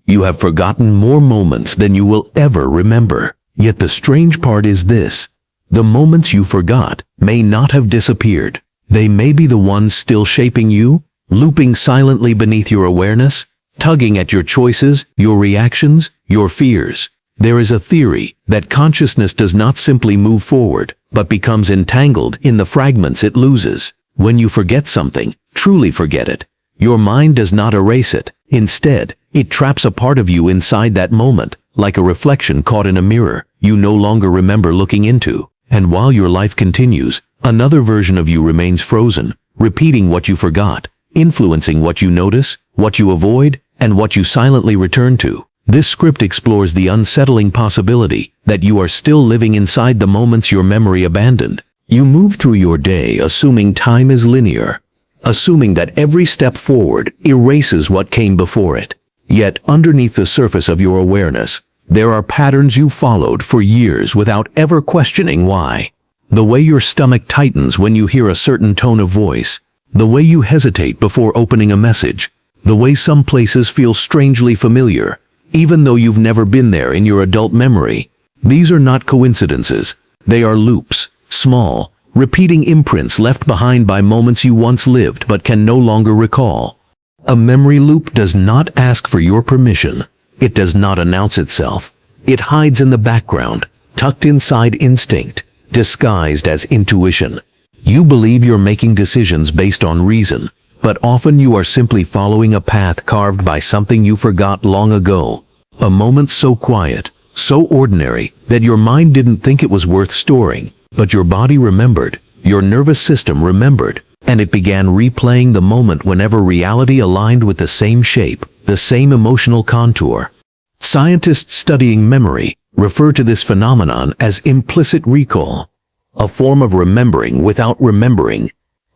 You have forgotten more moments than you will ever remember. Yet the strange part is this: the moments you forgot may not have disappeared. They may be the ones still shaping you, looping silently beneath your awareness, tugging at your choices, your reactions, your fears. There is a theory that consciousness does not simply move forward, but becomes entangled in the fragments it loses. When you forget something, truly forget it, your mind does not erase it. Instead, it traps a part of you inside that moment, like a reflection caught in a mirror you no longer remember looking into. And while your life continues, another version of you remains frozen, repeating what you forgot, influencing what you notice, what you avoid, and what you silently return to. This script explores the unsettling possibility that you are still living inside the moments your memory abandoned. You move through your day assuming time is linear, assuming that every step forward erases what came before it. Yet underneath the surface of your awareness, there are patterns you followed for years without ever questioning why. The way your stomach tightens when you hear a certain tone of voice, the way you hesitate before opening a message, the way some places feel strangely familiar, even though you've never been there in your adult memory. These are not coincidences. They are loops, small, repeating imprints left behind by moments you once lived but can no longer recall. A memory loop does not ask for your permission. It does not announce itself. It hides in the background, tucked inside instinct, disguised as intuition. You believe you're making decisions based on reason, but often you are simply following a path carved by something you forgot long ago. A moment so quiet, so ordinary, that your mind didn't think it was worth storing, but your body remembered, your nervous system remembered, and it began replaying the moment whenever reality aligned with the same shape, the same emotional contour. Scientists studying memory refer to this phenomenon as implicit recall, a form of remembering without remembering.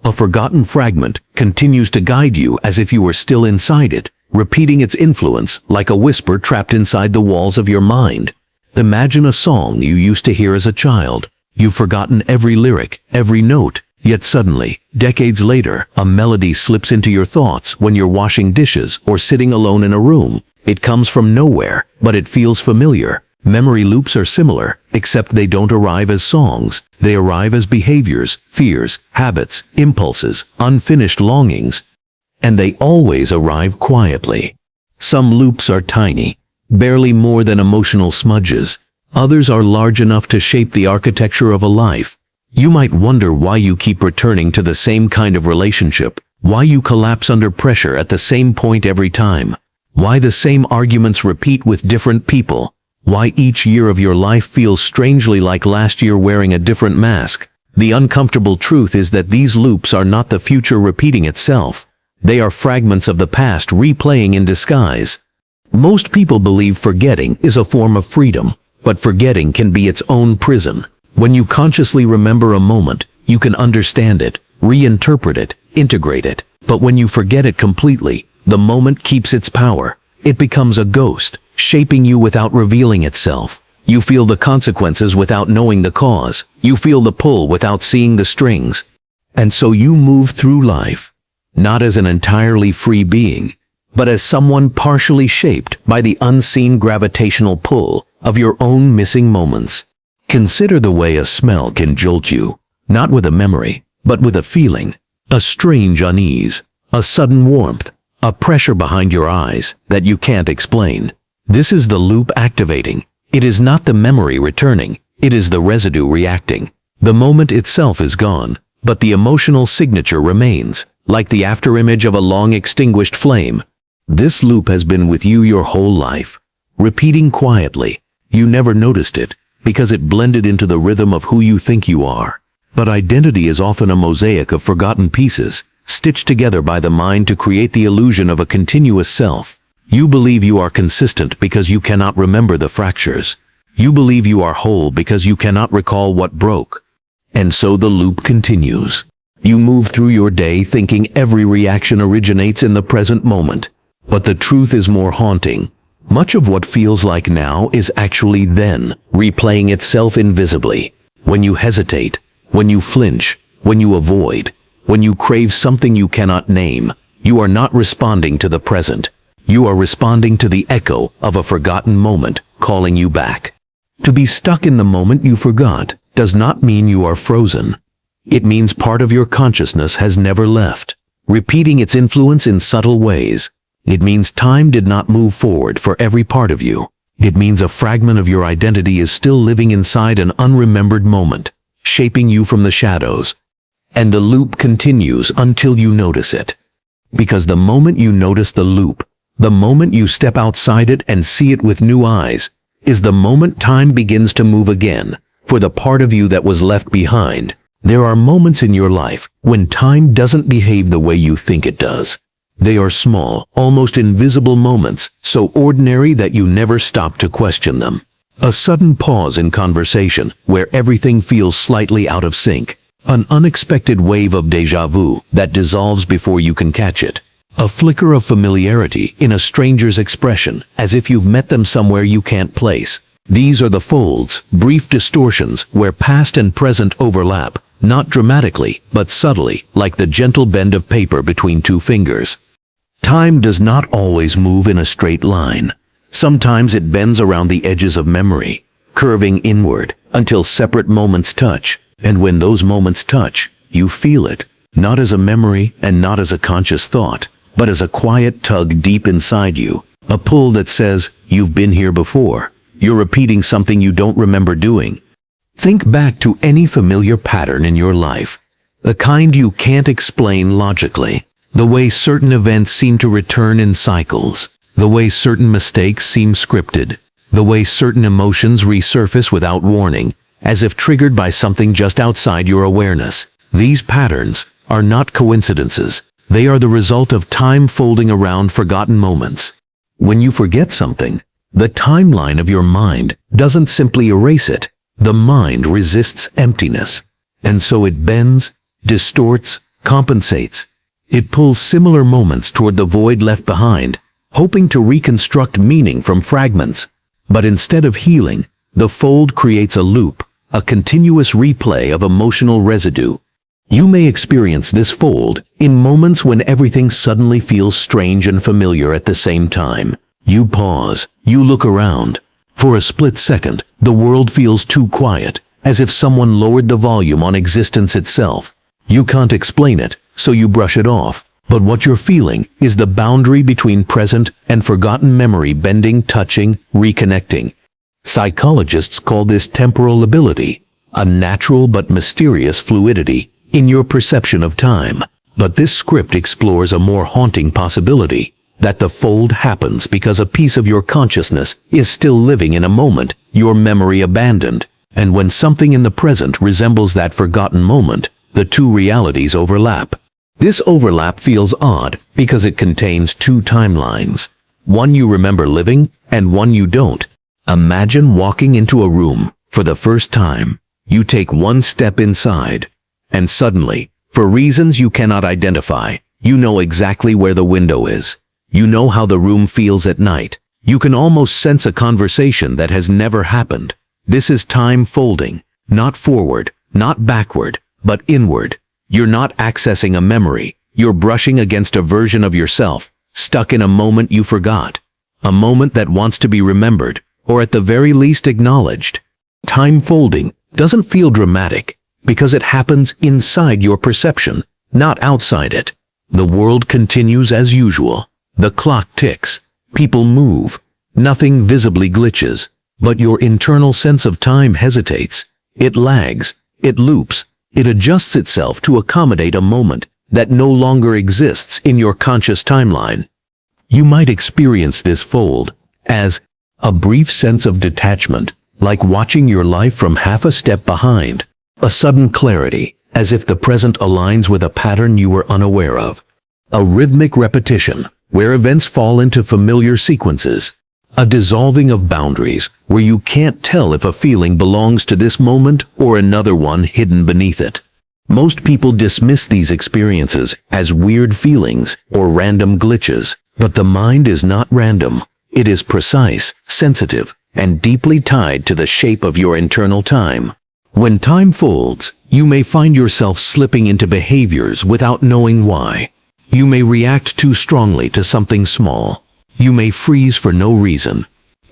A forgotten fragment continues to guide you as if you were still inside it, repeating its influence like a whisper trapped inside the walls of your mind. Imagine a song you used to hear as a child. You've forgotten every lyric, every note, yet suddenly, decades later, a melody slips into your thoughts when you're washing dishes or sitting alone in a room. It comes from nowhere, but it feels familiar. Memory loops are similar, except they don't arrive as songs. They arrive as behaviors, fears, habits, impulses, unfinished longings. And they always arrive quietly. Some loops are tiny, barely more than emotional smudges. Others are large enough to shape the architecture of a life. You might wonder why you keep returning to the same kind of relationship, why you collapse under pressure at the same point every time, why the same arguments repeat with different people, why each year of your life feels strangely like last year wearing a different mask. The uncomfortable truth is that these loops are not the future repeating itself. They are fragments of the past replaying in disguise. Most people believe forgetting is a form of freedom, but forgetting can be its own prison. When you consciously remember a moment, you can understand it, reinterpret it, integrate it. But when you forget it completely, the moment keeps its power. It becomes a ghost, shaping you without revealing itself. You feel the consequences without knowing the cause. You feel the pull without seeing the strings. And so you move through life, not as an entirely free being, but as someone partially shaped by the unseen gravitational pull of your own missing moments. Consider the way a smell can jolt you, not with a memory, but with a feeling, a strange unease, a sudden warmth, a pressure behind your eyes that you can't explain. This is the loop activating. It is not the memory returning, it is the residue reacting. The moment itself is gone, but the emotional signature remains, like the afterimage of a long extinguished flame. This loop has been with you your whole life, repeating quietly. You never noticed it, because it blended into the rhythm of who you think you are. But identity is often a mosaic of forgotten pieces, stitched together by the mind to create the illusion of a continuous self. You believe you are consistent because you cannot remember the fractures. You believe you are whole because you cannot recall what broke. And so the loop continues. You move through your day thinking every reaction originates in the present moment. But the truth is more haunting. Much of what feels like now is actually then, replaying itself invisibly. When you hesitate, when you flinch, when you avoid, when you crave something you cannot name, you are not responding to the present. You are responding to the echo of a forgotten moment calling you back. To be stuck in the moment you forgot does not mean you are frozen. It means part of your consciousness has never left, repeating its influence in subtle ways. It means time did not move forward for every part of you. It means a fragment of your identity is still living inside an unremembered moment, shaping you from the shadows. And the loop continues until you notice it. Because the moment you notice the loop, the moment you step outside it and see it with new eyes, is the moment time begins to move again, for the part of you that was left behind. There are moments in your life when time doesn't behave the way you think it does. They are small, almost invisible moments, so ordinary that you never stop to question them. A sudden pause in conversation where everything feels slightly out of sync. An unexpected wave of déjà vu that dissolves before you can catch it. A flicker of familiarity in a stranger's expression, as if you've met them somewhere you can't place. These are the folds, brief distortions where past and present overlap, not dramatically, but subtly, like the gentle bend of paper between two fingers. Time does not always move in a straight line. Sometimes it bends around the edges of memory, curving inward until separate moments touch. And when those moments touch, you feel it, not as a memory and not as a conscious thought, but as a quiet tug deep inside you, a pull that says, you've been here before. You're repeating something you don't remember doing. Think back to any familiar pattern in your life, the kind you can't explain logically, the way certain events seem to return in cycles, the way certain mistakes seem scripted, the way certain emotions resurface without warning, as if triggered by something just outside your awareness. These patterns are not coincidences. They are the result of time folding around forgotten moments. When you forget something, the timeline of your mind doesn't simply erase it. The mind resists emptiness, and so it bends, distorts, compensates. It pulls similar moments toward the void left behind, hoping to reconstruct meaning from fragments. But instead of healing, the fold creates a loop, a continuous replay of emotional residue. You may experience this fold in moments when everything suddenly feels strange and familiar at the same time. You pause, you look around. For a split second, the world feels too quiet, as if someone lowered the volume on existence itself. You can't explain it, so you brush it off. But what you're feeling is the boundary between present and forgotten memory bending, touching, reconnecting. Psychologists call this temporal lability, a natural but mysterious fluidity in your perception of time. But this script explores a more haunting possibility, that the fold happens because a piece of your consciousness is still living in a moment your memory abandoned. And when something in the present resembles that forgotten moment, the two realities overlap. This overlap feels odd because it contains two timelines. One you remember living and one you don't. Imagine walking into a room for the first time. You take one step inside, and suddenly, for reasons you cannot identify, you know exactly where the window is. You know how the room feels at night. You can almost sense a conversation that has never happened. This is time folding, not forward, not backward, but inward. You're not accessing a memory. You're brushing against a version of yourself, stuck in a moment you forgot. A moment that wants to be remembered, or at the very least acknowledged. Time folding doesn't feel dramatic because it happens inside your perception, not outside it. The world continues as usual. The clock ticks. People move. Nothing visibly glitches. But your internal sense of time hesitates. It lags. It loops. It adjusts itself to accommodate a moment that no longer exists in your conscious timeline. You might experience this fold as a brief sense of detachment, like watching your life from half a step behind. A sudden clarity, as if the present aligns with a pattern you were unaware of. A rhythmic repetition, where events fall into familiar sequences. A dissolving of boundaries, where you can't tell if a feeling belongs to this moment or another one hidden beneath it. Most people dismiss these experiences as weird feelings or random glitches, but the mind is not random. It is precise, sensitive, and deeply tied to the shape of your internal time. When time folds, you may find yourself slipping into behaviors without knowing why. You may react too strongly to something small. You may freeze for no reason.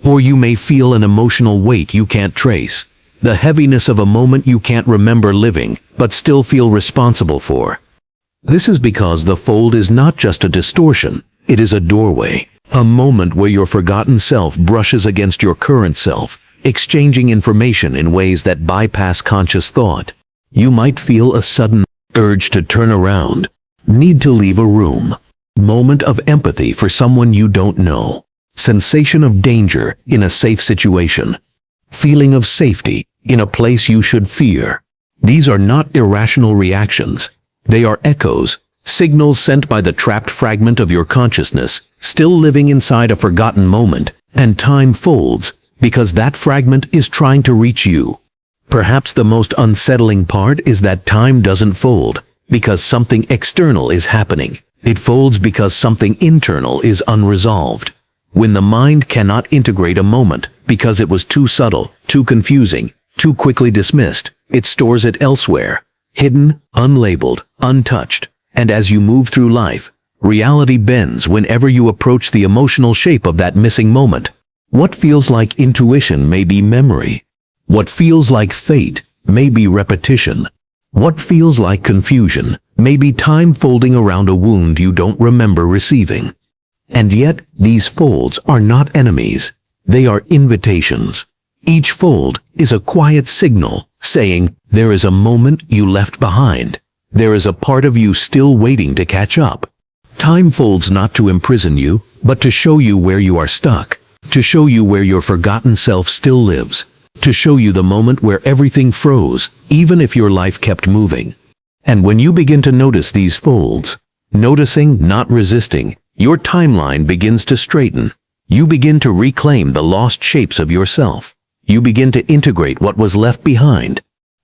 Or you may feel an emotional weight you can't trace. The heaviness of a moment you can't remember living, but still feel responsible for. This is because the fold is not just a distortion, it is a doorway. A moment where your forgotten self brushes against your current self, exchanging information in ways that bypass conscious thought. You might feel a sudden urge to turn around, need to leave a room, moment of empathy for someone you don't know, sensation of danger in a safe situation, feeling of safety in a place you should fear. These are not irrational reactions. They are echoes, signals sent by the trapped fragment of your consciousness, still living inside a forgotten moment, and time folds because that fragment is trying to reach you. Perhaps the most unsettling part is that time doesn't fold because something external is happening. It folds because something internal is unresolved. When the mind cannot integrate a moment because it was too subtle, too confusing, too quickly dismissed, it stores it elsewhere, hidden, unlabeled, untouched. And as you move through life, reality bends whenever you approach the emotional shape of that missing moment. What feels like intuition may be memory. What feels like fate may be repetition. What feels like confusion may be time folding around a wound you don't remember receiving. And yet, these folds are not enemies. They are invitations. Each fold is a quiet signal saying, there is a moment you left behind. There is a part of you still waiting to catch up. Time folds not to imprison you, but to show you where you are stuck, to show you where your forgotten self still lives, to show you the moment where everything froze, even if your life kept moving. And when you begin to notice these folds, noticing, not resisting, your timeline begins to straighten. You begin to reclaim the lost shapes of yourself. You begin to integrate what was left behind.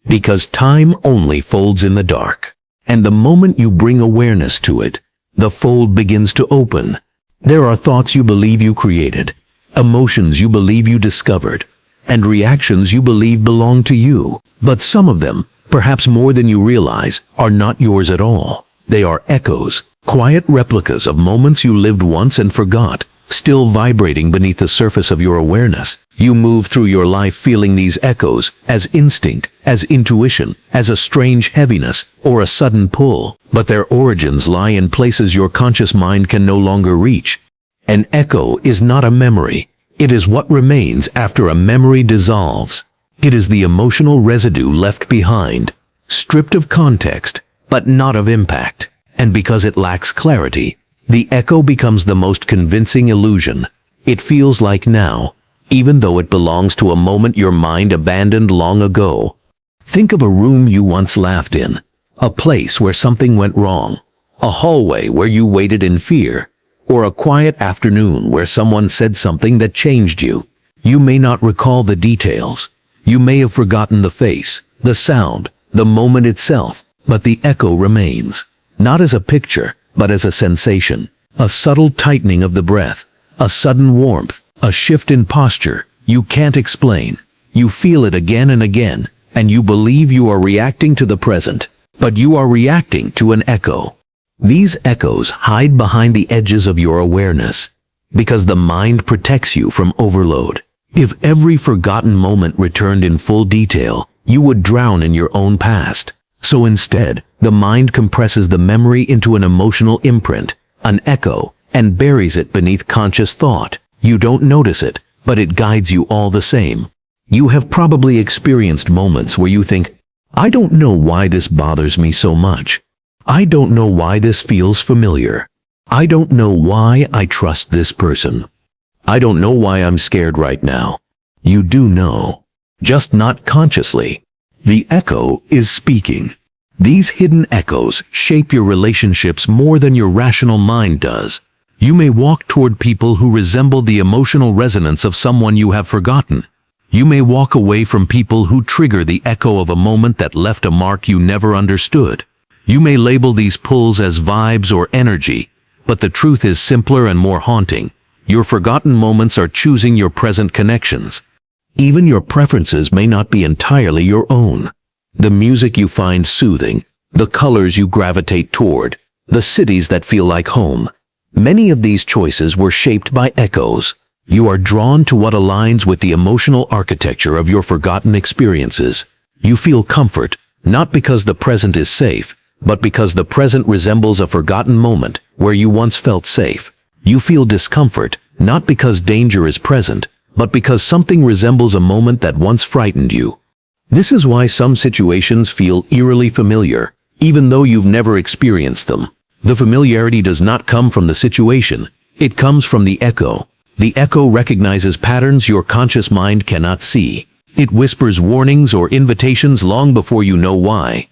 Because time only folds in the dark. And the moment you bring awareness to it, the fold begins to open. There are thoughts you believe you created, emotions you believe you discovered, and reactions you believe belong to you. But some of them, perhaps more than you realize, are not yours at all. They are echoes, quiet replicas of moments you lived once and forgot, still vibrating beneath the surface of your awareness. You move through your life feeling these echoes as instinct, as intuition, as a strange heaviness, or a sudden pull. But their origins lie in places your conscious mind can no longer reach. An echo is not a memory. It is what remains after a memory dissolves. It is the emotional residue left behind, stripped of context, but not of impact. And because it lacks clarity, the echo becomes the most convincing illusion. It feels like now, even though it belongs to a moment your mind abandoned long ago. Think of a room you once laughed in, a place where something went wrong, a hallway where you waited in fear, or a quiet afternoon where someone said something that changed you. You may not recall the details. You may have forgotten the face, the sound, the moment itself, but the echo remains, not as a picture, but as a sensation, a subtle tightening of the breath, a sudden warmth, a shift in posture you can't explain. You feel it again and again, and you believe you are reacting to the present, but you are reacting to an echo. These echoes hide behind the edges of your awareness, because the mind protects you from overload. If every forgotten moment returned in full detail, you would drown in your own past. So instead, the mind compresses the memory into an emotional imprint, an echo, and buries it beneath conscious thought. You don't notice it, but it guides you all the same. You have probably experienced moments where you think, I don't know why this bothers me so much. I don't know why this feels familiar. I don't know why I trust this person. I don't know why I'm scared right now. You do know, just not consciously. The echo is speaking. These hidden echoes shape your relationships more than your rational mind does. You may walk toward people who resemble the emotional resonance of someone you have forgotten. You may walk away from people who trigger the echo of a moment that left a mark you never understood. You may label these pulls as vibes or energy, but the truth is simpler and more haunting. Your forgotten moments are choosing your present connections. Even your preferences may not be entirely your own. The music you find soothing, the colors you gravitate toward, the cities that feel like home. Many of these choices were shaped by echoes. You are drawn to what aligns with the emotional architecture of your forgotten experiences. You feel comfort, not because the present is safe, but because the present resembles a forgotten moment where you once felt safe. You feel discomfort, not because danger is present, but because something resembles a moment that once frightened you. This is why some situations feel eerily familiar, even though you've never experienced them. The familiarity does not come from the situation, it comes from the echo. The echo recognizes patterns your conscious mind cannot see. It whispers warnings or invitations long before you know why.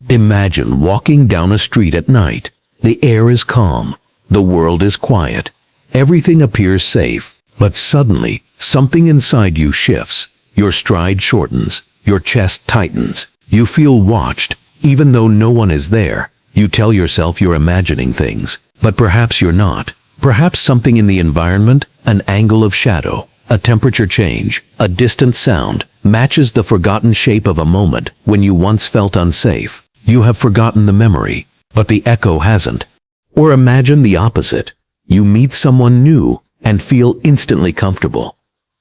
Imagine walking down a street at night. The air is calm. The world is quiet. Everything appears safe. But suddenly, something inside you shifts. Your stride shortens. Your chest tightens. You feel watched, even though no one is there. You tell yourself you're imagining things. But perhaps you're not. Perhaps something in the environment, an angle of shadow, a temperature change, a distant sound, matches the forgotten shape of a moment when you once felt unsafe. You have forgotten the memory, but the echo hasn't. Or imagine the opposite. You meet someone new and feel instantly comfortable.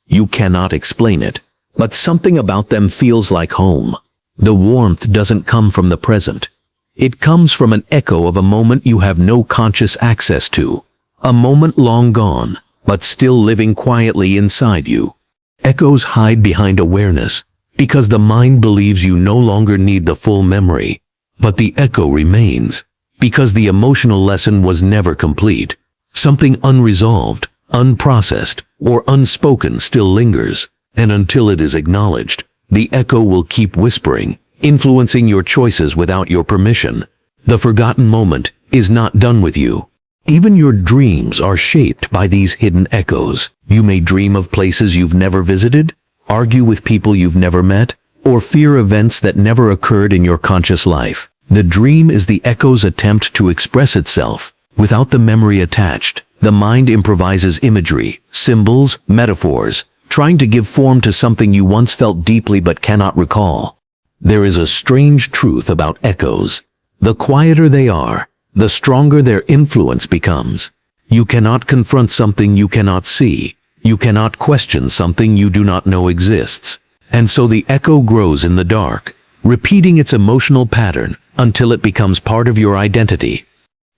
You cannot explain it, but something about them feels like home. The warmth doesn't come from the present. It comes from an echo of a moment you have no conscious access to. A moment long gone, but still living quietly inside you. Echoes hide behind awareness, because the mind believes you no longer need the full memory. But the echo remains, because the emotional lesson was never complete. Something unresolved, unprocessed, or unspoken still lingers, and until it is acknowledged, the echo will keep whispering, influencing your choices without your permission. The forgotten moment is not done with you. Even your dreams are shaped by these hidden echoes. You may dream of places you've never visited, argue with people you've never met, or fear events that never occurred in your conscious life. The dream is the echo's attempt to express itself. Without the memory attached, the mind improvises imagery, symbols, metaphors, trying to give form to something you once felt deeply but cannot recall. There is a strange truth about echoes. The quieter they are, the stronger their influence becomes. You cannot confront something you cannot see. You cannot question something you do not know exists. And so the echo grows in the dark, repeating its emotional pattern until it becomes part of your identity.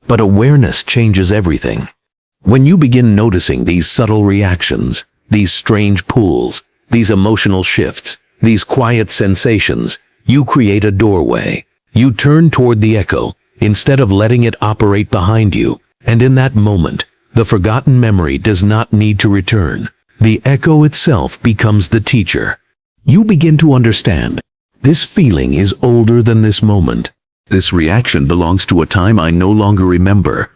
But awareness changes everything. When you begin noticing these subtle reactions, these strange pulls, these emotional shifts, these quiet sensations, you create a doorway. You turn toward the echo, instead of letting it operate behind you. And in that moment, the forgotten memory does not need to return. The echo itself becomes the teacher. You begin to understand. This feeling is older than this moment. This reaction belongs to a time I no longer remember.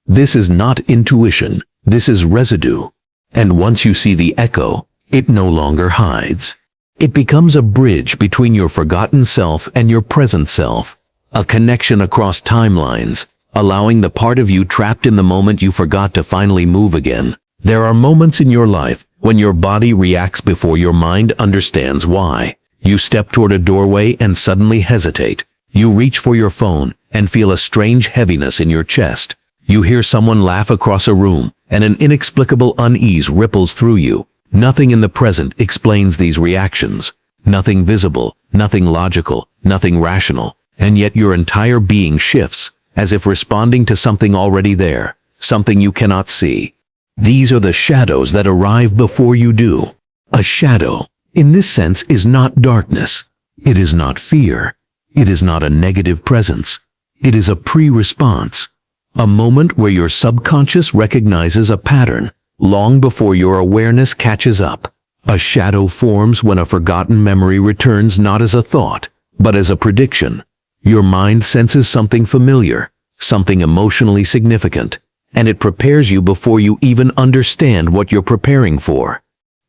This is not intuition. This is residue. And once you see the echo, it no longer hides. It becomes a bridge between your forgotten self and your present self. A connection across timelines, allowing the part of you trapped in the moment you forgot to finally move again. There are moments in your life when your body reacts before your mind understands why. You step toward a doorway and suddenly hesitate. You reach for your phone and feel a strange heaviness in your chest. You hear someone laugh across a room and an inexplicable unease ripples through you. Nothing in the present explains these reactions. Nothing visible, nothing logical, nothing rational. And yet your entire being shifts, as if responding to something already there, something you cannot see. These are the shadows that arrive before you do. A shadow, in this sense, is not darkness. It is not fear. It is not a negative presence. It is a pre-response. A moment where your subconscious recognizes a pattern, long before your awareness catches up. A shadow forms when a forgotten memory returns not as a thought, but as a prediction. Your mind senses something familiar, something emotionally significant, and it prepares you before you even understand what you're preparing for.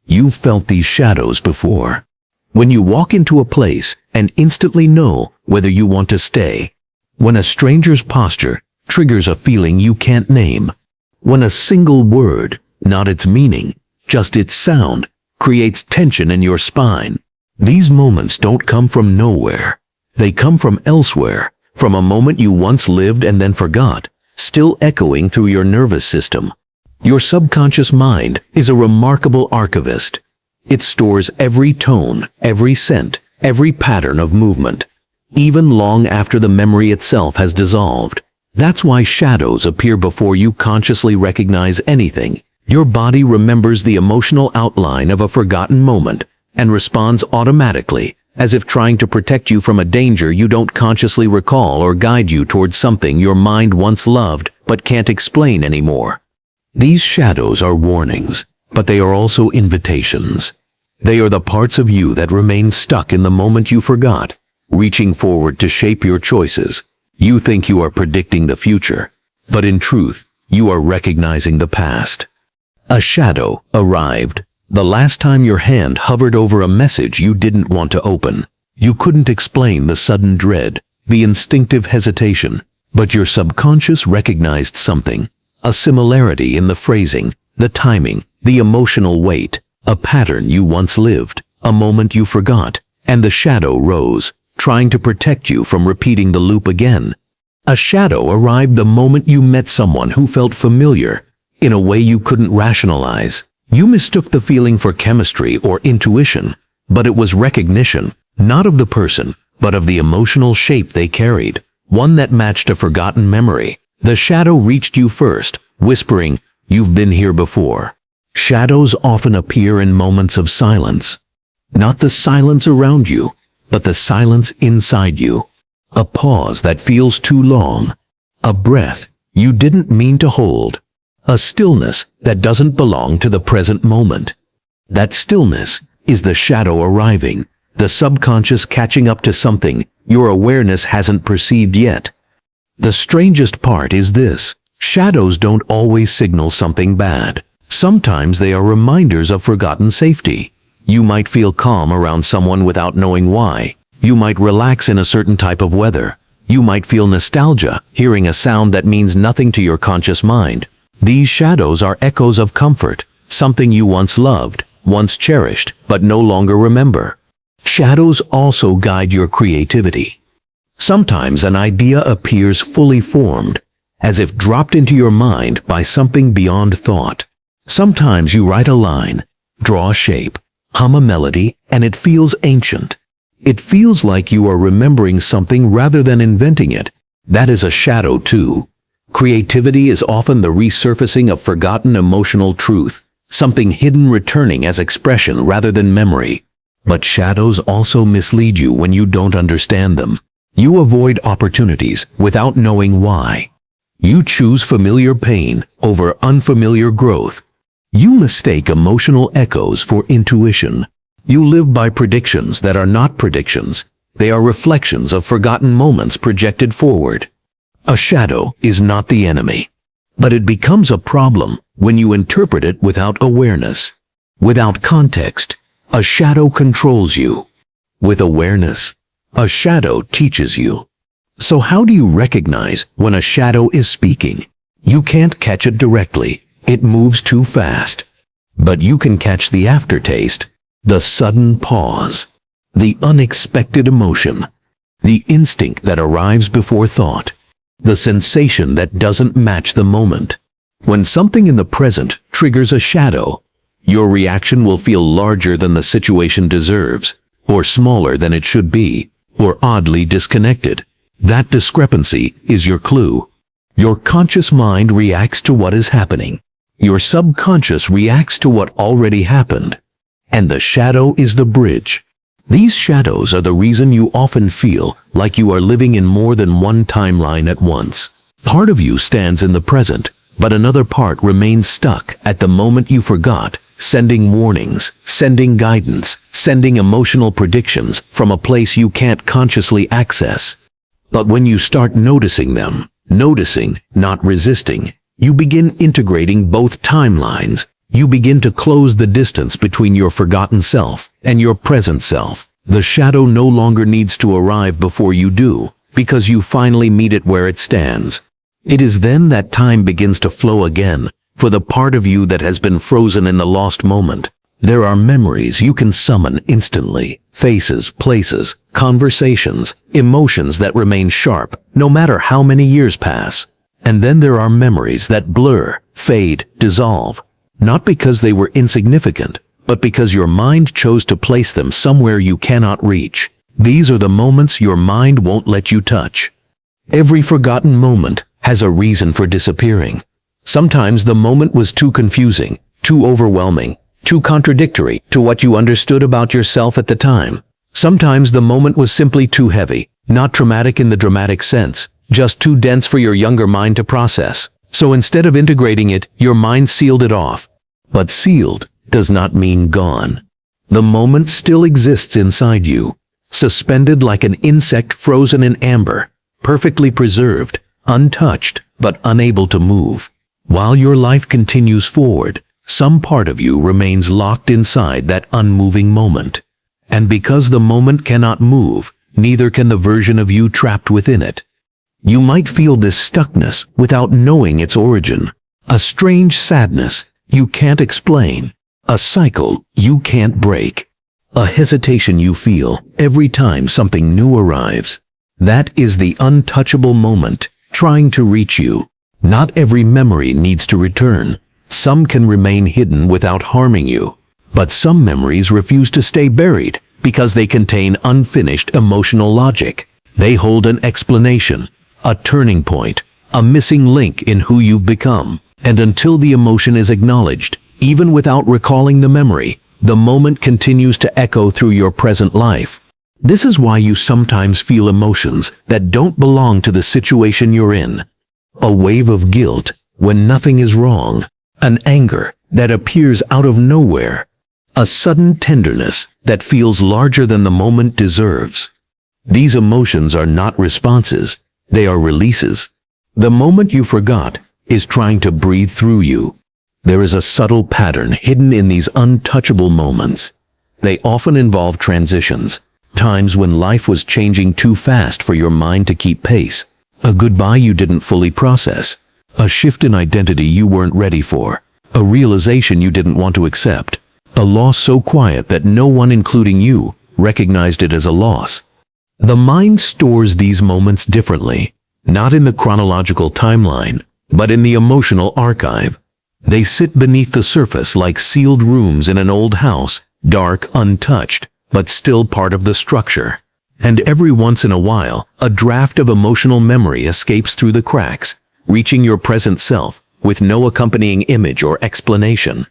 You've felt these shadows before. When you walk into a place and instantly know whether you want to stay. When a stranger's posture triggers a feeling you can't name. When a single word, not its meaning, just its sound, creates tension in your spine. These moments don't come from nowhere. They come from elsewhere, from a moment you once lived and then forgot, still echoing through your nervous system. Your subconscious mind is a remarkable archivist. It stores every tone, every scent, every pattern of movement, even long after the memory itself has dissolved. That's why shadows appear before you consciously recognize anything. Your body remembers the emotional outline of a forgotten moment and responds automatically, as if trying to protect you from a danger you don't consciously recall or guide you towards something your mind once loved but can't explain anymore. These shadows are warnings, but they are also invitations. They are the parts of you that remain stuck in the moment you forgot, reaching forward to shape your choices. You think you are predicting the future, but in truth, you are recognizing the past. A shadow arrived. The last time your hand hovered over a message you didn't want to open. You couldn't explain the sudden dread, the instinctive hesitation, but your subconscious recognized something. A similarity in the phrasing, the timing, the emotional weight, a pattern you once lived, a moment you forgot, and the shadow rose, trying to protect you from repeating the loop again. A shadow arrived the moment you met someone who felt familiar, in a way you couldn't rationalize. You mistook the feeling for chemistry or intuition, but it was recognition, not of the person, but of the emotional shape they carried, one that matched a forgotten memory. The shadow reached you first, whispering, "You've been here before." Shadows often appear in moments of silence. Not the silence around you, but the silence inside you. A pause that feels too long. A breath you didn't mean to hold. A stillness that doesn't belong to the present moment. That stillness is the shadow arriving, the subconscious catching up to something your awareness hasn't perceived yet. The strangest part is this: shadows don't always signal something bad. Sometimes they are reminders of forgotten safety. You might feel calm around someone without knowing why. You might relax in a certain type of weather. You might feel nostalgia, hearing a sound that means nothing to your conscious mind. These shadows are echoes of comfort, something you once loved, once cherished, but no longer remember. Shadows also guide your creativity. Sometimes an idea appears fully formed, as if dropped into your mind by something beyond thought. Sometimes you write a line, draw a shape, hum a melody, and it feels ancient. It feels like you are remembering something rather than inventing it. That is a shadow too. Creativity is often the resurfacing of forgotten emotional truth, something hidden returning as expression rather than memory. But shadows also mislead you when you don't understand them. You avoid opportunities without knowing why. You choose familiar pain over unfamiliar growth. You mistake emotional echoes for intuition. You live by predictions that are not predictions. They are reflections of forgotten moments projected forward. A shadow is not the enemy, but it becomes a problem when you interpret it without awareness. Without context, a shadow controls you. With awareness, a shadow teaches you. So how do you recognize when a shadow is speaking? You can't catch it directly. It moves too fast. But you can catch the aftertaste, the sudden pause, the unexpected emotion, the instinct that arrives before thought, the sensation that doesn't match the moment. When something in the present triggers a shadow, your reaction will feel larger than the situation deserves, or smaller than it should be, or oddly disconnected. That discrepancy is your clue. Your conscious mind reacts to what is happening. Your subconscious reacts to what already happened. And the shadow is the bridge. These shadows are the reason you often feel like you are living in more than one timeline at once. Part of you stands in the present, but another part remains stuck at the moment you forgot, sending warnings, sending guidance, sending emotional predictions from a place you can't consciously access. But when you start noticing them, noticing, not resisting, you begin integrating both timelines. You begin to close the distance between your forgotten self and your present self. The shadow no longer needs to arrive before you do, because you finally meet it where it stands. It is then that time begins to flow again, for the part of you that has been frozen in the lost moment. There are memories you can summon instantly, faces, places, conversations, emotions that remain sharp, no matter how many years pass. And then there are memories that blur, fade, dissolve, not because they were insignificant, but because your mind chose to place them somewhere you cannot reach. These are the moments your mind won't let you touch. Every forgotten moment has a reason for disappearing. Sometimes the moment was too confusing, too overwhelming, too contradictory to what you understood about yourself at the time. Sometimes the moment was simply too heavy, not traumatic in the dramatic sense, just too dense for your younger mind to process. So instead of integrating it, your mind sealed it off. But sealed does not mean gone. The moment still exists inside you, suspended like an insect frozen in amber, perfectly preserved, untouched, but unable to move. While your life continues forward, some part of you remains locked inside that unmoving moment. And because the moment cannot move, neither can the version of you trapped within it. You might feel this stuckness without knowing its origin. A strange sadness you can't explain. A cycle you can't break. A hesitation you feel every time something new arrives. That is the untouchable moment trying to reach you. Not every memory needs to return. Some can remain hidden without harming you. But some memories refuse to stay buried because they contain unfinished emotional logic. They hold an explanation, a turning point, a missing link in who you've become. And until the emotion is acknowledged, even without recalling the memory, the moment continues to echo through your present life. This is why you sometimes feel emotions that don't belong to the situation you're in. A wave of guilt when nothing is wrong. An anger that appears out of nowhere. A sudden tenderness that feels larger than the moment deserves. These emotions are not responses, they are releases. The moment you forgot is trying to breathe through you. There is a subtle pattern hidden in these untouchable moments. They often involve transitions, times when life was changing too fast for your mind to keep pace. A goodbye you didn't fully process. A shift in identity you weren't ready for. A realization you didn't want to accept. A loss so quiet that no one, including you, recognized it as a loss. The mind stores these moments differently, not in the chronological timeline, but in the emotional archive. They sit beneath the surface like sealed rooms in an old house, dark, untouched, but still part of the structure. And every once in a while, a draft of emotional memory escapes through the cracks, reaching your present self with no accompanying image or explanation.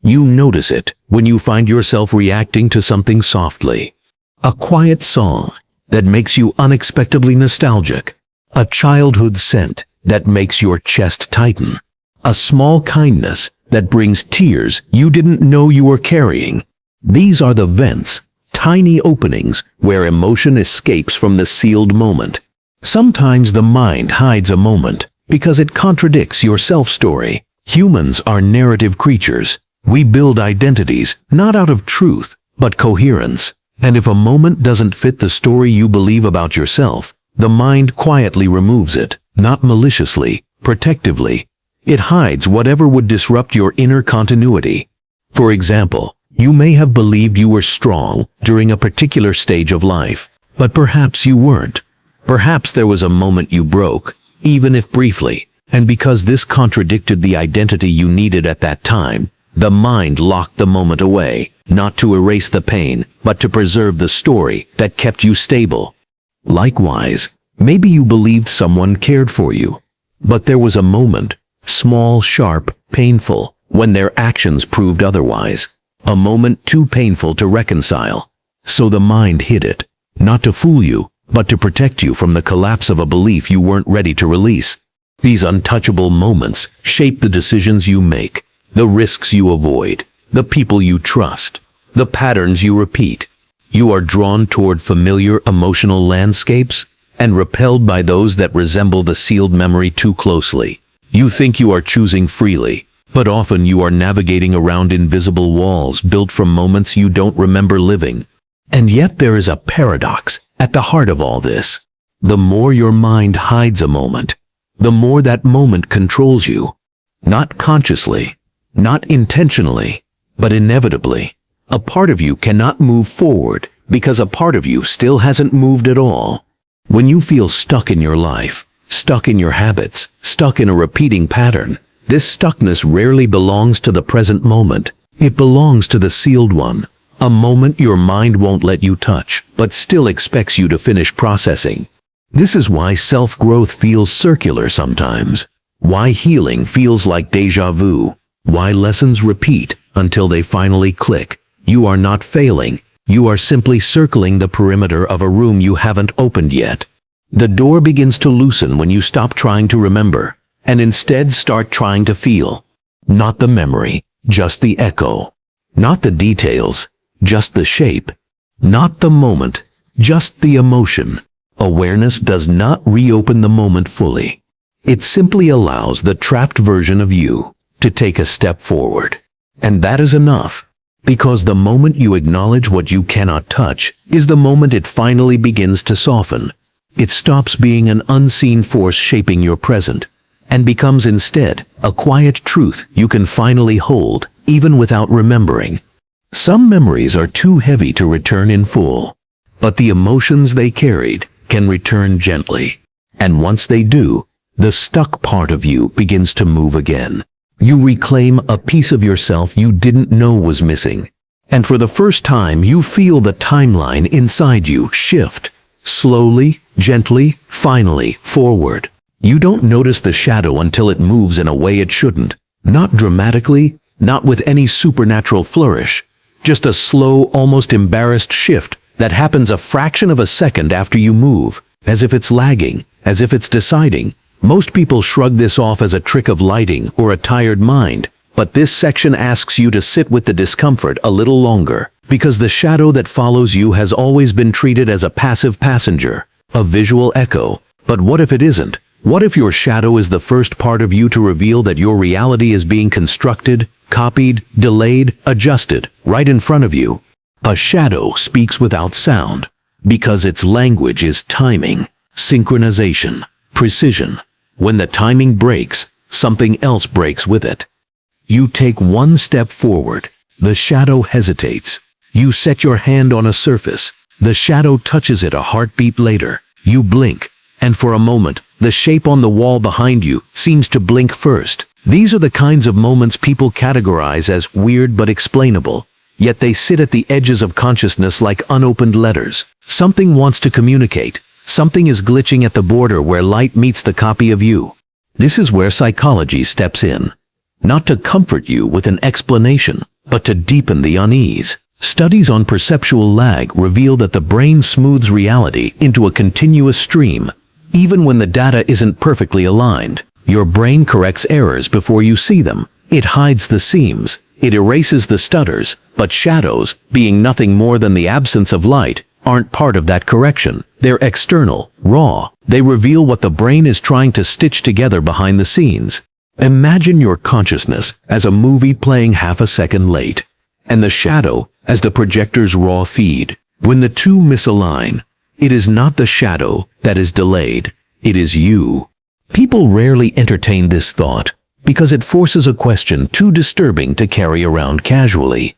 You notice it when you find yourself reacting to something softly. A quiet song that makes you unexpectedly nostalgic. A childhood scent that makes your chest tighten. A small kindness that brings tears you didn't know you were carrying. These are the vents, tiny openings where emotion escapes from the sealed moment. Sometimes the mind hides a moment because it contradicts your self-story. Humans are narrative creatures. We build identities not out of truth, but coherence. And if a moment doesn't fit the story you believe about yourself, the mind quietly removes it, not maliciously, protectively. It hides whatever would disrupt your inner continuity. For example, you may have believed you were strong during a particular stage of life, but perhaps you weren't. Perhaps there was a moment you broke, even if briefly, and because this contradicted the identity you needed at that time, the mind locked the moment away, not to erase the pain, but to preserve the story that kept you stable. Likewise, maybe you believed someone cared for you, but there was a moment, small, sharp, painful, when their actions proved otherwise. A moment too painful to reconcile. So the mind hid it, not to fool you, but to protect you from the collapse of a belief you weren't ready to release. These untouchable moments shape the decisions you make, the risks you avoid, the people you trust, the patterns you repeat. You are drawn toward familiar emotional landscapes and repelled by those that resemble the sealed memory too closely. You think you are choosing freely, but often you are navigating around invisible walls built from moments you don't remember living. And yet there is a paradox at the heart of all this. The more your mind hides a moment, the more that moment controls you. Not consciously, not intentionally, but inevitably. A part of you cannot move forward because a part of you still hasn't moved at all. When you feel stuck in your life, stuck in your habits, stuck in a repeating pattern. This stuckness rarely belongs to the present moment. It belongs to the sealed one, a moment your mind won't let you touch, but still expects you to finish processing. This is why self-growth feels circular sometimes, why healing feels like déjà vu, why lessons repeat until they finally click. You are not failing, you are simply circling the perimeter of a room you haven't opened yet. The door begins to loosen when you stop trying to remember, and instead start trying to feel. Not the memory, just the echo. Not the details, just the shape. Not the moment, just the emotion. Awareness does not reopen the moment fully. It simply allows the trapped version of you to take a step forward. And that is enough, because the moment you acknowledge what you cannot touch is the moment it finally begins to soften. It stops being an unseen force shaping your present, and becomes instead a quiet truth you can finally hold, even without remembering. Some memories are too heavy to return in full, but the emotions they carried can return gently. And once they do, the stuck part of you begins to move again. You reclaim a piece of yourself you didn't know was missing. And for the first time, you feel the timeline inside you shift. Slowly, gently, finally, forward. You don't notice the shadow until it moves in a way it shouldn't. Not dramatically, not with any supernatural flourish. Just a slow, almost embarrassed shift that happens a fraction of a second after you move, as if it's lagging, as if it's deciding. Most people shrug this off as a trick of lighting or a tired mind, but this section asks you to sit with the discomfort a little longer, because the shadow that follows you has always been treated as a passive passenger, a visual echo. But what if it isn't? What if your shadow is the first part of you to reveal that your reality is being constructed, copied, delayed, adjusted, right in front of you? A shadow speaks without sound, because its language is timing, synchronization, precision. When the timing breaks, something else breaks with it. You take one step forward, the shadow hesitates. You set your hand on a surface, the shadow touches it a heartbeat later. You blink, and for a moment, the shape on the wall behind you seems to blink first. These are the kinds of moments people categorize as weird but explainable, yet they sit at the edges of consciousness like unopened letters. Something wants to communicate. Something is glitching at the border where light meets the copy of you. This is where psychology steps in. Not to comfort you with an explanation, but to deepen the unease. Studies on perceptual lag reveal that the brain smooths reality into a continuous stream. Even when the data isn't perfectly aligned, your brain corrects errors before you see them. It hides the seams, it erases the stutters, but shadows, being nothing more than the absence of light, aren't part of that correction. They're external, raw. They reveal what the brain is trying to stitch together behind the scenes. Imagine your consciousness as a movie playing half a second late, and the shadow as the projector's raw feed. When the two misalign, it is not the shadow that is delayed, it is you. People rarely entertain this thought because it forces a question too disturbing to carry around casually.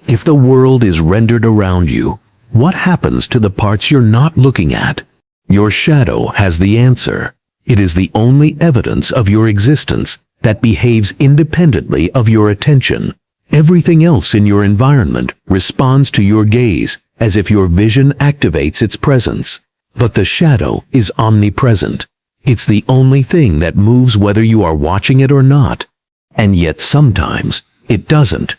If the world is rendered around you, what happens to the parts you're not looking at? Your shadow has the answer. It is the only evidence of your existence that behaves independently of your attention. Everything else in your environment responds to your gaze as if your vision activates its presence. But the shadow is omnipresent. It's the only thing that moves whether you are watching it or not. And yet sometimes it doesn't.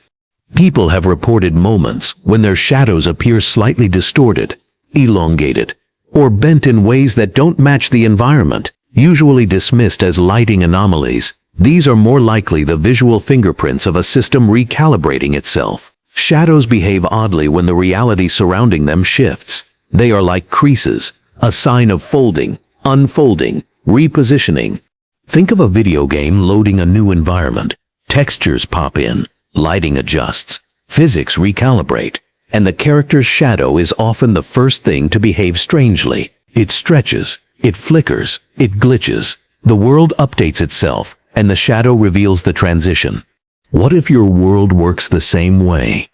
People have reported moments when their shadows appear slightly distorted, elongated, or bent in ways that don't match the environment, usually dismissed as lighting anomalies. These are more likely the visual fingerprints of a system recalibrating itself. Shadows behave oddly when the reality surrounding them shifts. They are like creases, a sign of folding, unfolding, repositioning. Think of a video game loading a new environment. Textures pop in, lighting adjusts, physics recalibrate, and the character's shadow is often the first thing to behave strangely. It stretches, it flickers, it glitches. The world updates itself, and the shadow reveals the transition. What if your world works the same way?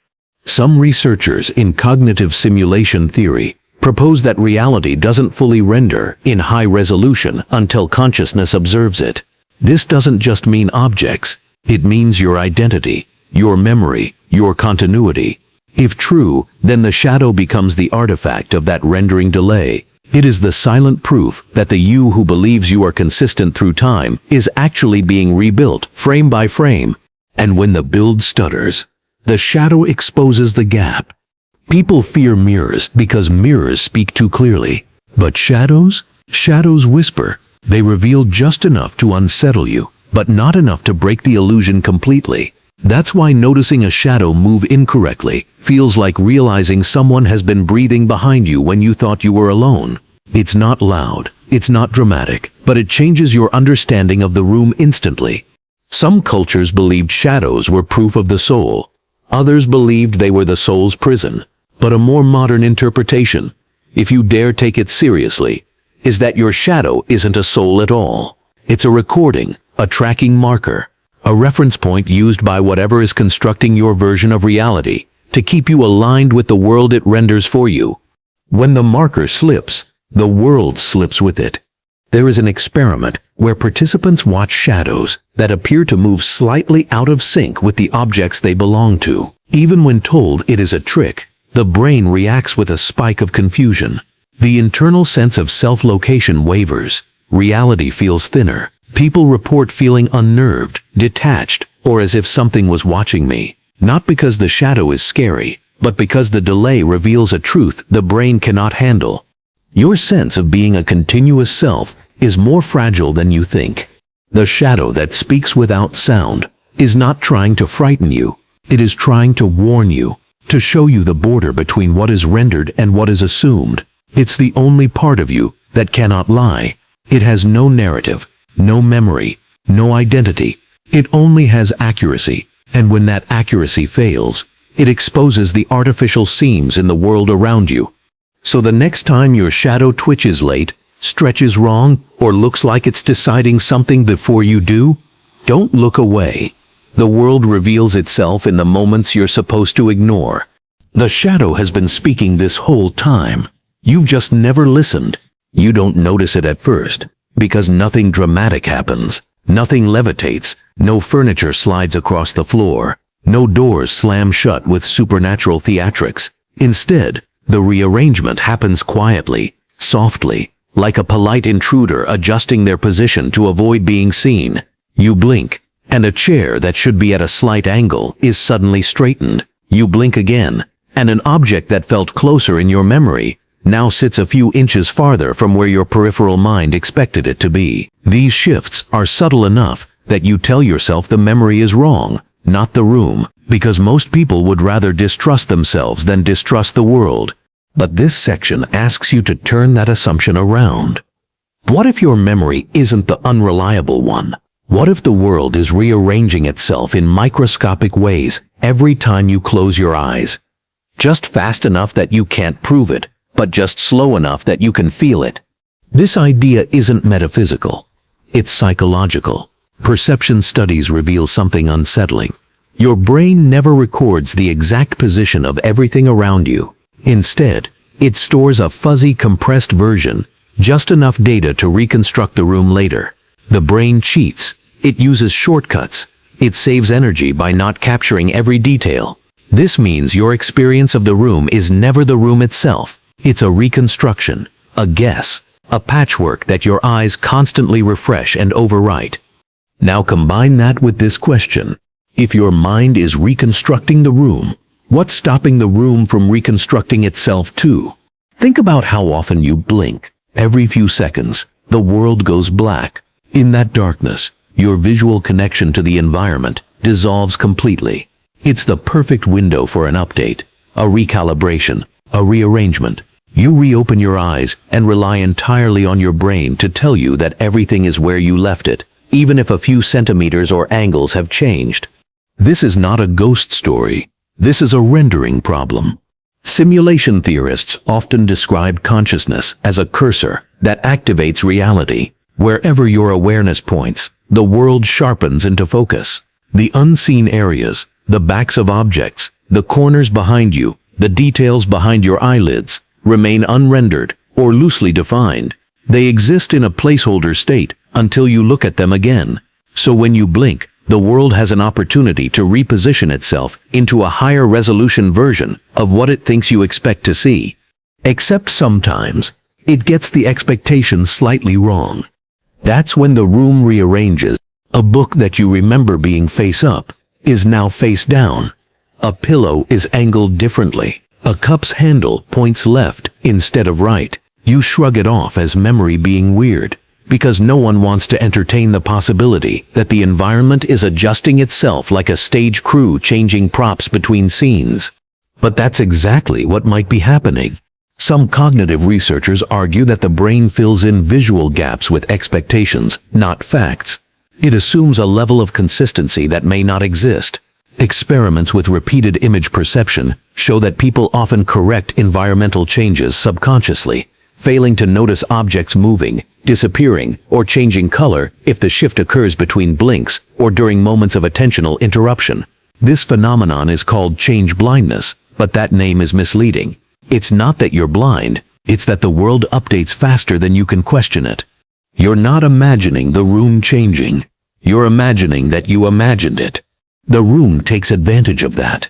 Some researchers in cognitive simulation theory Propose that reality doesn't fully render in high resolution until consciousness observes it. This doesn't just mean objects, it means your identity, your memory, your continuity. If true, then the shadow becomes the artifact of that rendering delay. It is the silent proof that the you who believes you are consistent through time is actually being rebuilt frame by frame. And when the build stutters, the shadow exposes the gap. People fear mirrors because mirrors speak too clearly. But shadows? Shadows whisper. They reveal just enough to unsettle you, but not enough to break the illusion completely. That's why noticing a shadow move incorrectly feels like realizing someone has been breathing behind you when you thought you were alone. It's not loud, it's not dramatic, but it changes your understanding of the room instantly. Some cultures believed shadows were proof of the soul. Others believed they were the soul's prison. But a more modern interpretation, if you dare take it seriously, is that your shadow isn't a soul at all. It's a recording, a tracking marker, a reference point used by whatever is constructing your version of reality to keep you aligned with the world it renders for you. When the marker slips, the world slips with it. There is an experiment where participants watch shadows that appear to move slightly out of sync with the objects they belong to. Even when told it is a trick, the brain reacts with a spike of confusion. The internal sense of self-location wavers. Reality feels thinner. People report feeling unnerved, detached, or as if something was watching me. Not because the shadow is scary, but because the delay reveals a truth the brain cannot handle. Your sense of being a continuous self is more fragile than you think. The shadow that speaks without sound is not trying to frighten you. It is trying to warn you, to show you the border between what is rendered and what is assumed. It's the only part of you that cannot lie. It has no narrative, no memory, no identity. It only has accuracy, and when that accuracy fails, it exposes the artificial seams in the world around you. So the next time your shadow twitches late, stretches wrong, or looks like it's deciding something before you do, don't look away. The world reveals itself in the moments you're supposed to ignore. The shadow has been speaking this whole time. You've just never listened. You don't notice it at first, because nothing dramatic happens. Nothing levitates, no furniture slides across the floor, no doors slam shut with supernatural theatrics. Instead, the rearrangement happens quietly, softly, like a polite intruder adjusting their position to avoid being seen. You blink, and a chair that should be at a slight angle is suddenly straightened. You blink again, and an object that felt closer in your memory now sits a few inches farther from where your peripheral mind expected it to be. These shifts are subtle enough that you tell yourself the memory is wrong, not the room, because most people would rather distrust themselves than distrust the world. But this section asks you to turn that assumption around. What if your memory isn't the unreliable one? What if the world is rearranging itself in microscopic ways every time you close your eyes? Just fast enough that you can't prove it, but just slow enough that you can feel it. This idea isn't metaphysical. It's psychological. Perception studies reveal something unsettling. Your brain never records the exact position of everything around you. Instead, it stores a fuzzy, compressed version, just enough data to reconstruct the room later. The brain cheats. It uses shortcuts. It saves energy by not capturing every detail. This means your experience of the room is never the room itself. It's a reconstruction, a guess, a patchwork that your eyes constantly refresh and overwrite. Now combine that with this question. If your mind is reconstructing the room, what's stopping the room from reconstructing itself too? Think about how often you blink. Every few seconds, the world goes black. In that darkness, your visual connection to the environment dissolves completely. It's the perfect window for an update, a recalibration, a rearrangement. You reopen your eyes and rely entirely on your brain to tell you that everything is where you left it, even if a few centimeters or angles have changed. This is not a ghost story. This is a rendering problem. Simulation theorists often describe consciousness as a cursor that activates reality. Wherever your awareness points, the world sharpens into focus. The unseen areas, the backs of objects, the corners behind you, the details behind your eyelids, remain unrendered or loosely defined. They exist in a placeholder state until you look at them again. So when you blink, the world has an opportunity to reposition itself into a higher resolution version of what it thinks you expect to see. Except sometimes, it gets the expectations slightly wrong. That's when the room rearranges. A book that you remember being face up is now face down. A pillow is angled differently. A cup's handle points left instead of right. You shrug it off as memory being weird, because no one wants to entertain the possibility that the environment is adjusting itself like a stage crew changing props between scenes. But that's exactly what might be happening. Some cognitive researchers argue that the brain fills in visual gaps with expectations, not facts. It assumes a level of consistency that may not exist. Experiments with repeated image perception show that people often correct environmental changes subconsciously, failing to notice objects moving, disappearing, or changing color if the shift occurs between blinks or during moments of attentional interruption. This phenomenon is called change blindness, but that name is misleading. It's not that you're blind, it's that the world updates faster than you can question it. You're not imagining the room changing. You're imagining that you imagined it. The room takes advantage of that.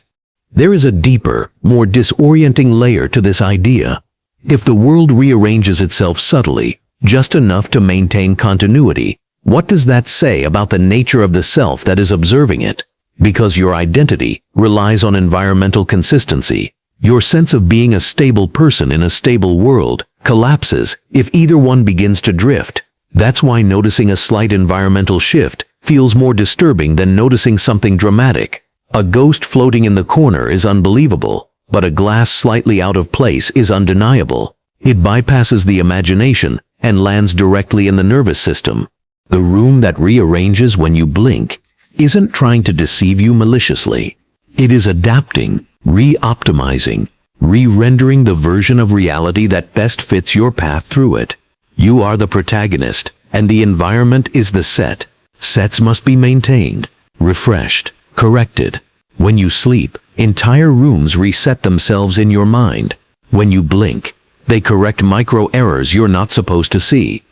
There is a deeper, more disorienting layer to this idea. If the world rearranges itself subtly, just enough to maintain continuity, what does that say about the nature of the self that is observing it? Because your identity relies on environmental consistency, your sense of being a stable person in a stable world collapses if either one begins to drift. That's why noticing a slight environmental shift feels more disturbing than noticing something dramatic. A ghost floating in the corner is unbelievable, but a glass slightly out of place is undeniable. It bypasses the imagination and lands directly in the nervous system. The room that rearranges when you blink isn't trying to deceive you maliciously. It is adapting, re-optimizing, re-rendering the version of reality that best fits your path through it. You are the protagonist, and the environment is the set. Sets must be maintained, refreshed, corrected. When you sleep, entire rooms reset themselves in your mind. When you blink, they correct micro errors you're not supposed to see.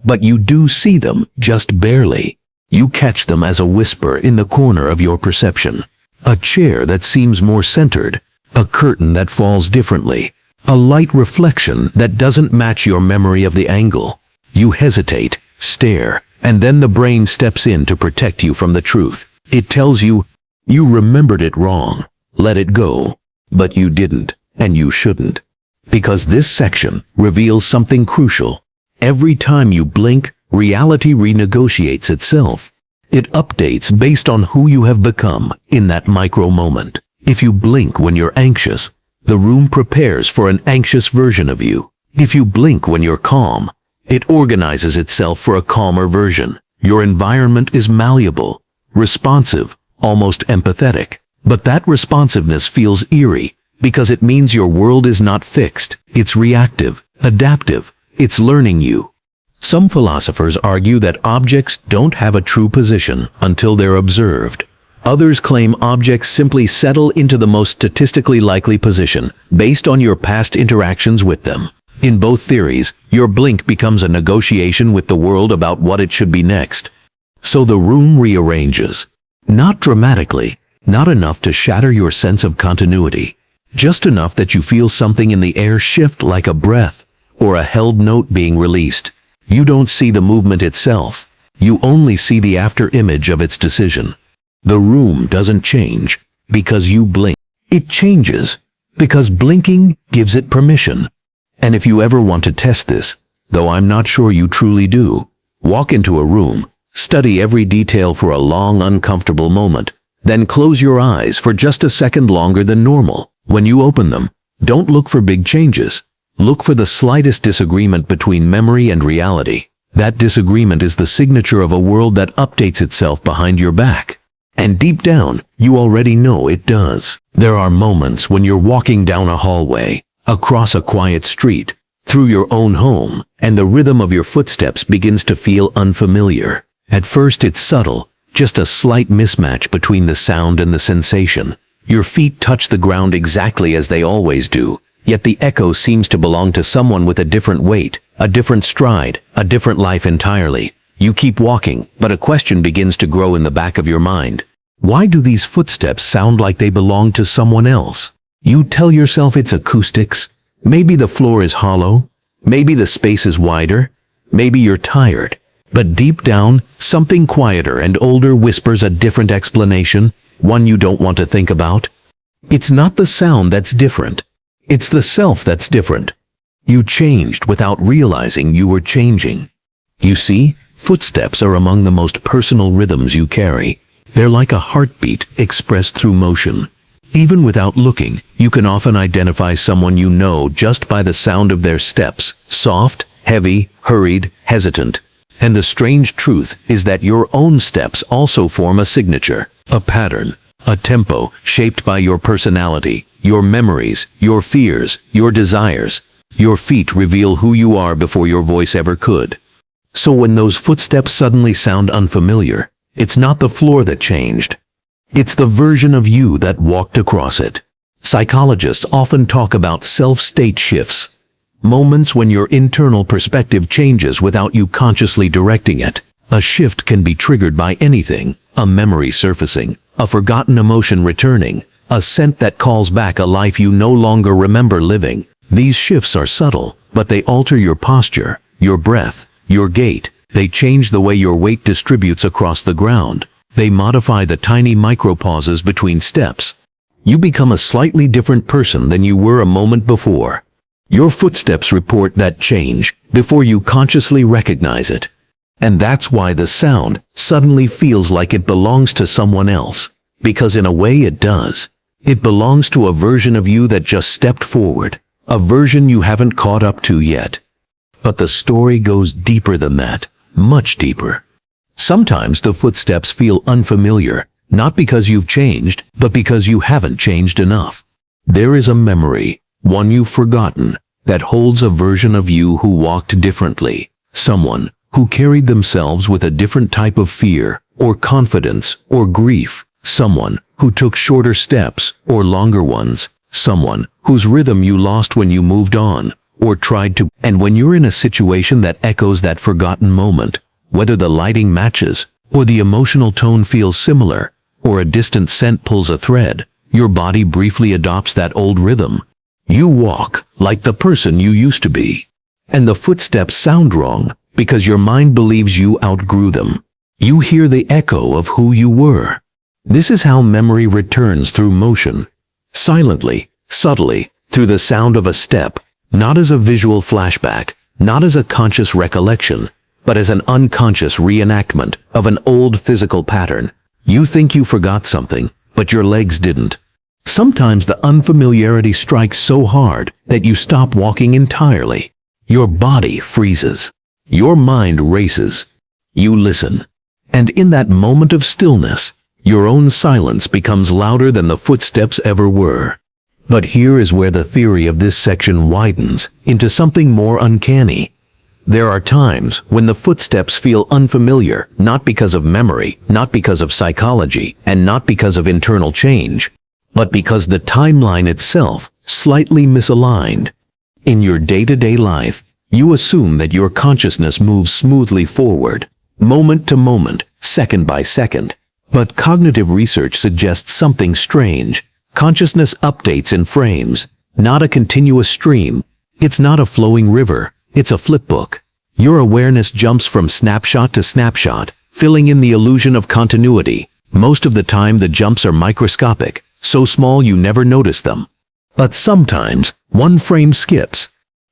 But you do see them, just barely. You catch them as a whisper in the corner of your perception. A chair that seems more centered, a curtain that falls differently, a light reflection that doesn't match your memory of the angle. You hesitate, stare, and then the brain steps in to protect you from the truth. It tells you, you remembered it wrong, let it go. But you didn't, and you shouldn't. Because this section reveals something crucial. Every time you blink, reality renegotiates itself. It updates based on who you have become in that micro moment. If you blink when you're anxious, the room prepares for an anxious version of you. If you blink when you're calm, it organizes itself for a calmer version. Your environment is malleable, responsive, almost empathetic. But that responsiveness feels eerie because it means your world is not fixed. It's reactive, adaptive. It's learning you. Some philosophers argue that objects don't have a true position until they're observed. Others claim objects simply settle into the most statistically likely position based on your past interactions with them. In both theories, your blink becomes a negotiation with the world about what it should be next. So the room rearranges. Not dramatically, not enough to shatter your sense of continuity. Just enough that you feel something in the air shift like a breath or a held note being released. You don't see the movement itself. You only see the after image of its decision. The room doesn't change because you blink. It changes because blinking gives it permission. And if you ever want to test this, though I'm not sure you truly do, walk into a room, study every detail for a long, uncomfortable moment, then close your eyes for just a second longer than normal. When you open them, don't look for big changes. Look for the slightest disagreement between memory and reality. That disagreement is the signature of a world that updates itself behind your back. And deep down, you already know it does. There are moments when you're walking down a hallway, across a quiet street, through your own home, and the rhythm of your footsteps begins to feel unfamiliar. At first it's subtle, just a slight mismatch between the sound and the sensation. Your feet touch the ground exactly as they always do, yet the echo seems to belong to someone with a different weight, a different stride, a different life entirely. You keep walking, but a question begins to grow in the back of your mind. Why do these footsteps sound like they belong to someone else? You tell yourself it's acoustics. Maybe the floor is hollow. Maybe the space is wider. Maybe you're tired. But deep down, something quieter and older whispers a different explanation, one you don't want to think about. It's not the sound that's different. It's the self that's different. You changed without realizing you were changing. You see, footsteps are among the most personal rhythms you carry. They're like a heartbeat expressed through motion. Even without looking, you can often identify someone you know just by the sound of their steps, soft, heavy, hurried, hesitant. And the strange truth is that your own steps also form a signature, a pattern, a tempo shaped by your personality, your memories, your fears, your desires. Your feet reveal who you are before your voice ever could. So when those footsteps suddenly sound unfamiliar, it's not the floor that changed. It's the version of you that walked across it. Psychologists often talk about self-state shifts, moments when your internal perspective changes without you consciously directing it. A shift can be triggered by anything, a memory surfacing, a forgotten emotion returning, a scent that calls back a life you no longer remember living. These shifts are subtle, but they alter your posture, your breath, your gait. They change the way your weight distributes across the ground. They modify the tiny micropauses between steps. You become a slightly different person than you were a moment before. Your footsteps report that change before you consciously recognize it. And that's why the sound suddenly feels like it belongs to someone else. Because in a way it does. It belongs to a version of you that just stepped forward. A version you haven't caught up to yet. But the story goes deeper than that. Much deeper. Sometimes the footsteps feel unfamiliar, not because you've changed, but because you haven't changed enough. There is a memory, one you've forgotten, that holds a version of you who walked differently. Someone who carried themselves with a different type of fear, or confidence, or grief. Someone who took shorter steps, or longer ones. Someone whose rhythm you lost when you moved on, or tried to. And when you're in a situation that echoes that forgotten moment, whether the lighting matches, or the emotional tone feels similar, or a distant scent pulls a thread, your body briefly adopts that old rhythm. You walk like the person you used to be. And the footsteps sound wrong, because your mind believes you outgrew them. You hear the echo of who you were. This is how memory returns through motion. Silently, subtly, through the sound of a step, not as a visual flashback, not as a conscious recollection, but as an unconscious reenactment of an old physical pattern. You think you forgot something, but your legs didn't. Sometimes the unfamiliarity strikes so hard that you stop walking entirely. Your body freezes. Your mind races. You listen. And in that moment of stillness, your own silence becomes louder than the footsteps ever were. But here is where the theory of this section widens into something more uncanny. There are times when the footsteps feel unfamiliar, not because of memory, not because of psychology, and not because of internal change, but because the timeline itself slightly misaligned. In your day-to-day life, you assume that your consciousness moves smoothly forward, moment to moment, second by second. But cognitive research suggests something strange. Consciousness updates in frames, not a continuous stream. It's not a flowing river, it's a flipbook. Your awareness jumps from snapshot to snapshot, filling in the illusion of continuity. Most of the time the jumps are microscopic, so small you never notice them. But sometimes, one frame skips.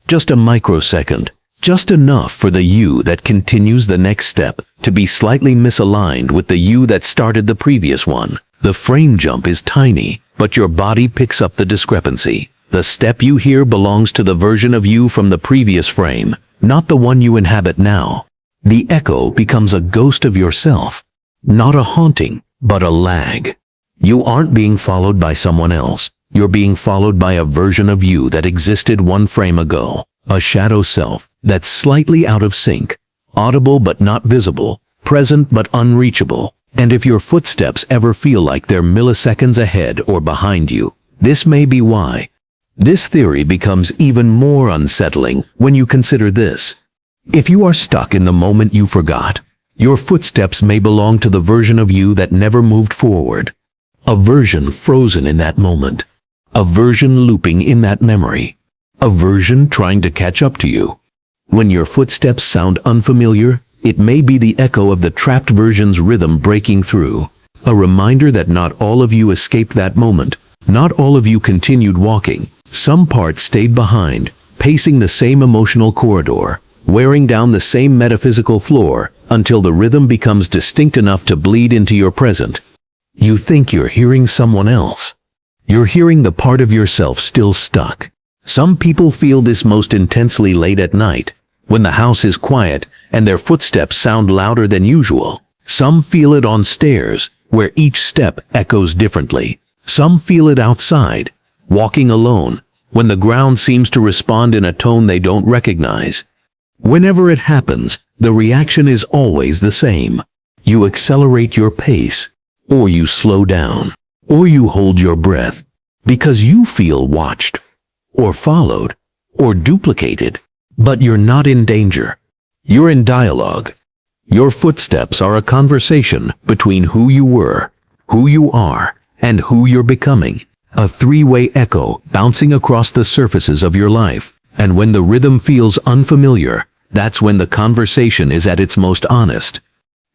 Just a microsecond, just enough for the you that continues the next step to be slightly misaligned with the you that started the previous one. The frame jump is tiny, but your body picks up the discrepancy. The step you hear belongs to the version of you from the previous frame, not the one you inhabit now. The echo becomes a ghost of yourself. Not a haunting, but a lag. You aren't being followed by someone else. You're being followed by a version of you that existed one frame ago. A shadow self that's slightly out of sync, audible but not visible, present but unreachable. And if your footsteps ever feel like they're milliseconds ahead or behind you, this may be why. This theory becomes even more unsettling when you consider this. If you are stuck in the moment you forgot, your footsteps may belong to the version of you that never moved forward. A version frozen in that moment. A version looping in that memory. A version trying to catch up to you. When your footsteps sound unfamiliar, it may be the echo of the trapped version's rhythm breaking through. A reminder that not all of you escaped that moment. Not all of you continued walking. Some part stayed behind, pacing the same emotional corridor, wearing down the same metaphysical floor, until the rhythm becomes distinct enough to bleed into your present. You think you're hearing someone else. You're hearing the part of yourself still stuck. Some people feel this most intensely late at night, when the house is quiet and their footsteps sound louder than usual. Some feel it on stairs, where each step echoes differently. Some feel it outside, walking alone, when the ground seems to respond in a tone they don't recognize. Whenever it happens, the reaction is always the same. You accelerate your pace, or you slow down, or you hold your breath, because you feel watched, or followed, or duplicated. But you're not in danger. You're in dialogue. Your footsteps are a conversation between who you were, who you are, and who you're becoming. A three-way echo bouncing across the surfaces of your life. And when the rhythm feels unfamiliar, that's when the conversation is at its most honest.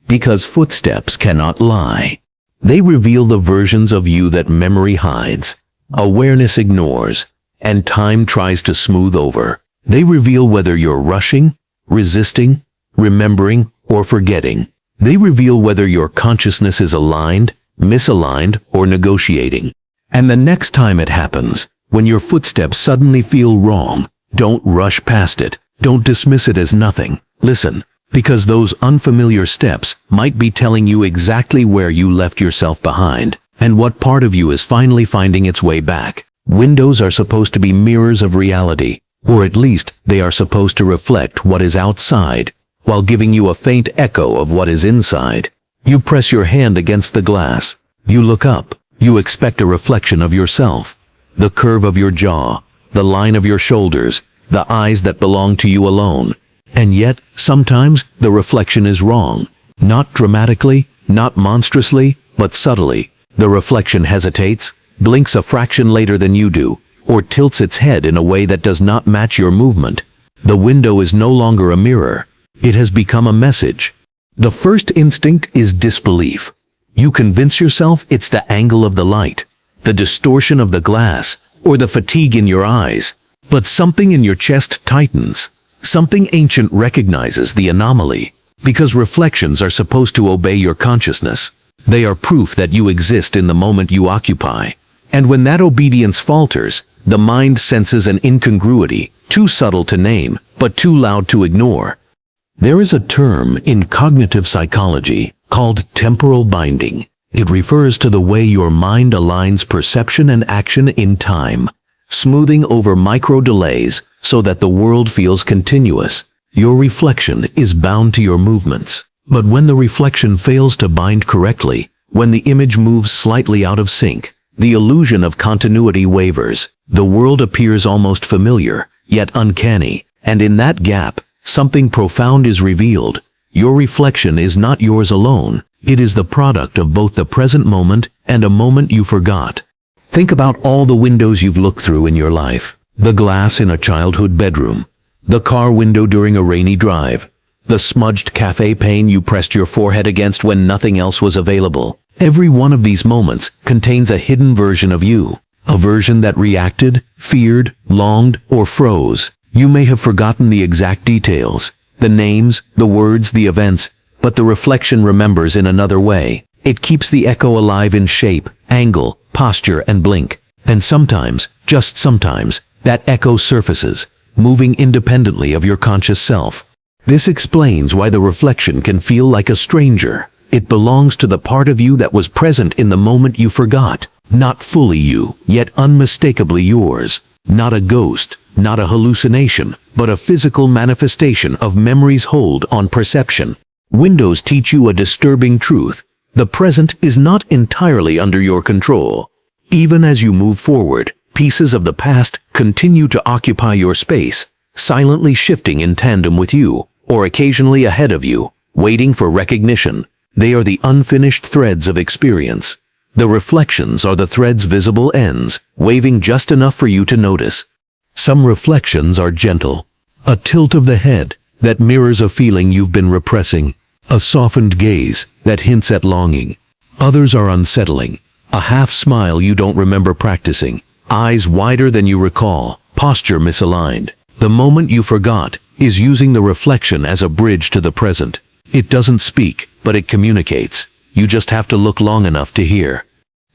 Because footsteps cannot lie. They reveal the versions of you that memory hides, awareness ignores, and time tries to smooth over. They reveal whether you're rushing, resisting, remembering, or forgetting. They reveal whether your consciousness is aligned, misaligned, or negotiating. And the next time it happens, when your footsteps suddenly feel wrong, don't rush past it. Don't dismiss it as nothing. Listen, because those unfamiliar steps might be telling you exactly where you left yourself behind, and what part of you is finally finding its way back. Windows are supposed to be mirrors of reality, or at least they are supposed to reflect what is outside, while giving you a faint echo of what is inside. You press your hand against the glass. You look up. You expect a reflection of yourself. The curve of your jaw, the line of your shoulders, the eyes that belong to you alone. And yet, sometimes, the reflection is wrong. Not dramatically, not monstrously, but subtly. The reflection hesitates, blinks a fraction later than you do, or tilts its head in a way that does not match your movement. The window is no longer a mirror. It has become a message. The first instinct is disbelief. You convince yourself it's the angle of the light, the distortion of the glass, or the fatigue in your eyes. But something in your chest tightens. Something ancient recognizes the anomaly, because reflections are supposed to obey your consciousness. They are proof that you exist in the moment you occupy. And when that obedience falters, the mind senses an incongruity, too subtle to name, but too loud to ignore. There is a term in cognitive psychology called temporal binding. It refers to the way your mind aligns perception and action in time, smoothing over micro delays so that the world feels continuous. Your reflection is bound to your movements. But when the reflection fails to bind correctly, when the image moves slightly out of sync, the illusion of continuity wavers. The world appears almost familiar, yet uncanny, and in that gap, something profound is revealed. Your reflection is not yours alone. It is the product of both the present moment and a moment you forgot. Think about all the windows you've looked through in your life. The glass in a childhood bedroom, the car window during a rainy drive, the smudged cafe pane you pressed your forehead against when nothing else was available. Every one of these moments contains a hidden version of you, a version that reacted, feared, longed, or froze. You may have forgotten the exact details, the names, the words, the events, but the reflection remembers in another way. It keeps the echo alive in shape, angle, posture, and blink. And sometimes, just sometimes, that echo surfaces, moving independently of your conscious self. This explains why the reflection can feel like a stranger. It belongs to the part of you that was present in the moment you forgot. Not fully you, yet unmistakably yours. Not a ghost, not a hallucination, but a physical manifestation of memory's hold on perception. Windows teach you a disturbing truth. The present is not entirely under your control. Even as you move forward, Pieces of the past continue to occupy your space, silently shifting in tandem with you, or occasionally ahead of you, waiting for recognition. They are the unfinished threads of experience. The reflections are the thread's visible ends, waving just enough for you to notice. Some reflections are gentle. A tilt of the head that mirrors a feeling you've been repressing. A softened gaze that hints at longing. Others are unsettling. A half smile you don't remember practicing. Eyes wider than you recall. Posture misaligned. The moment you forgot is using the reflection as a bridge to the present. It doesn't speak, but it communicates. You just have to look long enough to hear.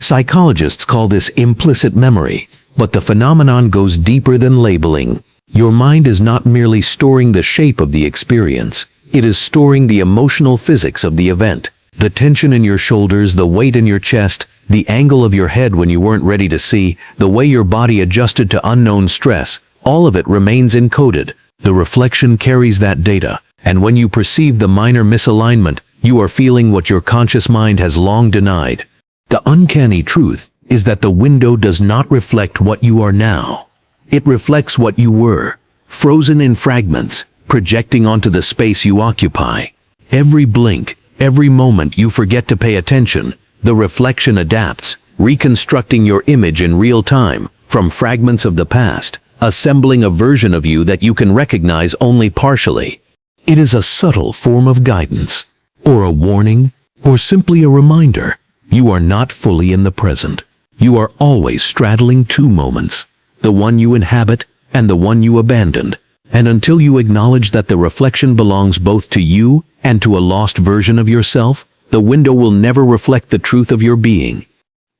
Psychologists call this implicit memory, but the phenomenon goes deeper than labeling. Your mind is not merely storing the shape of the experience. It is storing the emotional physics of the event. The tension in your shoulders, the weight in your chest, the angle of your head when you weren't ready to see, the way your body adjusted to unknown stress, all of it remains encoded. The reflection carries that data, and when you perceive the minor misalignment, you are feeling what your conscious mind has long denied. The uncanny truth is that the window does not reflect what you are now. It reflects what you were, frozen in fragments, projecting onto the space you occupy. Every blink, every moment you forget to pay attention, the reflection adapts, reconstructing your image in real time, from fragments of the past, assembling a version of you that you can recognize only partially. It is a subtle form of guidance, or a warning, or simply a reminder. You are not fully in the present. You are always straddling two moments, the one you inhabit and the one you abandoned. And until you acknowledge that the reflection belongs both to you and to a lost version of yourself, the window will never reflect the truth of your being.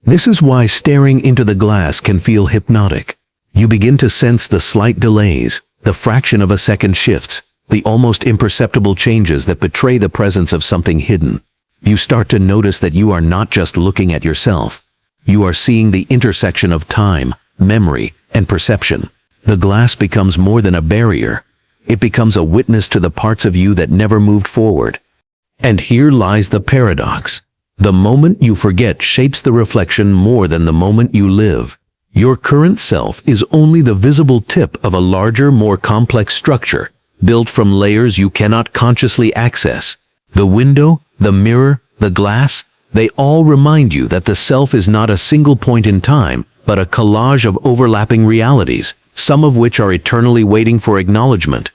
This is why staring into the glass can feel hypnotic. You begin to sense the slight delays, the fraction of a second shifts, the almost imperceptible changes that betray the presence of something hidden. You start to notice that you are not just looking at yourself. You are seeing the intersection of time, memory, and perception. The glass becomes more than a barrier. It becomes a witness to the parts of you that never moved forward. And here lies the paradox. The moment you forget shapes the reflection more than the moment you live. Your current self is only the visible tip of a larger, more complex structure, built from layers you cannot consciously access. The window, the mirror, the glass, they all remind you that the self is not a single point in time, but a collage of overlapping realities, some of which are eternally waiting for acknowledgement.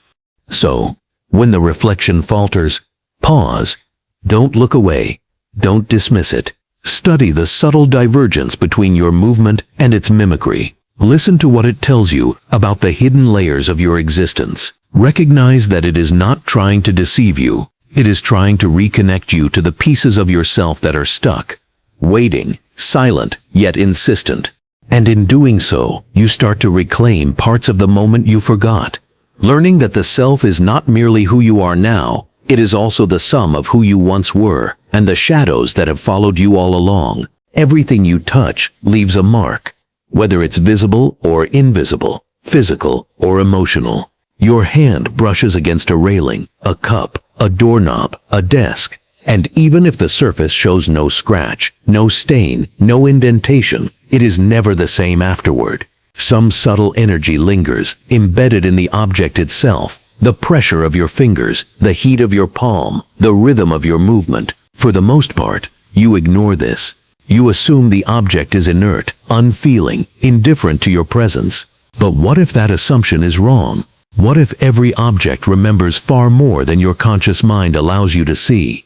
So, when the reflection falters, pause. Don't look away. Don't dismiss it. Study the subtle divergence between your movement and its mimicry. Listen to what it tells you about the hidden layers of your existence. Recognize that it is not trying to deceive you. It is trying to reconnect you to the pieces of yourself that are stuck, waiting, silent, yet insistent. And in doing so, you start to reclaim parts of the moment you forgot. Learning that the self is not merely who you are now, it is also the sum of who you once were, and the shadows that have followed you all along. Everything you touch leaves a mark, whether it's visible or invisible, physical or emotional. Your hand brushes against a railing, a cup, a doorknob, a desk, and even if the surface shows no scratch, no stain, no indentation, it is never the same afterward. Some subtle energy lingers, embedded in the object itself, the pressure of your fingers, the heat of your palm, the rhythm of your movement. For the most part, you ignore this. You assume the object is inert, unfeeling, indifferent to your presence. But what if that assumption is wrong? What if every object remembers far more than your conscious mind allows you to see?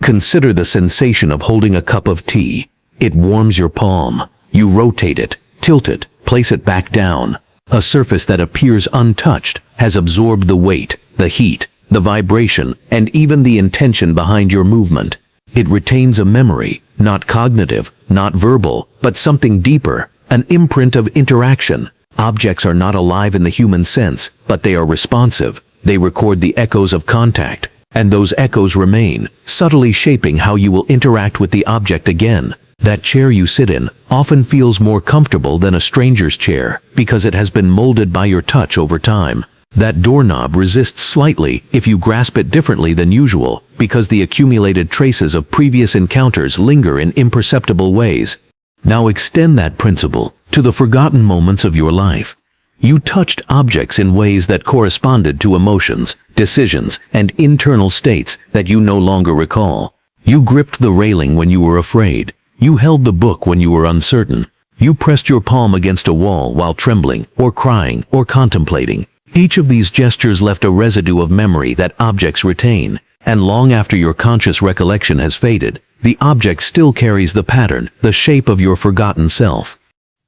Consider the sensation of holding a cup of tea. It warms your palm. You rotate it, tilt it, place it back down. A surface that appears untouched has absorbed the weight, the heat, the vibration, and even the intention behind your movement. It retains a memory, not cognitive, not verbal, but something deeper, an imprint of interaction. Objects are not alive in the human sense, but they are responsive. They record the echoes of contact, and those echoes remain, subtly shaping how you will interact with the object again. That chair you sit in often feels more comfortable than a stranger's chair because it has been molded by your touch over time. That doorknob resists slightly if you grasp it differently than usual because the accumulated traces of previous encounters linger in imperceptible ways. Now extend that principle to the forgotten moments of your life. You touched objects in ways that corresponded to emotions, decisions, and internal states that you no longer recall. You gripped the railing when you were afraid. You held the book when you were uncertain. You pressed your palm against a wall while trembling, or crying, or contemplating. Each of these gestures left a residue of memory that objects retain, and long after your conscious recollection has faded, the object still carries the pattern, the shape of your forgotten self.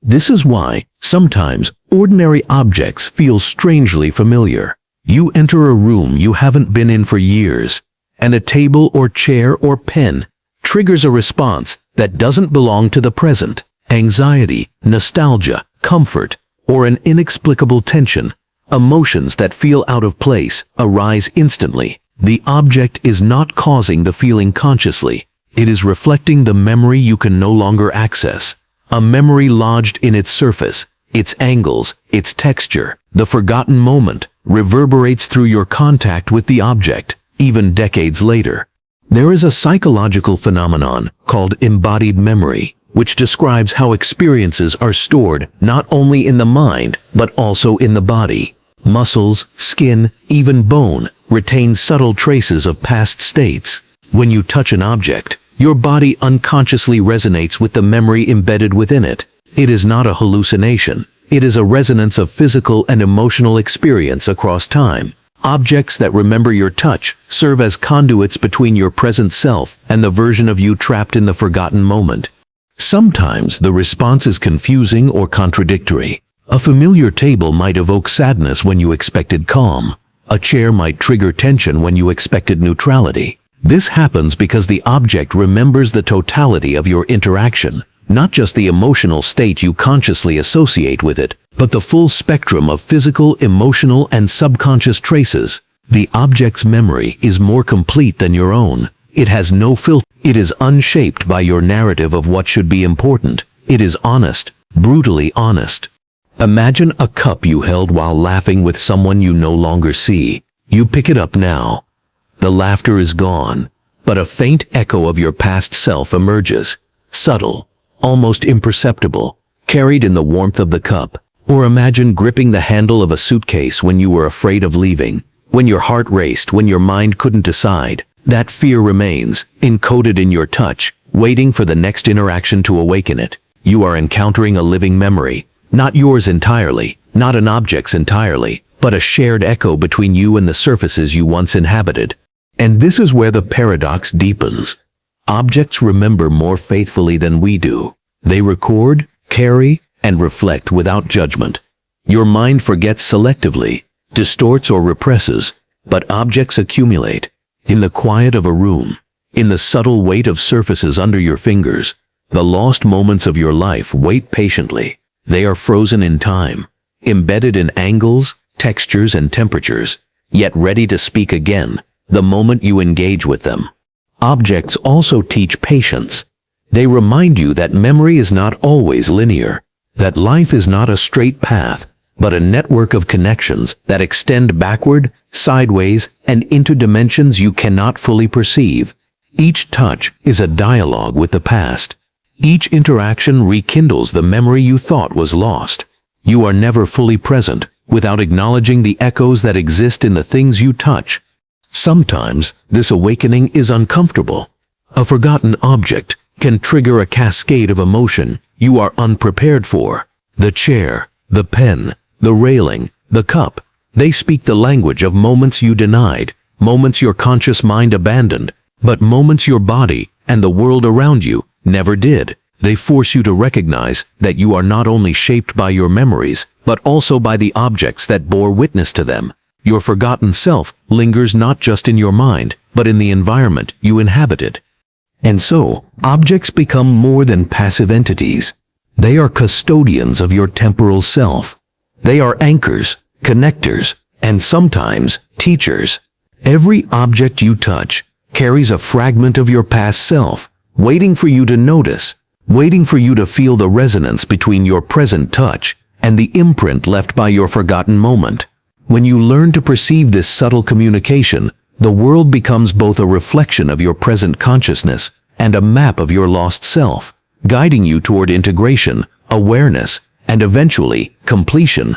This is why, sometimes, ordinary objects feel strangely familiar. You enter a room you haven't been in for years, and a table or chair or pen triggers a response that doesn't belong to the present. Anxiety, nostalgia, comfort, or an inexplicable tension. Emotions that feel out of place arise instantly. The object is not causing the feeling consciously. It is reflecting the memory you can no longer access. A memory lodged in its surface, its angles, its texture. The forgotten moment reverberates through your contact with the object, even decades later. There is a psychological phenomenon called embodied memory, which describes how experiences are stored not only in the mind, but also in the body. Muscles, skin, even bone retain subtle traces of past states. When you touch an object, your body unconsciously resonates with the memory embedded within it. It is not a hallucination. It is a resonance of physical and emotional experience across time. Objects that remember your touch serve as conduits between your present self and the version of you trapped in the forgotten moment. Sometimes the response is confusing or contradictory. A familiar table might evoke sadness when you expected calm. A chair might trigger tension when you expected neutrality. This happens because the object remembers the totality of your interaction, not just the emotional state you consciously associate with it, but the full spectrum of physical, emotional, and subconscious traces. The object's memory is more complete than your own. It has no filter. It is unshaped by your narrative of what should be important. It is honest, brutally honest. Imagine a cup you held while laughing with someone you no longer see. You pick it up now. The laughter is gone, but a faint echo of your past self emerges, subtle, almost imperceptible, carried in the warmth of the cup. Or imagine gripping the handle of a suitcase when you were afraid of leaving, when your heart raced, when your mind couldn't decide. That fear remains, encoded in your touch, waiting for the next interaction to awaken it. You are encountering a living memory, not yours entirely, not an object's entirely, but a shared echo between you and the surfaces you once inhabited. And this is where the paradox deepens. Objects remember more faithfully than we do. They record, carry, and reflect without judgment. Your mind forgets selectively, distorts or represses, but objects accumulate. In the quiet of a room, in the subtle weight of surfaces under your fingers, the lost moments of your life wait patiently. They are frozen in time, embedded in angles, textures, and temperatures, yet ready to speak again the moment you engage with them. Objects also teach patience. They remind you that memory is not always linear, that life is not a straight path, but a network of connections that extend backward, sideways, and into dimensions you cannot fully perceive. Each touch is a dialogue with the past. Each interaction rekindles the memory you thought was lost. You are never fully present without acknowledging the echoes that exist in the things you touch. Sometimes this awakening is uncomfortable. A forgotten object can trigger a cascade of emotion you are unprepared for. The chair, the pen, the railing, the cup, they speak the language of moments you denied, moments your conscious mind abandoned, but moments your body and the world around you never did. They force you to recognize that you are not only shaped by your memories, but also by the objects that bore witness to them. Your forgotten self lingers not just in your mind, but in the environment you inhabited. And so, objects become more than passive entities. They are custodians of your temporal self. They are anchors, connectors, and sometimes teachers. Every object you touch carries a fragment of your past self, waiting for you to notice, waiting for you to feel the resonance between your present touch and the imprint left by your forgotten moment. When you learn to perceive this subtle communication, the world becomes both a reflection of your present consciousness and a map of your lost self. guiding you toward integration, awareness, and eventually, completion.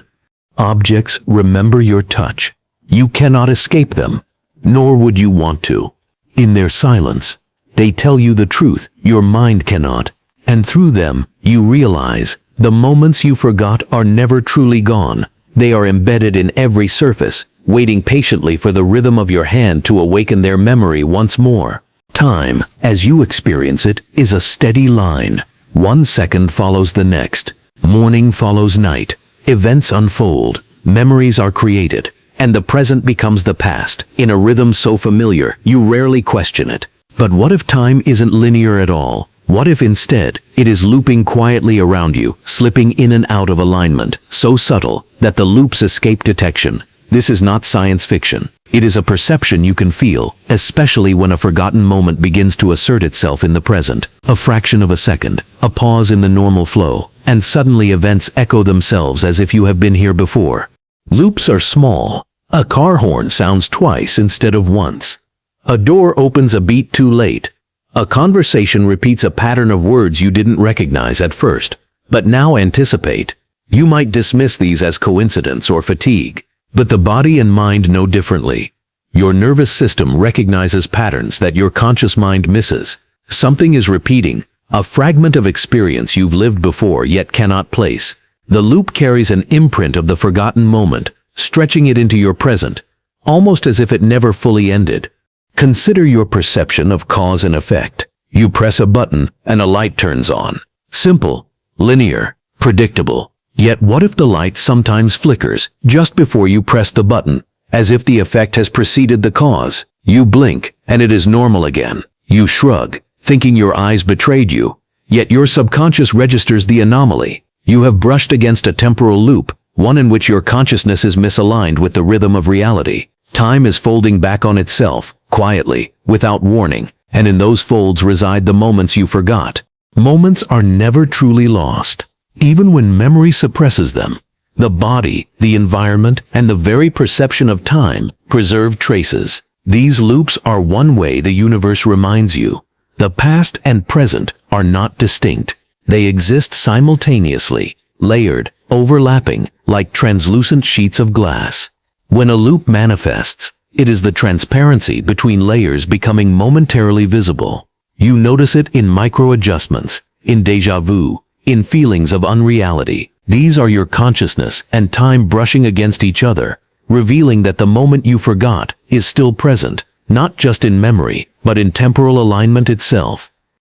Objects remember your touch. You cannot escape them, nor would you want to. In their silence, they tell you the truth your mind cannot, and through them, you realize the moments you forgot are never truly gone. They are embedded in every surface, waiting patiently for the rhythm of your hand to awaken their memory once more. Time, as you experience it, is a steady line. 1 second follows the next. Morning follows night. Events unfold. Memories are created. And the present becomes the past, in a rhythm so familiar, you rarely question it. But what if time isn't linear at all? What if instead, it is looping quietly around you, slipping in and out of alignment, so subtle that the loops escape detection? This is not science fiction. It is a perception you can feel, especially when a forgotten moment begins to assert itself in the present. A fraction of a second, a pause in the normal flow, and suddenly events echo themselves as if you have been here before. Loops are small. A car horn sounds twice instead of once. A door opens a beat too late. A conversation repeats a pattern of words you didn't recognize at first, but now anticipate. You might dismiss these as coincidence or fatigue, but the body and mind know differently. Your nervous system recognizes patterns that your conscious mind misses. Something is repeating, a fragment of experience you've lived before yet cannot place. The loop carries an imprint of the forgotten moment, stretching it into your present, almost as if it never fully ended. Consider your perception of cause and effect. You press a button and a light turns on. Simple, linear, predictable. Yet what if the light sometimes flickers just before you press the button, as if the effect has preceded the cause? You blink and it is normal again. You shrug, thinking your eyes betrayed you, yet your subconscious registers the anomaly. You have brushed against a temporal loop, one in which your consciousness is misaligned with the rhythm of reality. Time is folding back on itself, quietly, without warning, and in those folds reside the moments you forgot. Moments are never truly lost. Even when memory suppresses them, the body, the environment, and the very perception of time preserve traces. These loops are one way the universe reminds you. The past and present are not distinct. They exist simultaneously, layered, overlapping, like translucent sheets of glass. When a loop manifests, it is the transparency between layers becoming momentarily visible. You notice it in micro-adjustments, in déjà vu, in feelings of unreality. These are your consciousness and time brushing against each other, revealing that the moment you forgot is still present, not just in memory, but in temporal alignment itself.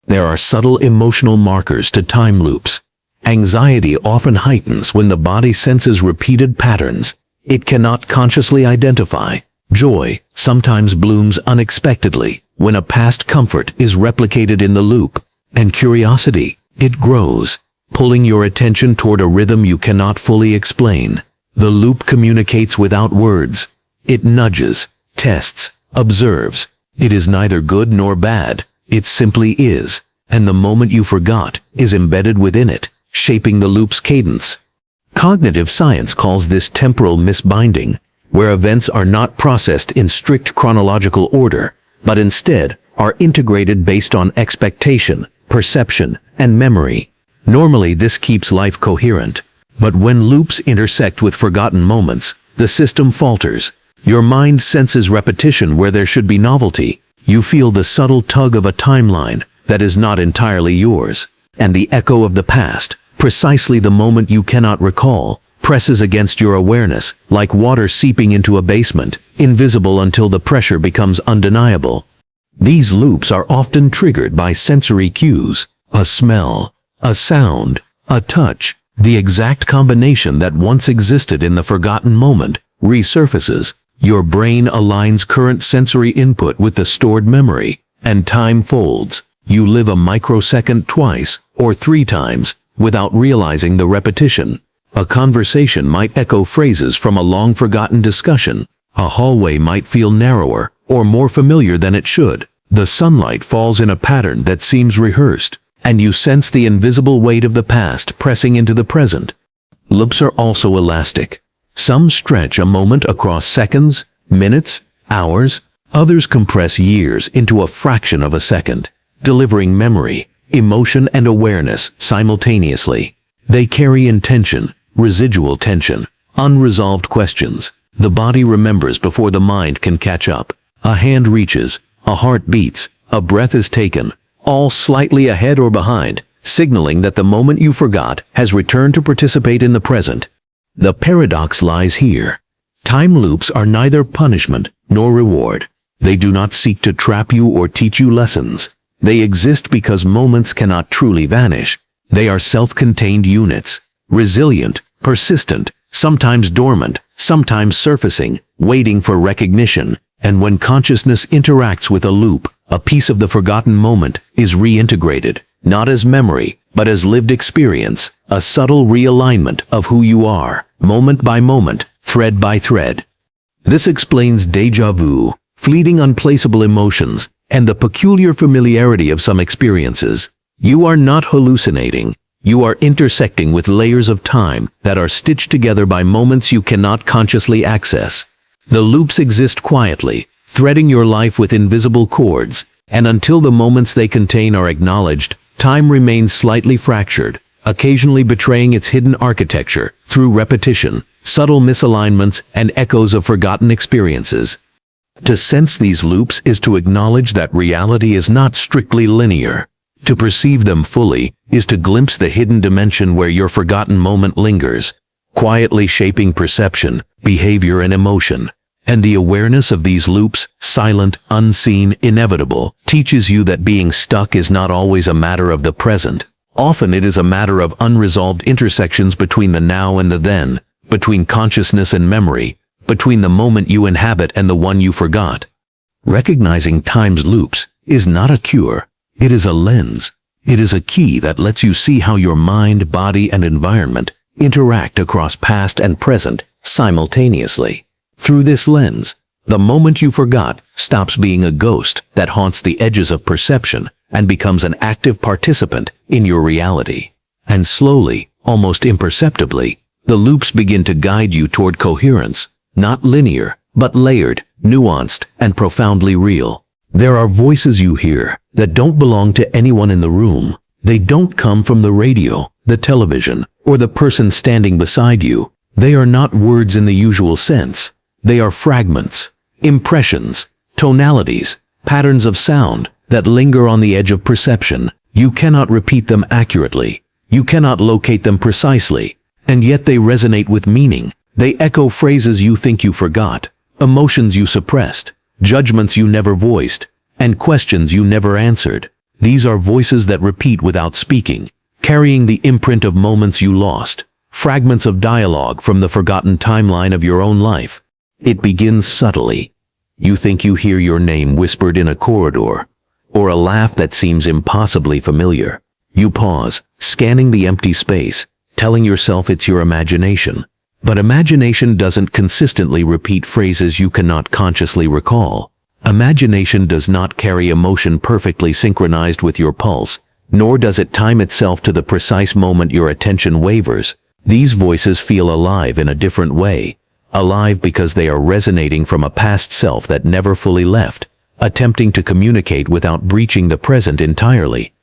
There are subtle emotional markers to time loops. Anxiety often heightens when the body senses repeated patterns it cannot consciously identify. Joy sometimes blooms unexpectedly when a past comfort is replicated in the loop. And curiosity, it grows, pulling your attention toward a rhythm you cannot fully explain. The loop communicates without words. It nudges, tests, observes. It is neither good nor bad. It simply is. And the moment you forgot is embedded within it, shaping the loop's cadence. Cognitive science calls this temporal misbinding, where events are not processed in strict chronological order, but instead are integrated based on expectation, perception, and memory. Normally this keeps life coherent, but when loops intersect with forgotten moments, the system falters. Your mind senses repetition where there should be novelty. You feel the subtle tug of a timeline that is not entirely yours, and the echo of the past, precisely the moment you cannot recall, presses against your awareness like water seeping into a basement, invisible until the pressure becomes undeniable. These loops are often triggered by sensory cues, a smell, a sound, a touch. The exact combination that once existed in the forgotten moment resurfaces. Your brain aligns current sensory input with the stored memory, and time folds. You live a microsecond twice or 3 times without realizing the repetition. A conversation might echo phrases from a long-forgotten discussion. A hallway might feel narrower or more familiar than it should. The sunlight falls in a pattern that seems rehearsed, and you sense the invisible weight of the past pressing into the present. Loops are also elastic. Some stretch a moment across seconds, minutes, hours. Others compress years into a fraction of a second, delivering memory, emotion and awareness simultaneously. They carry intention, residual tension, unresolved questions. The body remembers before the mind can catch up. A hand reaches, a heart beats, a breath is taken, all slightly ahead or behind, signaling that the moment you forgot has returned to participate in the present. The paradox lies here. Time loops are neither punishment nor reward. They do not seek to trap you or teach you lessons. They exist because moments cannot truly vanish. They are self-contained units, resilient, persistent, sometimes dormant, sometimes surfacing, waiting for recognition. And when consciousness interacts with a loop, a piece of the forgotten moment is reintegrated, not as memory, but as lived experience, a subtle realignment of who you are, moment by moment, thread by thread. This explains déjà vu, fleeting unplaceable emotions, and the peculiar familiarity of some experiences. You are not hallucinating. You are intersecting with layers of time that are stitched together by moments you cannot consciously access. The loops exist quietly, threading your life with invisible cords, and until the moments they contain are acknowledged, time remains slightly fractured, occasionally betraying its hidden architecture through repetition, subtle misalignments, and echoes of forgotten experiences. To sense these loops is to acknowledge that reality is not strictly linear. To perceive them fully is to glimpse the hidden dimension where your forgotten moment lingers, quietly shaping perception, behavior, and emotion. And the awareness of these loops, silent, unseen, inevitable, teaches you that being stuck is not always a matter of the present. Often it is a matter of unresolved intersections between the now and the then, between consciousness and memory, between the moment you inhabit and the one you forgot. Recognizing time's loops is not a cure. It is a lens. It is a key that lets you see how your mind, body, and environment interact across past and present simultaneously. Through this lens, the moment you forgot stops being a ghost that haunts the edges of perception and becomes an active participant in your reality. And slowly, almost imperceptibly, the loops begin to guide you toward coherence, not linear, but layered, nuanced, and profoundly real. There are voices you hear that don't belong to anyone in the room. They don't come from the radio, the television, or the person standing beside you. They are not words in the usual sense. They are fragments, impressions, tonalities, patterns of sound that linger on the edge of perception. You cannot repeat them accurately. You cannot locate them precisely. And yet they resonate with meaning. They echo phrases you think you forgot, emotions you suppressed, judgments you never voiced, and questions you never answered. These are voices that repeat without speaking, carrying the imprint of moments you lost, fragments of dialogue from the forgotten timeline of your own life. It begins subtly. You think you hear your name whispered in a corridor, or a laugh that seems impossibly familiar. You pause, scanning the empty space, telling yourself it's your imagination. But imagination doesn't consistently repeat phrases you cannot consciously recall. Imagination does not carry emotion perfectly synchronized with your pulse, nor does it time itself to the precise moment your attention wavers. These voices feel alive in a different way, alive because they are resonating from a past self that never fully left, attempting to communicate without breaching the present entirely.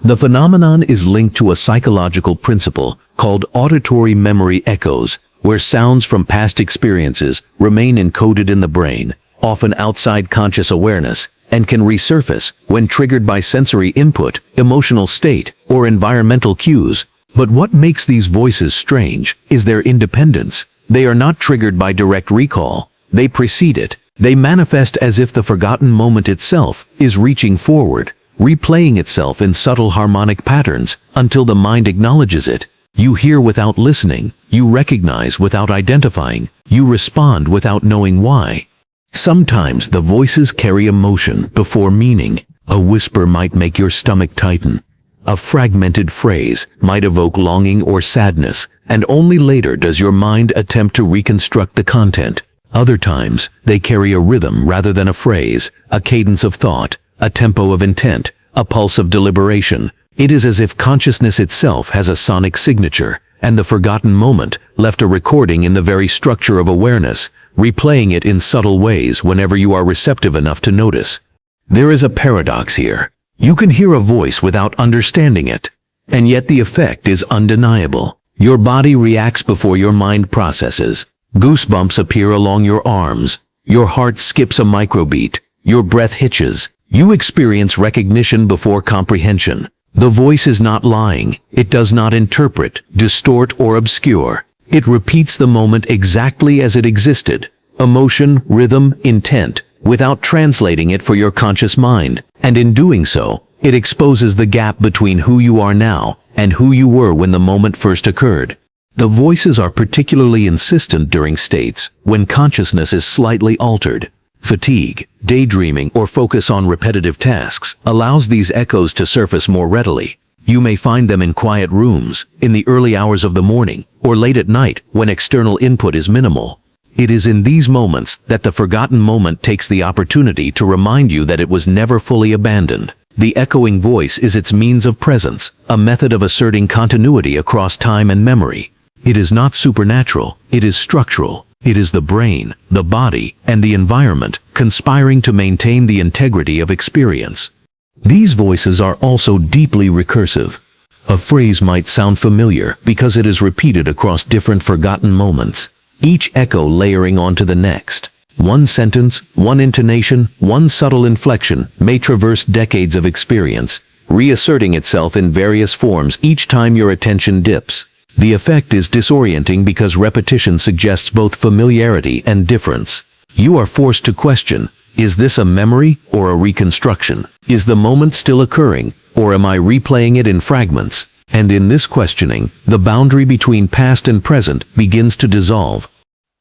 The phenomenon is linked to a psychological principle called auditory memory echoes, where sounds from past experiences remain encoded in the brain, often outside conscious awareness, and can resurface when triggered by sensory input, emotional state, or environmental cues. But what makes these voices strange is their independence. They are not triggered by direct recall. They precede it. They manifest as if the forgotten moment itself is reaching forward, replaying itself in subtle harmonic patterns until the mind acknowledges it. You hear without listening. You recognize without identifying. You respond without knowing why. Sometimes the voices carry emotion before meaning. A whisper might make your stomach tighten. A fragmented phrase might evoke longing or sadness, and only later does your mind attempt to reconstruct the content. Other times, they carry a rhythm rather than a phrase, a cadence of thought, a tempo of intent, a pulse of deliberation. It is as if consciousness itself has a sonic signature, and the forgotten moment left a recording in the very structure of awareness, replaying it in subtle ways whenever you are receptive enough to notice. There is a paradox here. You can hear a voice without understanding it, and yet the effect is undeniable. Your body reacts before your mind processes. Goosebumps appear along your arms. Your heart skips a microbeat. Your breath hitches. You experience recognition before comprehension. The voice is not lying. It does not interpret, distort, or obscure. It repeats the moment exactly as it existed. Emotion, rhythm, intent, without translating it for your conscious mind. And in doing so, it exposes the gap between who you are now and who you were when the moment first occurred. The voices are particularly insistent during states when consciousness is slightly altered. Fatigue, daydreaming, or focus on repetitive tasks allows these echoes to surface more readily. You may find them in quiet rooms, in the early hours of the morning, or late at night when external input is minimal. It is in these moments that the forgotten moment takes the opportunity to remind you that it was never fully abandoned. The echoing voice is its means of presence, a method of asserting continuity across time and memory. It is not supernatural, it is structural. It is the brain, the body, and the environment conspiring to maintain the integrity of experience. These voices are also deeply recursive. A phrase might sound familiar because it is repeated across different forgotten moments, each echo layering onto the next. One sentence, one intonation, one subtle inflection may traverse decades of experience, reasserting itself in various forms each time your attention dips. The effect is disorienting because repetition suggests both familiarity and difference. You are forced to question, is this a memory or a reconstruction? Is the moment still occurring, or am I replaying it in fragments? And in this questioning, the boundary between past and present begins to dissolve.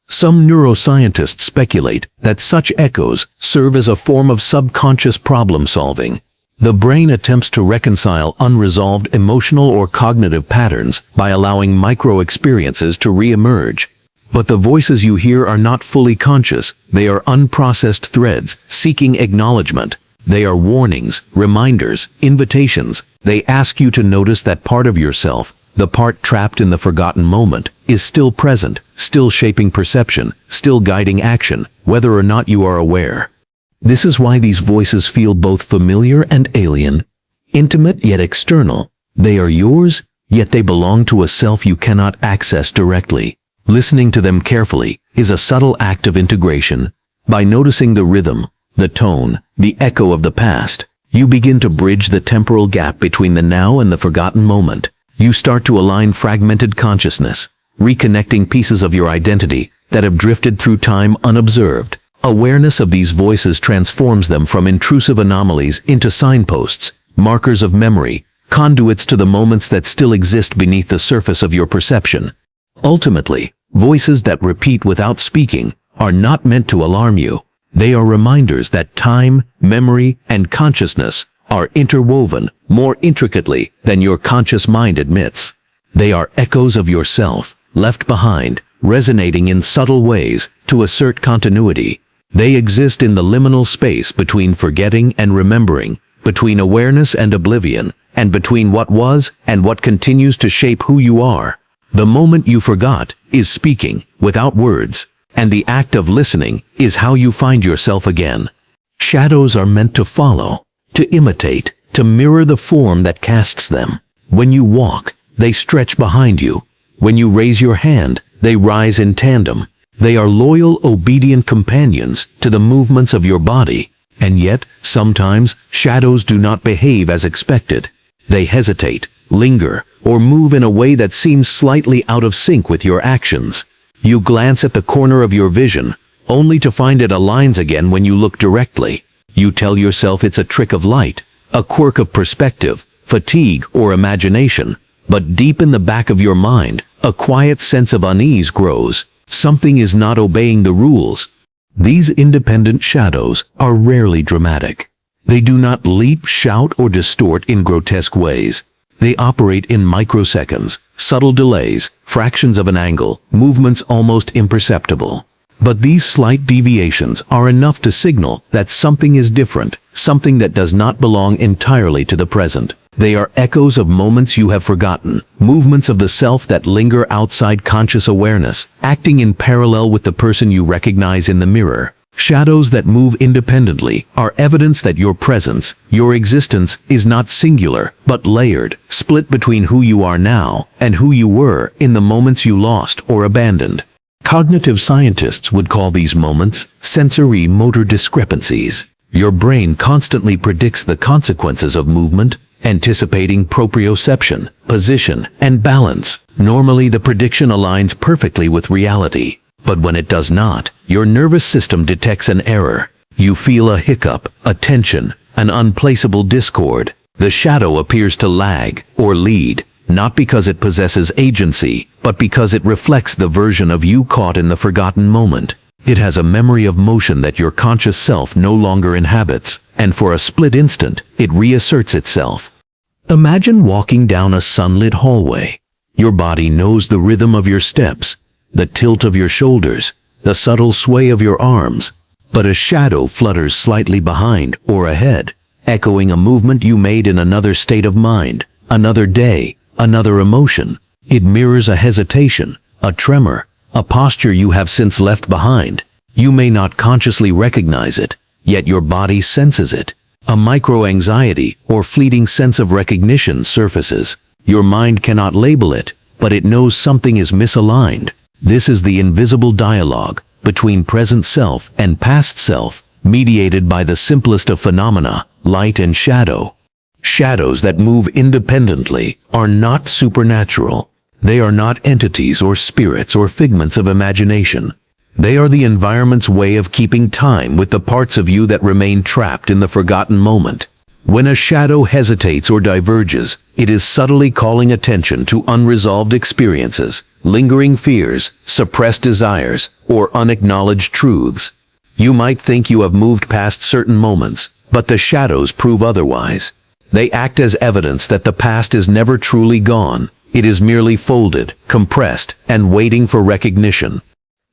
Some neuroscientists speculate that such echoes serve as a form of subconscious problem solving. The brain attempts to reconcile unresolved emotional or cognitive patterns by allowing micro-experiences to re-emerge. But the voices you hear are not fully conscious. They are unprocessed threads seeking acknowledgement. They are warnings, reminders, invitations. They ask you to notice that part of yourself, the part trapped in the forgotten moment, is still present, still shaping perception, still guiding action, whether or not you are aware. This is why these voices feel both familiar and alien, intimate yet external. They are yours, yet they belong to a self you cannot access directly. Listening to them carefully is a subtle act of integration. By noticing the rhythm, the tone, the echo of the past, you begin to bridge the temporal gap between the now and the forgotten moment. You start to align fragmented consciousness, reconnecting pieces of your identity that have drifted through time unobserved. Awareness of these voices transforms them from intrusive anomalies into signposts, markers of memory, conduits to the moments that still exist beneath the surface of your perception. Ultimately, voices that repeat without speaking are not meant to alarm you. They are reminders that time, memory, and consciousness are interwoven more intricately than your conscious mind admits. They are echoes of yourself, left behind, resonating in subtle ways to assert continuity. They exist in the liminal space between forgetting and remembering, between awareness and oblivion, and between what was and what continues to shape who you are. The moment you forgot is speaking, without words, and the act of listening is how you find yourself again. Shadows are meant to follow, to imitate, to mirror the form that casts them. When you walk, they stretch behind you. When you raise your hand, they rise in tandem. They are loyal, obedient companions to the movements of your body. And yet, sometimes, shadows do not behave as expected. They hesitate, linger, or move in a way that seems slightly out of sync with your actions. You glance at the corner of your vision, only to find it aligns again when you look directly. You tell yourself it's a trick of light, a quirk of perspective, fatigue, or imagination. But deep in the back of your mind, a quiet sense of unease grows. Something is not obeying the rules. These independent shadows are rarely dramatic. They do not leap, shout, or distort in grotesque ways. They operate in microseconds, subtle delays, fractions of an angle, movements almost imperceptible. But these slight deviations are enough to signal that something is different, something that does not belong entirely to the present. They are echoes of moments you have forgotten, movements of the self that linger outside conscious awareness, acting in parallel with the person you recognize in the mirror. Shadows that move independently are evidence that your presence, your existence, is not singular, but layered, split between who you are now and who you were in the moments you lost or abandoned. Cognitive scientists would call these moments sensory-motor discrepancies. Your brain constantly predicts the consequences of movement, anticipating proprioception, position, and balance. Normally, the prediction aligns perfectly with reality. But when it does not, your nervous system detects an error. You feel a hiccup, a tension, an unplaceable discord. The shadow appears to lag or lead, not because it possesses agency, but because it reflects the version of you caught in the forgotten moment. It has a memory of motion that your conscious self no longer inhabits, and for a split instant, it reasserts itself. Imagine walking down a sunlit hallway. Your body knows the rhythm of your steps, the tilt of your shoulders, the subtle sway of your arms, but a shadow flutters slightly behind or ahead, echoing a movement you made in another state of mind, another day, another emotion. It mirrors a hesitation, a tremor, a posture you have since left behind. You may not consciously recognize it, yet your body senses it. A micro-anxiety or fleeting sense of recognition surfaces. Your mind cannot label it, but it knows something is misaligned. This is the invisible dialogue between present self and past self, mediated by the simplest of phenomena, light and shadow. Shadows that move independently are not supernatural. They are not entities or spirits or figments of imagination. They are the environment's way of keeping time with the parts of you that remain trapped in the forgotten moment. When a shadow hesitates or diverges, it is subtly calling attention to unresolved experiences, lingering fears, suppressed desires, or unacknowledged truths. You might think you have moved past certain moments, but the shadows prove otherwise. They act as evidence that the past is never truly gone. It is merely folded, compressed, and waiting for recognition.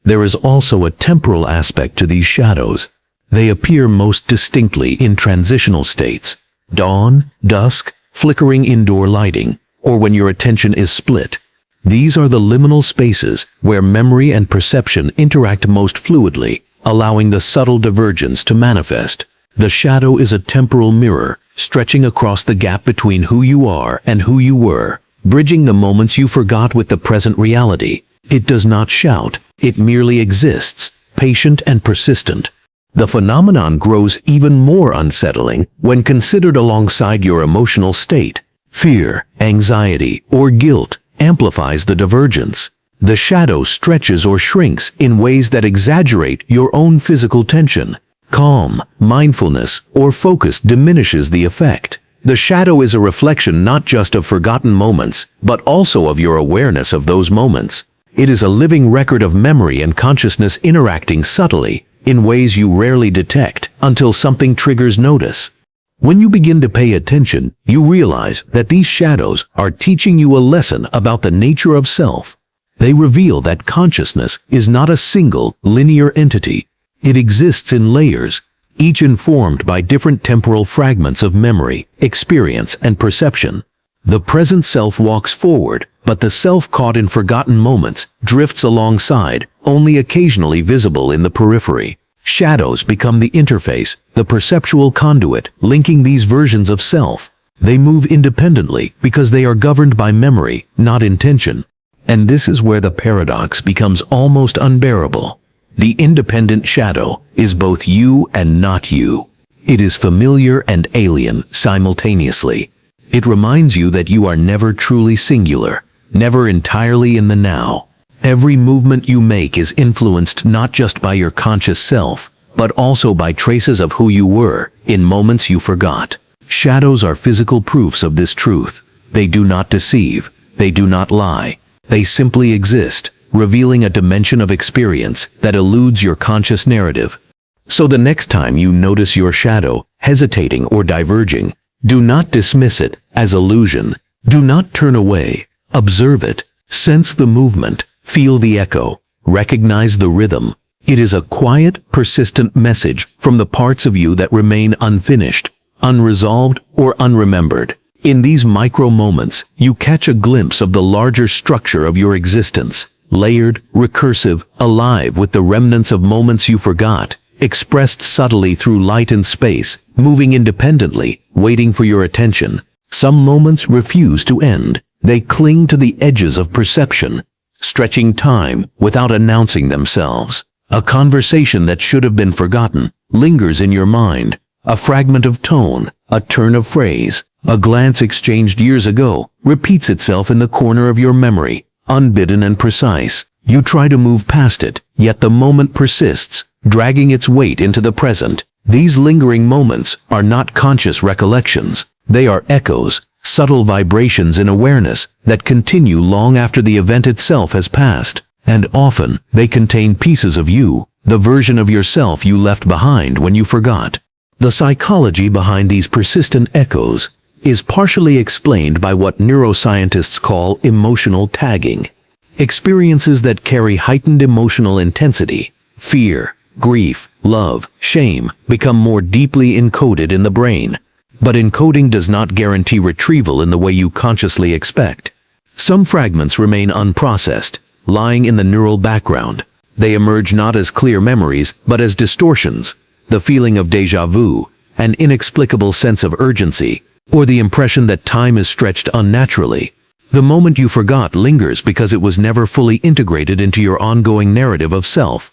There is also a temporal aspect to these shadows. They appear most distinctly in transitional states: dawn, dusk, flickering indoor lighting, or when your attention is split. These are the liminal spaces where memory and perception interact most fluidly, allowing the subtle divergence to manifest. The shadow is a temporal mirror, stretching across the gap between who you are and who you were, bridging the moments you forgot with the present reality. It does not shout, it merely exists, patient and persistent. The phenomenon grows even more unsettling when considered alongside your emotional state. Fear, anxiety, or guilt amplifies the divergence. The shadow stretches or shrinks in ways that exaggerate your own physical tension. Calm, mindfulness, or focus diminishes the effect. The shadow is a reflection not just of forgotten moments, but also of your awareness of those moments. It is a living record of memory and consciousness interacting subtly, in ways you rarely detect until something triggers notice. When you begin to pay attention, you realize that these shadows are teaching you a lesson about the nature of self. They reveal that consciousness is not a single, linear entity. It exists in layers, each informed by different temporal fragments of memory, experience, and perception. The present self walks forward, but the self caught in forgotten moments drifts alongside, only occasionally visible in the periphery. Shadows become the interface, the perceptual conduit, linking these versions of self. They move independently because they are governed by memory, not intention. And this is where the paradox becomes almost unbearable. The independent shadow is both you and not you. It is familiar and alien simultaneously. It reminds you that you are never truly singular, never entirely in the now. Every movement you make is influenced not just by your conscious self, but also by traces of who you were in moments you forgot. Shadows are physical proofs of this truth. They do not deceive. They do not lie. They simply exist, revealing a dimension of experience that eludes your conscious narrative. So the next time you notice your shadow hesitating or diverging, do not dismiss it as illusion. Do not turn away. Observe it. Sense the movement. Feel the echo. Recognize the rhythm. It is a quiet, persistent message from the parts of you that remain unfinished, unresolved, or unremembered. In these micro moments, you catch a glimpse of the larger structure of your existence, layered, recursive, alive with the remnants of moments you forgot. expressed subtly through light and space, moving independently, waiting for your attention. Some moments refuse to end. They cling to the edges of perception, stretching time without announcing themselves. A conversation that should have been forgotten lingers in your mind. A fragment of tone, a turn of phrase, a glance exchanged years ago repeats itself in the corner of your memory, unbidden and precise. You try to move past it, yet the moment persists, dragging its weight into the present. These lingering moments are not conscious recollections. They are echoes, subtle vibrations in awareness that continue long after the event itself has passed. And often, they contain pieces of you, the version of yourself you left behind when you forgot. The psychology behind these persistent echoes is partially explained by what neuroscientists call emotional tagging. Experiences that carry heightened emotional intensity, fear, grief, love, shame, become more deeply encoded in the brain. But encoding does not guarantee retrieval in the way you consciously expect. Some fragments remain unprocessed, lying in the neural background. They emerge not as clear memories, but as distortions, the feeling of déjà vu, an inexplicable sense of urgency, or the impression that time is stretched unnaturally. The moment you forgot lingers because it was never fully integrated into your ongoing narrative of self.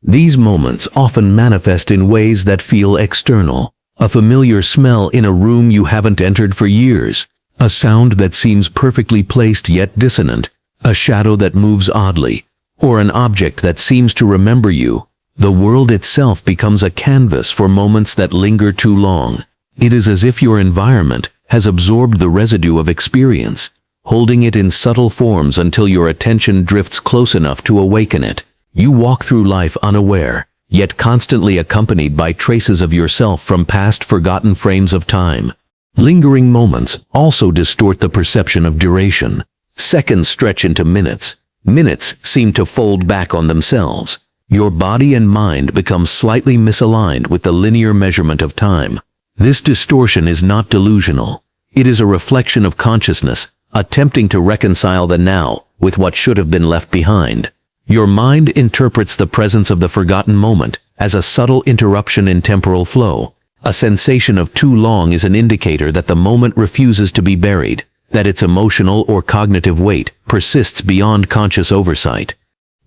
These moments often manifest in ways that feel external. A familiar smell in a room you haven't entered for years. A sound that seems perfectly placed yet dissonant. A shadow that moves oddly. Or an object that seems to remember you. The world itself becomes a canvas for moments that linger too long. It is as if your environment has absorbed the residue of experience, holding it in subtle forms until your attention drifts close enough to awaken it. You walk through life unaware, yet constantly accompanied by traces of yourself from past forgotten frames of time. Lingering moments also distort the perception of duration. Seconds stretch into minutes. Minutes seem to fold back on themselves. Your body and mind become slightly misaligned with the linear measurement of time. This distortion is not delusional. It is a reflection of consciousness, attempting to reconcile the now with what should have been left behind. Your mind interprets the presence of the forgotten moment as a subtle interruption in temporal flow. A sensation of too long is an indicator that the moment refuses to be buried, that its emotional or cognitive weight persists beyond conscious oversight.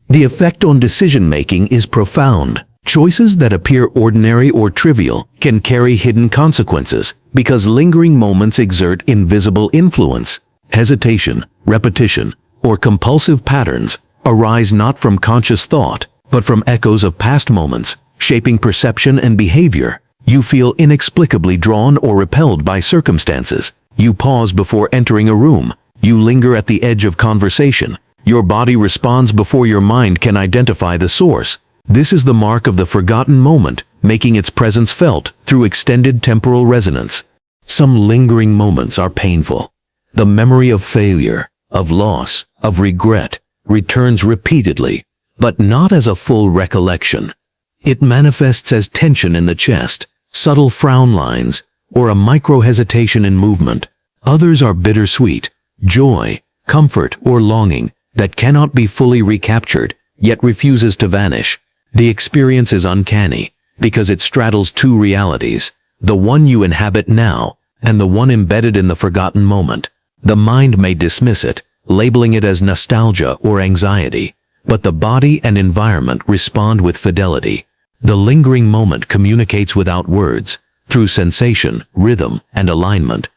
The effect on decision-making is profound. Choices that appear ordinary or trivial can carry hidden consequences because lingering moments exert invisible influence. Hesitation, repetition, or compulsive patterns arise not from conscious thought, but from echoes of past moments, shaping perception and behavior. You feel inexplicably drawn or repelled by circumstances. You pause before entering a room. You linger at the edge of conversation. Your body responds before your mind can identify the source. This is the mark of the forgotten moment, making its presence felt through extended temporal resonance. Some lingering moments are painful. The memory of failure, of loss, of regret, returns repeatedly, but not as a full recollection. It manifests as tension in the chest, subtle frown lines, or a micro-hesitation in movement. Others are bittersweet, joy, comfort, or longing that cannot be fully recaptured, yet refuses to vanish. The experience is uncanny because it straddles two realities, the one you inhabit now and the one embedded in the forgotten moment. The mind may dismiss it, labeling it as nostalgia or anxiety, but the body and environment respond with fidelity. The lingering moment communicates without words, through sensation, rhythm, and alignment.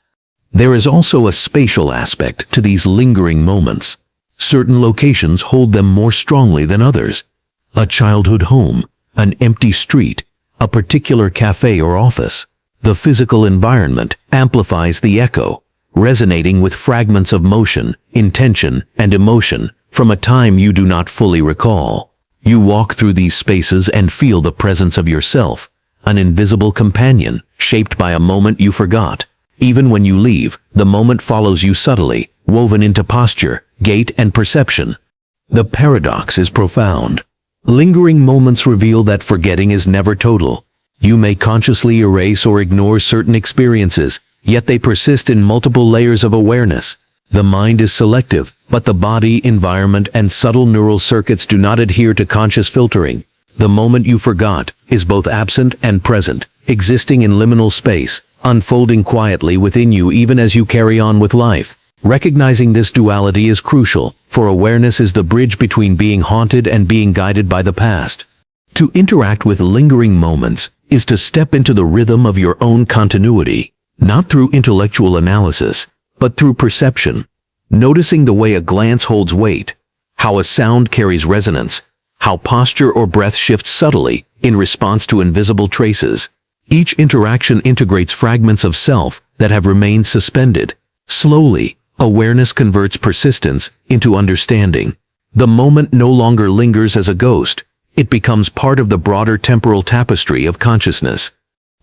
There is also a spatial aspect to these lingering moments. Certain locations hold them more strongly than others. A childhood home, an empty street, a particular cafe or office. The physical environment amplifies the echo, resonating with fragments of motion, intention, and emotion from a time you do not fully recall. You walk through these spaces and feel the presence of yourself, an invisible companion shaped by a moment you forgot. Even when you leave, the moment follows you subtly, woven into posture, gait, and perception. The paradox is profound. Lingering moments reveal that forgetting is never total. You may consciously erase or ignore certain experiences, yet they persist in multiple layers of awareness. The mind is selective, but the body, environment, and subtle neural circuits do not adhere to conscious filtering. The moment you forgot is both absent and present, existing in liminal space, unfolding quietly within you even as you carry on with life. Recognizing this duality is crucial, for awareness is the bridge between being haunted and being guided by the past. To interact with lingering moments is to step into the rhythm of your own continuity, not through intellectual analysis, but through perception. Noticing the way a glance holds weight, how a sound carries resonance, how posture or breath shifts subtly in response to invisible traces. Each interaction integrates fragments of self that have remained suspended. Slowly, awareness converts persistence into understanding. The moment no longer lingers as a ghost. It becomes part of the broader temporal tapestry of consciousness.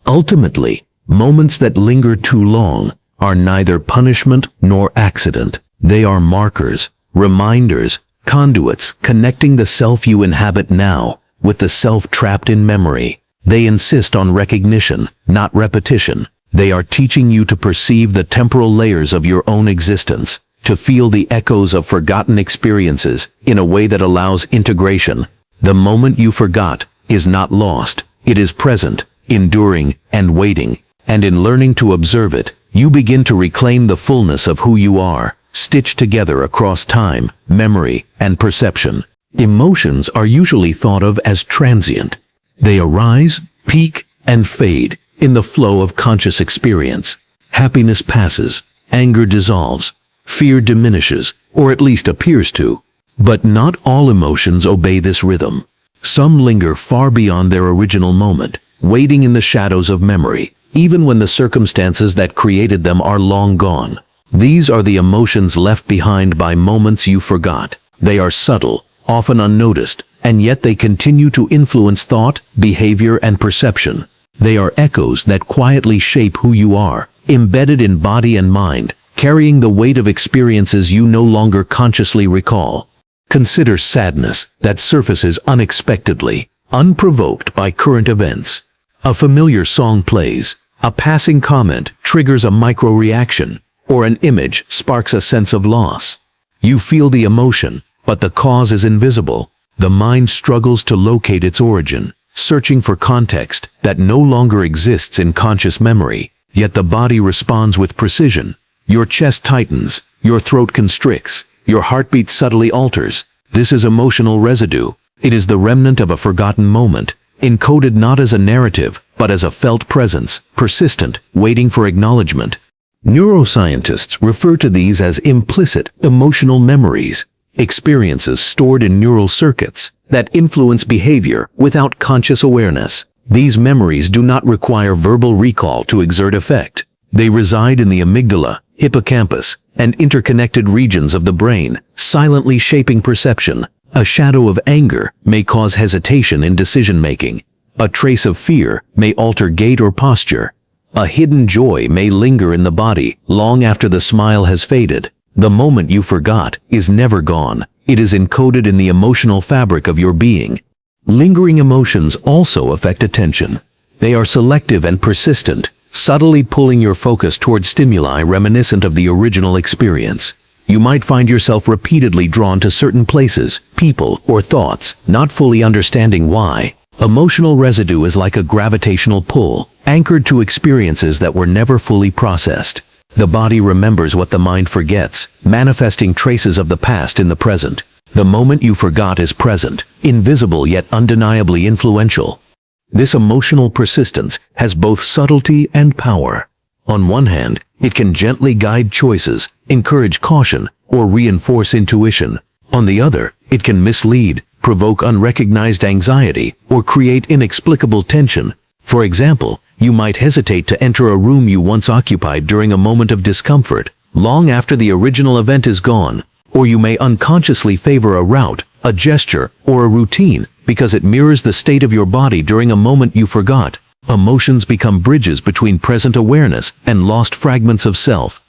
Ultimately, moments that linger too long are neither punishment nor accident. They are markers, reminders, conduits connecting the self you inhabit now with the self trapped in memory. They insist on recognition, not repetition. They are teaching you to perceive the temporal layers of your own existence, to feel the echoes of forgotten experiences in a way that allows integration. The moment you forgot is not lost. It is present, enduring, and waiting. And in learning to observe it, you begin to reclaim the fullness of who you are, stitched together across time, memory, and perception. Emotions are usually thought of as transient. They arise, peak, and fade in the flow of conscious experience. Happiness passes, anger dissolves, fear diminishes, or at least appears to. But not all emotions obey this rhythm. Some linger far beyond their original moment, waiting in the shadows of memory, even when the circumstances that created them are long gone. These are the emotions left behind by moments you forgot. They are subtle, often unnoticed, and yet they continue to influence thought, behavior, and perception. They are echoes that quietly shape who you are, embedded in body and mind, carrying the weight of experiences you no longer consciously recall. Consider sadness that surfaces unexpectedly, unprovoked by current events. A familiar song plays, a passing comment triggers a micro-reaction, or an image sparks a sense of loss. You feel the emotion, but the cause is invisible. The mind struggles to locate its origin, searching for context that no longer exists in conscious memory, yet the body responds with precision. Your chest tightens, your throat constricts, your heartbeat subtly alters. This is emotional residue. It is the remnant of a forgotten moment, encoded not as a narrative, but as a felt presence, persistent, waiting for acknowledgement. Neuroscientists refer to these as implicit emotional memories, experiences stored in neural circuits that influence behavior without conscious awareness. These memories do not require verbal recall to exert effect. They reside in the amygdala, hippocampus, and interconnected regions of the brain, silently shaping perception. A shadow of anger may cause hesitation in decision-making. A trace of fear may alter gait or posture. A hidden joy may linger in the body long after the smile has faded. The moment you forgot is never gone. It is encoded in the emotional fabric of your being. Lingering emotions also affect attention. They are selective and persistent, subtly pulling your focus toward stimuli reminiscent of the original experience. You might find yourself repeatedly drawn to certain places, people, or thoughts, not fully understanding why. Emotional residue is like a gravitational pull, anchored to experiences that were never fully processed. The body remembers what the mind forgets, manifesting traces of the past in the present. The moment you forgot is present, invisible yet undeniably influential. This emotional persistence has both subtlety and power. On one hand, it can gently guide choices, encourage caution, or reinforce intuition. On the other, it can mislead, provoke unrecognized anxiety, or create inexplicable tension. For example, you might hesitate to enter a room you once occupied during a moment of discomfort, long after the original event is gone, or you may unconsciously favor a route, a gesture, or a routine because it mirrors the state of your body during a moment you forgot. Emotions become bridges between present awareness and lost fragments of self.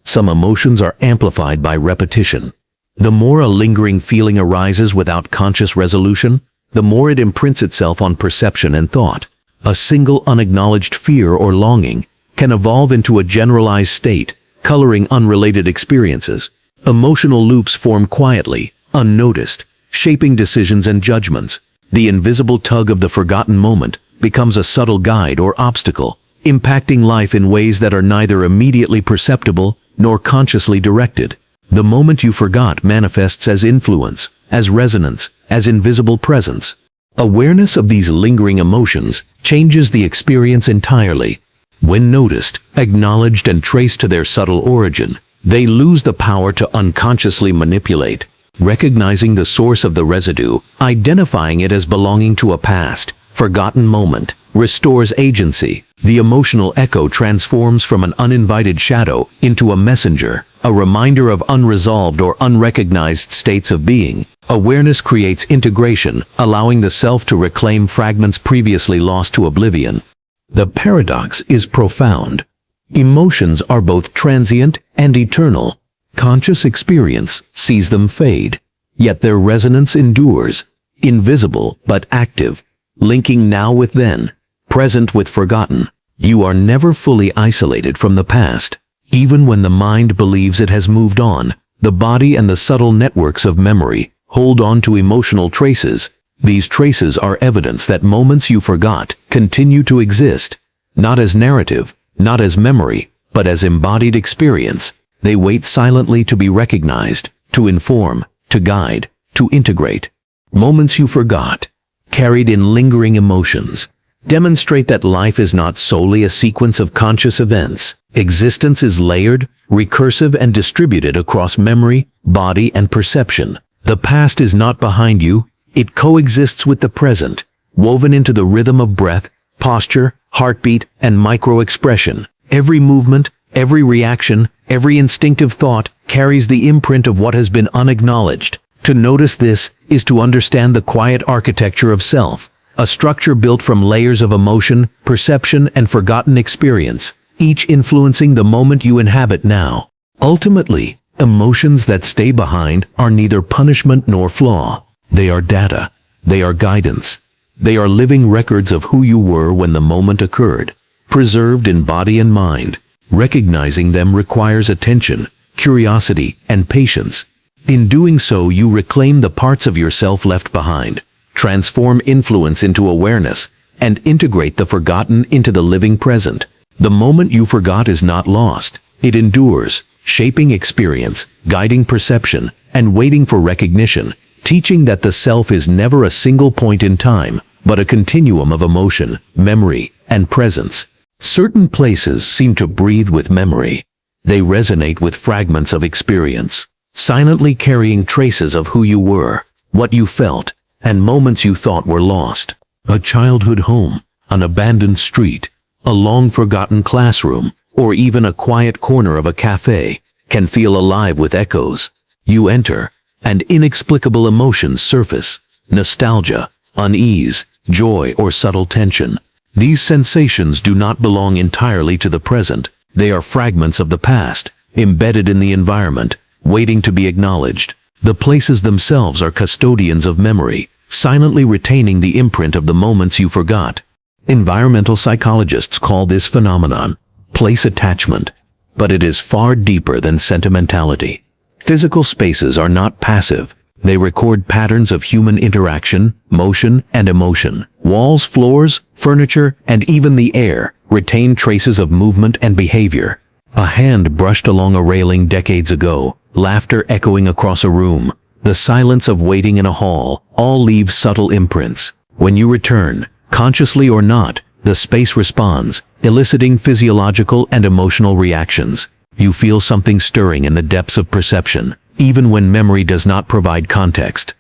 Some emotions are amplified by repetition. The more a lingering feeling arises without conscious resolution, the more it imprints itself on perception and thought. A single unacknowledged fear or longing can evolve into a generalized state, coloring unrelated experiences. Emotional loops form quietly, unnoticed, shaping decisions and judgments. The invisible tug of the forgotten moment becomes a subtle guide or obstacle, impacting life in ways that are neither immediately perceptible nor consciously directed. The moment you forgot manifests as influence, as resonance, as invisible presence. Awareness of these lingering emotions changes the experience entirely. When noticed, acknowledged, and traced to their subtle origin, they lose the power to unconsciously manipulate. Recognizing the source of the residue, identifying it as belonging to a past, forgotten moment, restores agency. The emotional echo transforms from an uninvited shadow into a messenger, a reminder of unresolved or unrecognized states of being. Awareness creates integration, allowing the self to reclaim fragments previously lost to oblivion. The paradox is profound. Emotions are both transient and eternal. Conscious experience sees them fade, yet their resonance endures, invisible but active, linking now with then, present with forgotten. You are never fully isolated from the past. Even when the mind believes it has moved on, the body and the subtle networks of memory hold on to emotional traces. These traces are evidence that moments you forgot continue to exist, not as narrative, not as memory, but as embodied experience. They wait silently to be recognized, to inform, to guide, to integrate. Moments you forgot, carried in lingering emotions, demonstrate that life is not solely a sequence of conscious events. Existence is layered, recursive, and distributed across memory, body, and perception. The past is not behind you, it coexists with the present, woven into the rhythm of breath, posture, heartbeat, and micro-expression. Every movement, every reaction, every instinctive thought carries the imprint of what has been unacknowledged. To notice this is to understand the quiet architecture of self, a structure built from layers of emotion, perception, and forgotten experience, each influencing the moment you inhabit now. Ultimately, emotions that stay behind are neither punishment nor flaw. They are data. They are guidance. They are living records of who you were when the moment occurred, preserved in body and mind. Recognizing them requires attention, curiosity, and patience. In doing so, you reclaim the parts of yourself left behind, transform influence into awareness, and integrate the forgotten into the living present. The moment you forgot is not lost. It endures, shaping experience, guiding perception, and waiting for recognition, teaching that the self is never a single point in time, but a continuum of emotion, memory, and presence. Certain places seem to breathe with memory. They resonate with fragments of experience, silently carrying traces of who you were, what you felt, and moments you thought were lost. A childhood home, an abandoned street, a long-forgotten classroom, or even a quiet corner of a cafe can feel alive with echoes. You enter, and inexplicable emotions surface: nostalgia, unease, joy, or subtle tension. These sensations do not belong entirely to the present. They are fragments of the past, embedded in the environment, waiting to be acknowledged. The places themselves are custodians of memory, silently retaining the imprint of the moments you forgot. Environmental psychologists call this phenomenon place attachment, but it is far deeper than sentimentality. Physical spaces are not passive. They record patterns of human interaction, motion, and emotion. Walls, floors, furniture, and even the air retain traces of movement and behavior. A hand brushed along a railing decades ago, laughter echoing across a room, the silence of waiting in a hall, all leave subtle imprints. When you return, consciously or not, the space responds, eliciting physiological and emotional reactions. You feel something stirring in the depths of perception, even when memory does not provide context.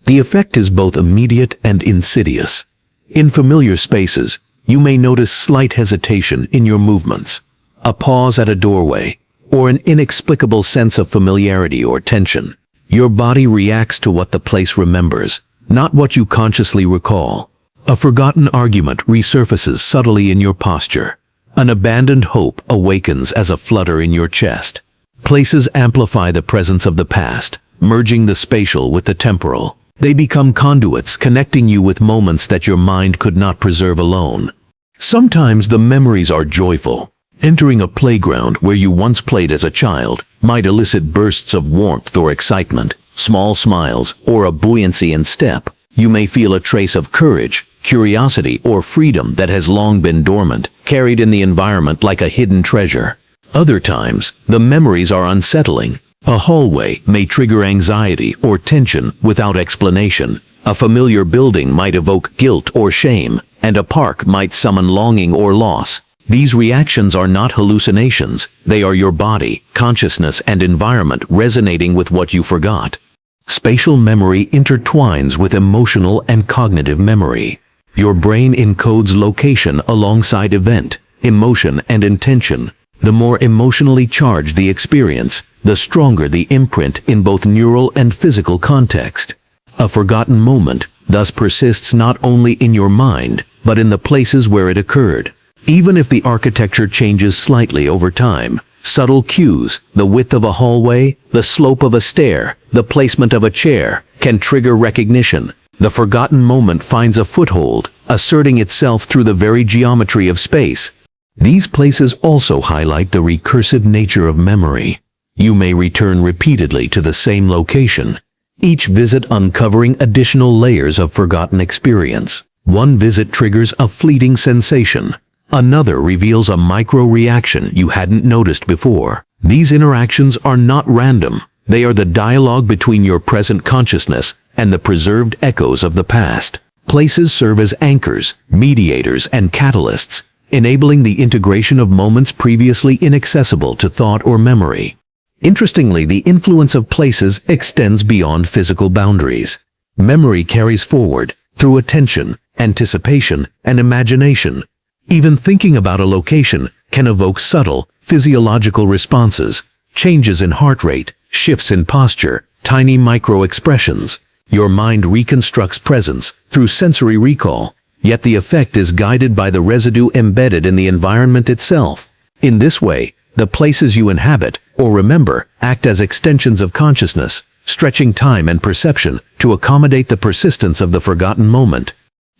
The effect is both immediate and insidious. In familiar spaces, you may notice slight hesitation in your movements, a pause at a doorway, or an inexplicable sense of familiarity or tension. Your body reacts to what the place remembers, not what you consciously recall. A forgotten argument resurfaces subtly in your posture. An abandoned hope awakens as a flutter in your chest. Places amplify the presence of the past, merging the spatial with the temporal. They become conduits connecting you with moments that your mind could not preserve alone. Sometimes the memories are joyful. Entering a playground where you once played as a child might elicit bursts of warmth or excitement, small smiles, or a buoyancy in step. You may feel a trace of courage, curiosity, or freedom that has long been dormant, carried in the environment like a hidden treasure. Other times, the memories are unsettling. A hallway may trigger anxiety or tension without explanation. A familiar building might evoke guilt or shame, and a park might summon longing or loss. These reactions are not hallucinations. They are your body, consciousness, and environment resonating with what you forgot. Spatial memory intertwines with emotional and cognitive memory. Your brain encodes location alongside event, emotion, and intention. The more emotionally charged the experience, the stronger the imprint in both neural and physical context. A forgotten moment thus persists not only in your mind, but in the places where it occurred. Even if the architecture changes slightly over time, subtle cues, the width of a hallway, the slope of a stair, the placement of a chair, can trigger recognition. The forgotten moment finds a foothold, asserting itself through the very geometry of space. These places also highlight the recursive nature of memory. You may return repeatedly to the same location, each visit uncovering additional layers of forgotten experience. One visit triggers a fleeting sensation. Another reveals a micro-reaction you hadn't noticed before. These interactions are not random. They are the dialogue between your present consciousness and the preserved echoes of the past. Places serve as anchors, mediators, and catalysts, enabling the integration of moments previously inaccessible to thought or memory. Interestingly, the influence of places extends beyond physical boundaries. Memory carries forward through attention, anticipation, and imagination. Even thinking about a location can evoke subtle, physiological responses, changes in heart rate, shifts in posture, tiny micro-expressions. Your mind reconstructs presence through sensory recall, yet the effect is guided by the residue embedded in the environment itself. In this way, the places you inhabit or remember act as extensions of consciousness, stretching time and perception to accommodate the persistence of the forgotten moment.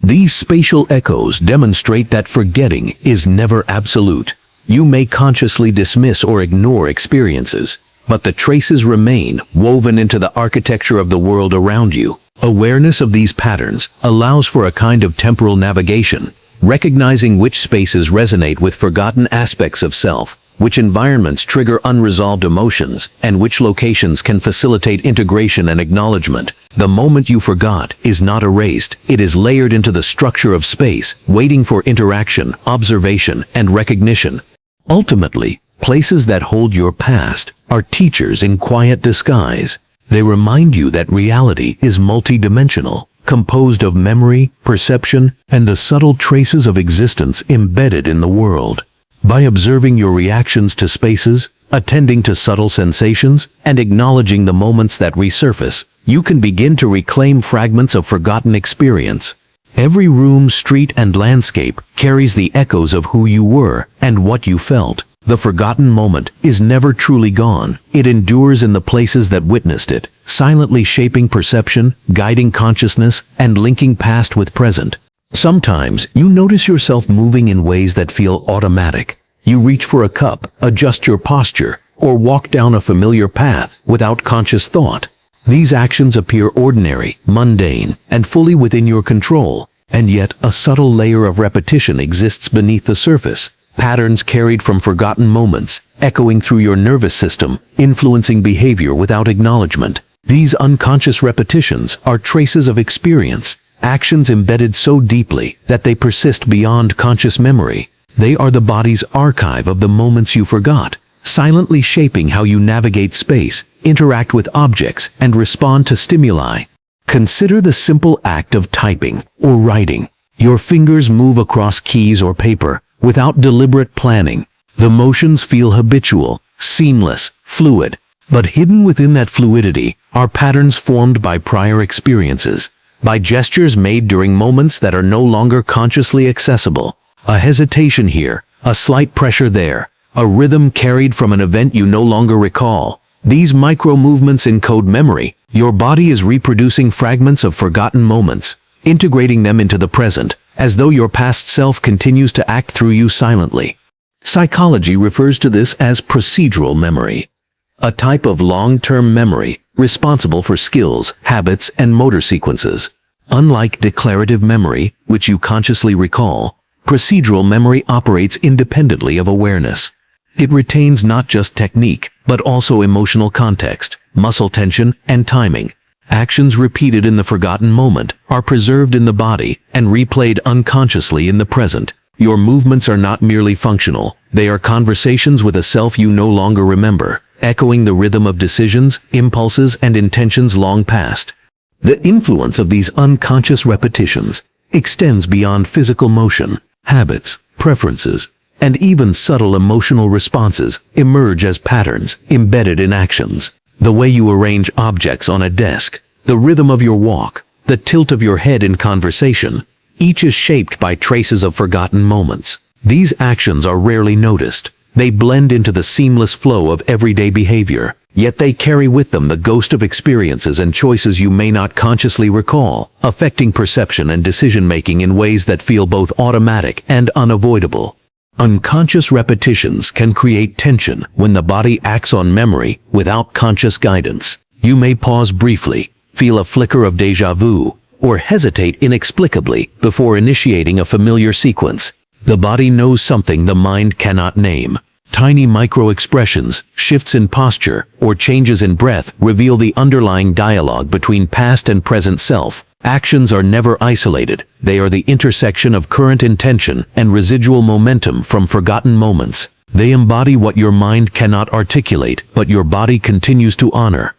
These spatial echoes demonstrate that forgetting is never absolute. You may consciously dismiss or ignore experiences, but the traces remain woven into the architecture of the world around you. Awareness of these patterns allows for a kind of temporal navigation, recognizing which spaces resonate with forgotten aspects of self, which environments trigger unresolved emotions, and which locations can facilitate integration and acknowledgement. The moment you forgot is not erased. It is layered into the structure of space, waiting for interaction, observation, and recognition. Ultimately, places that hold your past are teachers in quiet disguise. They remind you that reality is multidimensional, composed of memory, perception, and the subtle traces of existence embedded in the world. By observing your reactions to spaces, attending to subtle sensations, and acknowledging the moments that resurface, you can begin to reclaim fragments of forgotten experience. Every room, street, and landscape carries the echoes of who you were and what you felt. The forgotten moment is never truly gone. It endures in the places that witnessed it, silently shaping perception, guiding consciousness, and linking past with present. Sometimes you notice yourself moving in ways that feel automatic. You reach for a cup, adjust your posture, or walk down a familiar path without conscious thought. These actions appear ordinary, mundane, and fully within your control, and yet a subtle layer of repetition exists beneath the surface. Patterns carried from forgotten moments, echoing through your nervous system, influencing behavior without acknowledgement. These unconscious repetitions are traces of experience, actions embedded so deeply that they persist beyond conscious memory. They are the body's archive of the moments you forgot, silently shaping how you navigate space, interact with objects, and respond to stimuli. Consider the simple act of typing or writing. Your fingers move across keys or paper without deliberate planning. The motions feel habitual, seamless, fluid, but hidden within that fluidity are patterns formed by prior experiences, by gestures made during moments that are no longer consciously accessible. A hesitation here, a slight pressure there, a rhythm carried from an event you no longer recall. These micro-movements encode memory. Your body is reproducing fragments of forgotten moments, integrating them into the present, as though your past self continues to act through you silently. Psychology refers to this as procedural memory, a type of long-term memory responsible for skills, habits, and motor sequences. Unlike declarative memory, which you consciously recall, procedural memory operates independently of awareness. It retains not just technique, but also emotional context, muscle tension, and timing. Actions repeated in the forgotten moment are preserved in the body and replayed unconsciously in the present. Your movements are not merely functional, they are conversations with a self you no longer remember, echoing the rhythm of decisions, impulses, and intentions long past. The influence of these unconscious repetitions extends beyond physical motion. Habits, preferences, and even subtle emotional responses emerge as patterns embedded in actions. The way you arrange objects on a desk, the rhythm of your walk, the tilt of your head in conversation, each is shaped by traces of forgotten moments. These actions are rarely noticed. They blend into the seamless flow of everyday behavior, yet they carry with them the ghost of experiences and choices you may not consciously recall, affecting perception and decision-making in ways that feel both automatic and unavoidable. Unconscious repetitions can create tension when the body acts on memory without conscious guidance. You may pause briefly, feel a flicker of déjà vu, or hesitate inexplicably before initiating a familiar sequence. The body knows something the mind cannot name. Tiny micro-expressions, shifts in posture, or changes in breath reveal the underlying dialogue between past and present self. Actions are never isolated. They are the intersection of current intention and residual momentum from forgotten moments. They embody what your mind cannot articulate, but your body continues to honor.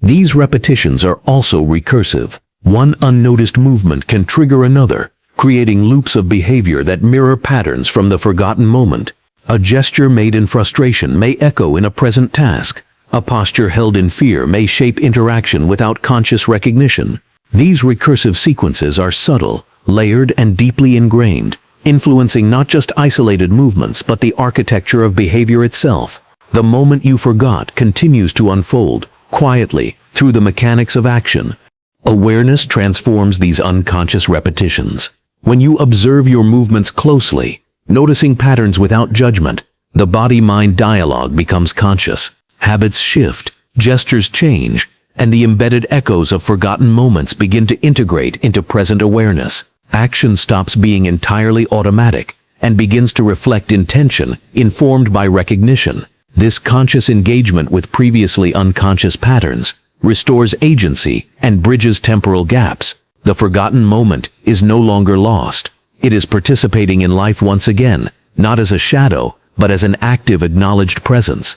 These repetitions are also recursive. One unnoticed movement can trigger another, creating loops of behavior that mirror patterns from the forgotten moment. A gesture made in frustration may echo in a present task. A posture held in fear may shape interaction without conscious recognition. These recursive sequences are subtle, layered, and deeply ingrained, influencing not just isolated movements but the architecture of behavior itself. The moment you forgot continues to unfold, quietly, through the mechanics of action. Awareness transforms these unconscious repetitions. When you observe your movements closely, noticing patterns without judgment, the body-mind dialogue becomes conscious. Habits shift, gestures change, and the embedded echoes of forgotten moments begin to integrate into present awareness. Action stops being entirely automatic and begins to reflect intention, informed by recognition. This conscious engagement with previously unconscious patterns restores agency and bridges temporal gaps. The forgotten moment is no longer lost. It is participating in life once again, not as a shadow, but as an active, acknowledged presence.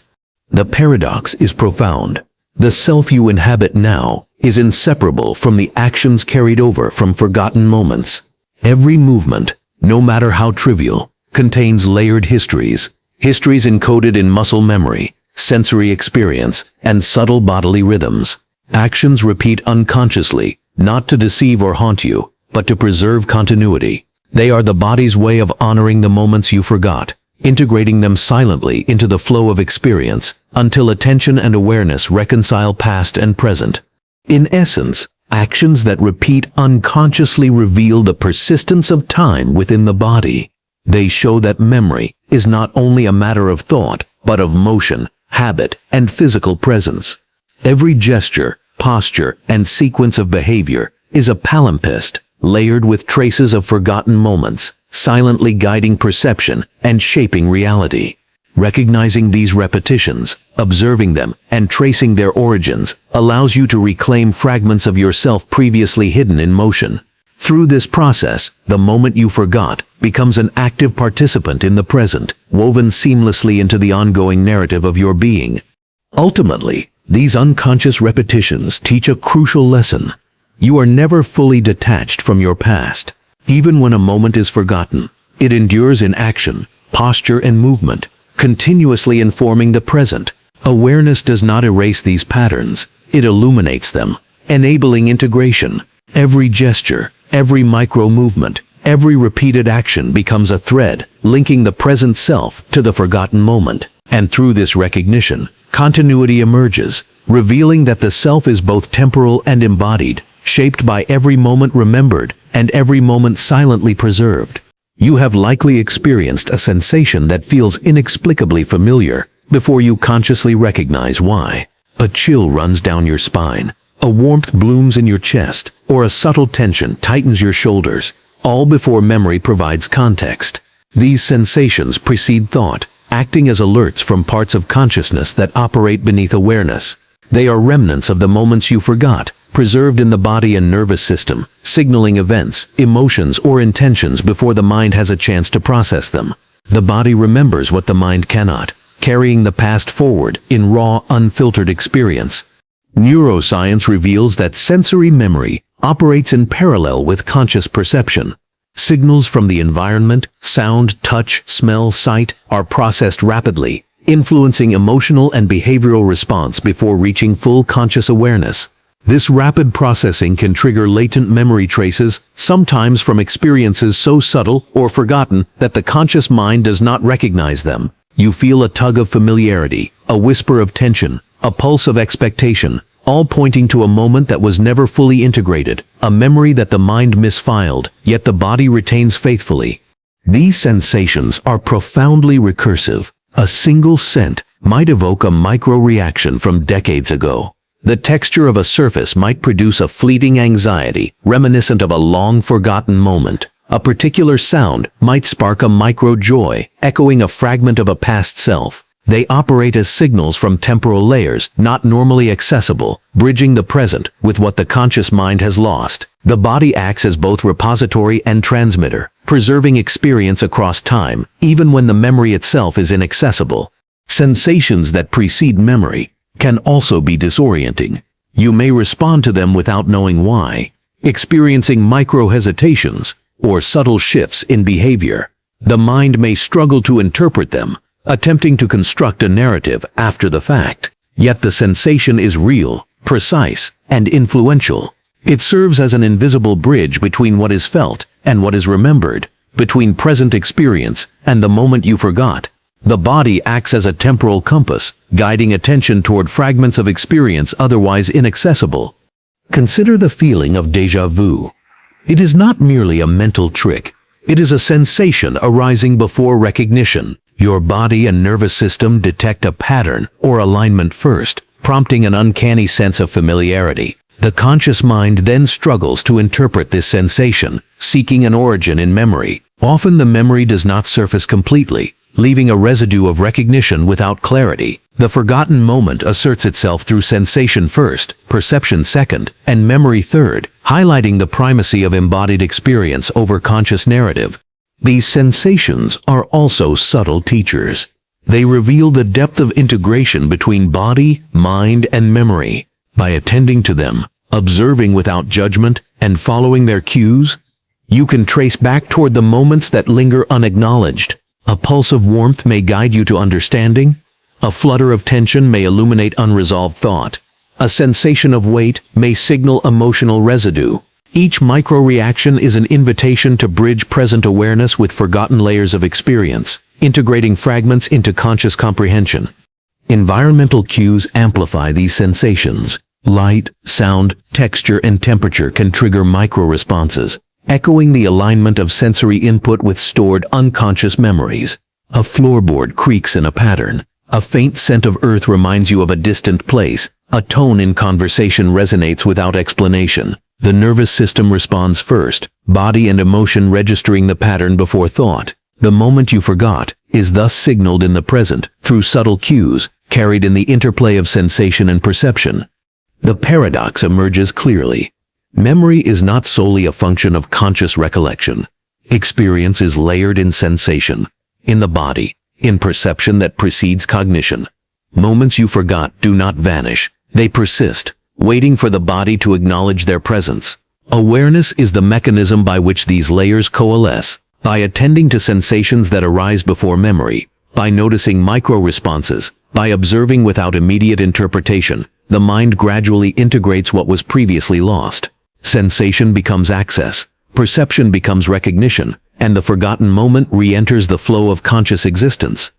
The paradox is profound. The self you inhabit now is inseparable from the actions carried over from forgotten moments. Every movement, no matter how trivial, contains layered histories encoded in muscle memory, sensory experience, and subtle bodily rhythms. Actions repeat unconsciously, not to deceive or haunt you, but to preserve continuity. They are the body's way of honoring the moments you forgot, integrating them silently into the flow of experience, until attention and awareness reconcile past and present. In essence, actions that repeat unconsciously reveal the persistence of time within the body. They show that memory is not only a matter of thought, but of motion, habit, and physical presence. Every gesture, posture, and sequence of behavior is a palimpsest, layered with traces of forgotten moments, silently guiding perception and shaping reality. Recognizing these repetitions, observing them, and tracing their origins allows you to reclaim fragments of yourself previously hidden in motion. Through this process, the moment you forgot becomes an active participant in the present, woven seamlessly into the ongoing narrative of your being. Ultimately, these unconscious repetitions teach a crucial lesson. You are never fully detached from your past. Even when a moment is forgotten, it endures in action, posture, and movement, continuously informing the present. Awareness does not erase these patterns, it illuminates them, enabling integration. Every gesture, every micro-movement, every repeated action becomes a thread, linking the present self to the forgotten moment. And through this recognition, continuity emerges, revealing that the self is both temporal and embodied, shaped by every moment remembered and every moment silently preserved. You have likely experienced a sensation that feels inexplicably familiar before you consciously recognize why. A chill runs down your spine, A warmth blooms in your chest, or a subtle tension tightens your shoulders, all before memory provides context. These sensations precede thought, acting as alerts from parts of consciousness that operate beneath awareness. They are remnants of the moments you forgot, preserved in the body and nervous system, signaling events, emotions, or intentions before the mind has a chance to process them. The body remembers what the mind cannot, carrying the past forward in raw, unfiltered experience. Neuroscience reveals that sensory memory operates in parallel with conscious perception. Signals from the environment, sound, touch, smell, sight, are processed rapidly, influencing emotional and behavioral response before reaching full conscious awareness. This rapid processing can trigger latent memory traces, sometimes from experiences so subtle or forgotten that the conscious mind does not recognize them. You feel a tug of familiarity, a whisper of tension, a pulse of expectation, all pointing to a moment that was never fully integrated, a memory that the mind misfiled, yet the body retains faithfully. These sensations are profoundly recursive. A single scent might evoke a micro-reaction from decades ago. The texture of a surface might produce a fleeting anxiety, reminiscent of a long-forgotten moment. A particular sound might spark a micro-joy, echoing a fragment of a past self. They operate as signals from temporal layers, not normally accessible, bridging the present with what the conscious mind has lost. The body acts as both repository and transmitter, preserving experience across time, even when the memory itself is inaccessible. Sensations that precede memory can also be disorienting. You may respond to them without knowing why, experiencing micro-hesitations or subtle shifts in behavior. The mind may struggle to interpret them, attempting to construct a narrative after the fact. Yet the sensation is real, precise, and influential. It serves as an invisible bridge between what is felt and what is remembered, between present experience and the moment you forgot. The body acts as a temporal compass, guiding attention toward fragments of experience otherwise inaccessible. Consider the feeling of déjà vu. It is not merely a mental trick. It is a sensation arising before recognition. Your body and nervous system detect a pattern or alignment first, prompting an uncanny sense of familiarity. The conscious mind then struggles to interpret this sensation, seeking an origin in memory. Often the memory does not surface completely, leaving a residue of recognition without clarity. The forgotten moment asserts itself through sensation first, perception second, and memory third, highlighting the primacy of embodied experience over conscious narrative. These sensations are also subtle teachers. They reveal the depth of integration between body, mind, and memory. By attending to them, observing without judgment, and following their cues, you can trace back toward the moments that linger unacknowledged. A pulse of warmth may guide you to understanding. A flutter of tension may illuminate unresolved thought. A sensation of weight may signal emotional residue. Each micro-reaction is an invitation to bridge present awareness with forgotten layers of experience, integrating fragments into conscious comprehension. Environmental cues amplify these sensations. Light, sound, texture, and temperature can trigger micro-responses, echoing the alignment of sensory input with stored unconscious memories. A floorboard creaks in a pattern. A faint scent of earth reminds you of a distant place. A tone in conversation resonates without explanation. The nervous system responds first, body and emotion registering the pattern before thought. The moment you forgot is thus signaled in the present through subtle cues, carried in the interplay of sensation and perception. The paradox emerges clearly. Memory is not solely a function of conscious recollection. Experience is layered in sensation, in the body, in perception that precedes cognition. Moments you forgot do not vanish. They persist, waiting for the body to acknowledge their presence. Awareness is the mechanism by which these layers coalesce. By attending to sensations that arise before memory, by noticing micro-responses, by observing without immediate interpretation, the mind gradually integrates what was previously lost. Sensation becomes access, perception becomes recognition, and the forgotten moment re-enters the flow of conscious existence.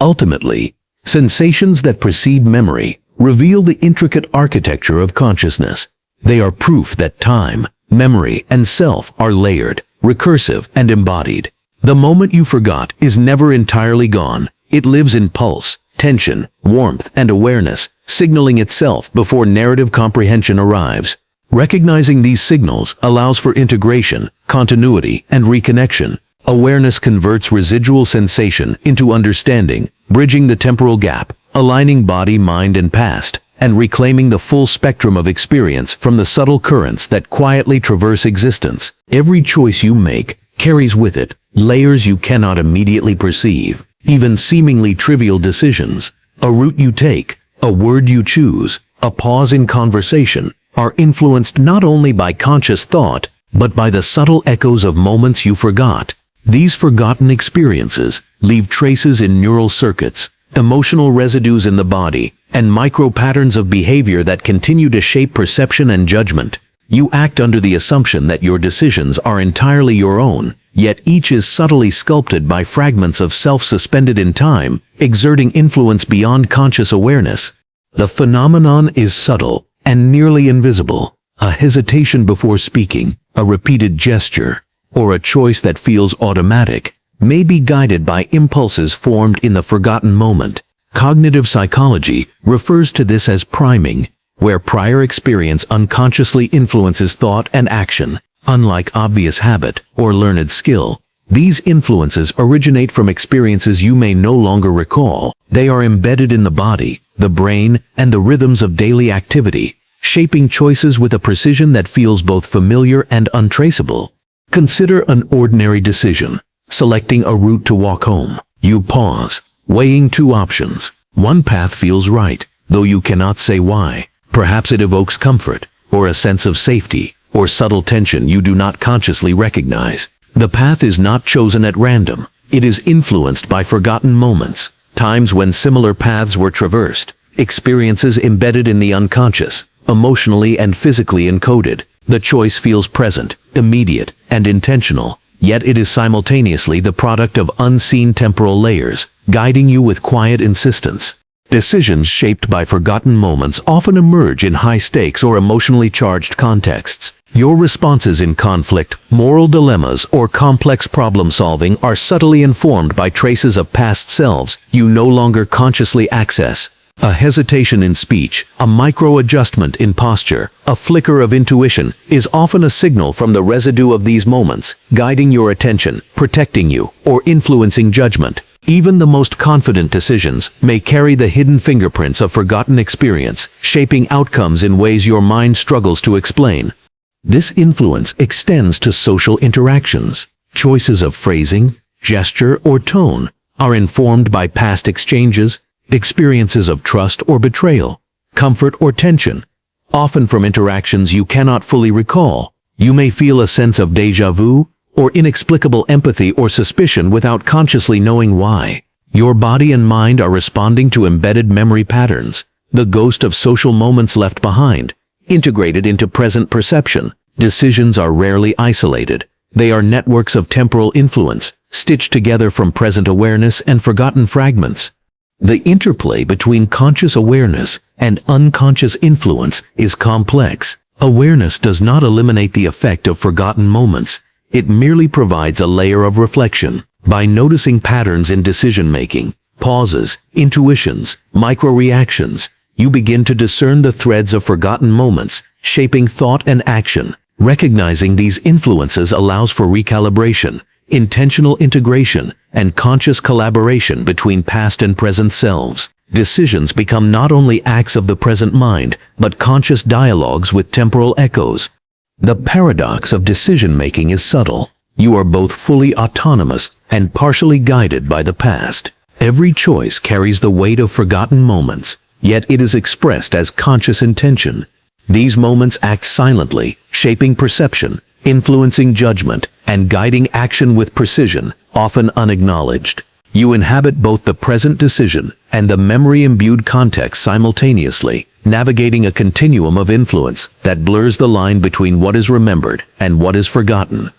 Ultimately, sensations that precede memory reveal the intricate architecture of consciousness. They are proof that time, memory, and self are layered, recursive, and embodied. The moment you forgot is never entirely gone. It lives in pulse, tension, warmth, and awareness, signaling itself before narrative comprehension arrives. Recognizing these signals allows for integration, continuity, and reconnection. Awareness converts residual sensation into understanding, bridging the temporal gap, aligning body, mind, and past, and reclaiming the full spectrum of experience from the subtle currents that quietly traverse existence. Every choice you make carries with it layers you cannot immediately perceive. Even seemingly trivial decisions, a route you take, a word you choose, a pause in conversation, are influenced not only by conscious thought, but by the subtle echoes of moments you forgot. These forgotten experiences leave traces in neural circuits, emotional residues in the body, and micro-patterns of behavior that continue to shape perception and judgment. You act under the assumption that your decisions are entirely your own, yet each is subtly sculpted by fragments of self suspended in time, exerting influence beyond conscious awareness. The phenomenon is subtle and nearly invisible. A hesitation before speaking, a repeated gesture, or a choice that feels automatic, may be guided by impulses formed in the forgotten moment. Cognitive psychology refers to this as priming, where prior experience unconsciously influences thought and action. Unlike obvious habit or learned skill, these influences originate from experiences you may no longer recall. They are embedded in the body, the brain, and the rhythms of daily activity, shaping choices with a precision that feels both familiar and untraceable. Consider an ordinary decision, selecting a route to walk home. You pause, weighing two options. One path feels right, though you cannot say why. Perhaps it evokes comfort, or a sense of safety, or subtle tension you do not consciously recognize. The path is not chosen at random. It is influenced by forgotten moments, times when similar paths were traversed, experiences embedded in the unconscious, emotionally and physically encoded. The choice feels present, immediate, and intentional, yet it is simultaneously the product of unseen temporal layers, guiding you with quiet insistence. Decisions shaped by forgotten moments often emerge in high-stakes or emotionally charged contexts. Your responses in conflict, moral dilemmas, or complex problem-solving are subtly informed by traces of past selves you no longer consciously access. A hesitation in speech, a micro-adjustment in posture, a flicker of intuition is often a signal from the residue of these moments, guiding your attention, protecting you, or influencing judgment. Even the most confident decisions may carry the hidden fingerprints of forgotten experience, shaping outcomes in ways your mind struggles to explain. This influence extends to social interactions. Choices of phrasing, gesture, or tone are informed by past exchanges, experiences of trust or betrayal, comfort or tension. Often from interactions you cannot fully recall, you may feel a sense of déjà vu, or inexplicable empathy or suspicion without consciously knowing why. Your body and mind are responding to embedded memory patterns, the ghost of social moments left behind, integrated into present perception. Decisions are rarely isolated. They are networks of temporal influence, stitched together from present awareness and forgotten fragments. The interplay between conscious awareness and unconscious influence is complex. Awareness does not eliminate the effect of forgotten moments. It merely provides a layer of reflection. By noticing patterns in decision-making, pauses, intuitions, micro-reactions, you begin to discern the threads of forgotten moments, shaping thought and action. Recognizing these influences allows for recalibration, intentional integration, and conscious collaboration between past and present selves. Decisions become not only acts of the present mind, but conscious dialogues with temporal echoes. The paradox of decision-making is subtle. You are both fully autonomous and partially guided by the past. Every choice carries the weight of forgotten moments, yet it is expressed as conscious intention. These moments act silently, shaping perception, influencing judgment, and guiding action with precision, often unacknowledged. You inhabit both the present decision and the memory-imbued context simultaneously, navigating a continuum of influence that blurs the line between what is remembered and what is forgotten.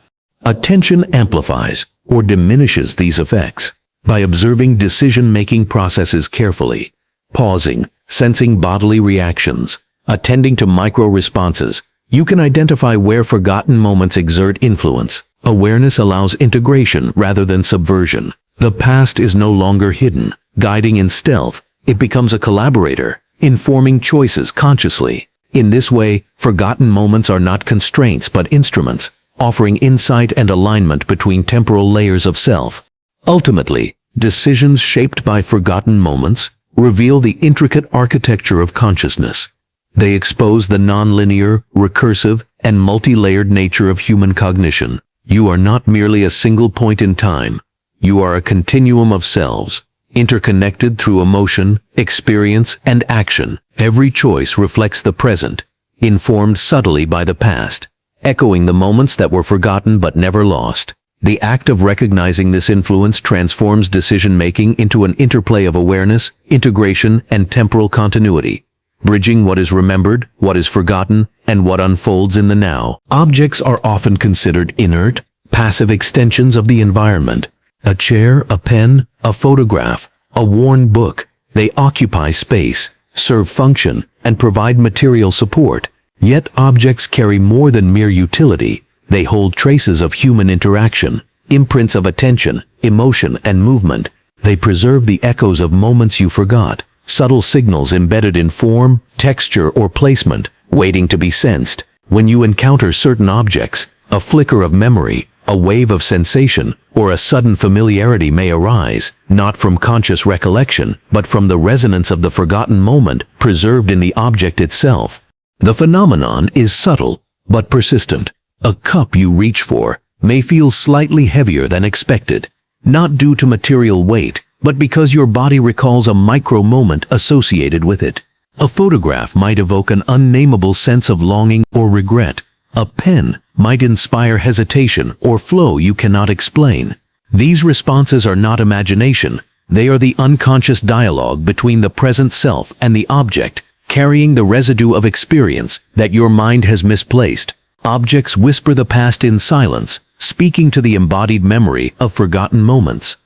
Attention amplifies or diminishes these effects by observing decision-making processes carefully, pausing, sensing bodily reactions, attending to micro-responses. You can identify where forgotten moments exert influence. Awareness allows integration rather than subversion. The past is no longer hidden, guiding in stealth, It becomes a collaborator, informing choices consciously. In this way, forgotten moments are not constraints but instruments, offering insight and alignment between temporal layers of self. Ultimately, decisions shaped by forgotten moments reveal the intricate architecture of consciousness. They expose the nonlinear, recursive, and multi-layered nature of human cognition. You are not merely a single point in time. You are a continuum of selves, interconnected through emotion, experience, and action. Every choice reflects the present, informed subtly by the past, echoing the moments that were forgotten but never lost. The act of recognizing this influence transforms decision-making into an interplay of awareness, integration, and temporal continuity, bridging what is remembered, what is forgotten, and what unfolds in the now. Objects are often considered inert, passive extensions of the environment. A chair, a pen, a photograph, a worn book. They occupy space, serve function, and provide material support. Yet objects carry more than mere utility. They hold traces of human interaction, imprints of attention, emotion, and movement. They preserve the echoes of moments you forgot, subtle signals embedded in form, texture, or placement, waiting to be sensed. When you encounter certain objects, a flicker of memory, a wave of sensation, or a sudden familiarity may arise, not from conscious recollection, but from the resonance of the forgotten moment preserved in the object itself. The phenomenon is subtle, but persistent. A cup you reach for may feel slightly heavier than expected, not due to material weight, but because your body recalls a micro moment associated with it. A photograph might evoke an unnameable sense of longing or regret. A pen might inspire hesitation or flow you cannot explain. These responses are not imagination. They are the unconscious dialogue between the present self and the object, carrying the residue of experience that your mind has misplaced. Objects whisper the past in silence, speaking to the embodied memory of forgotten moments.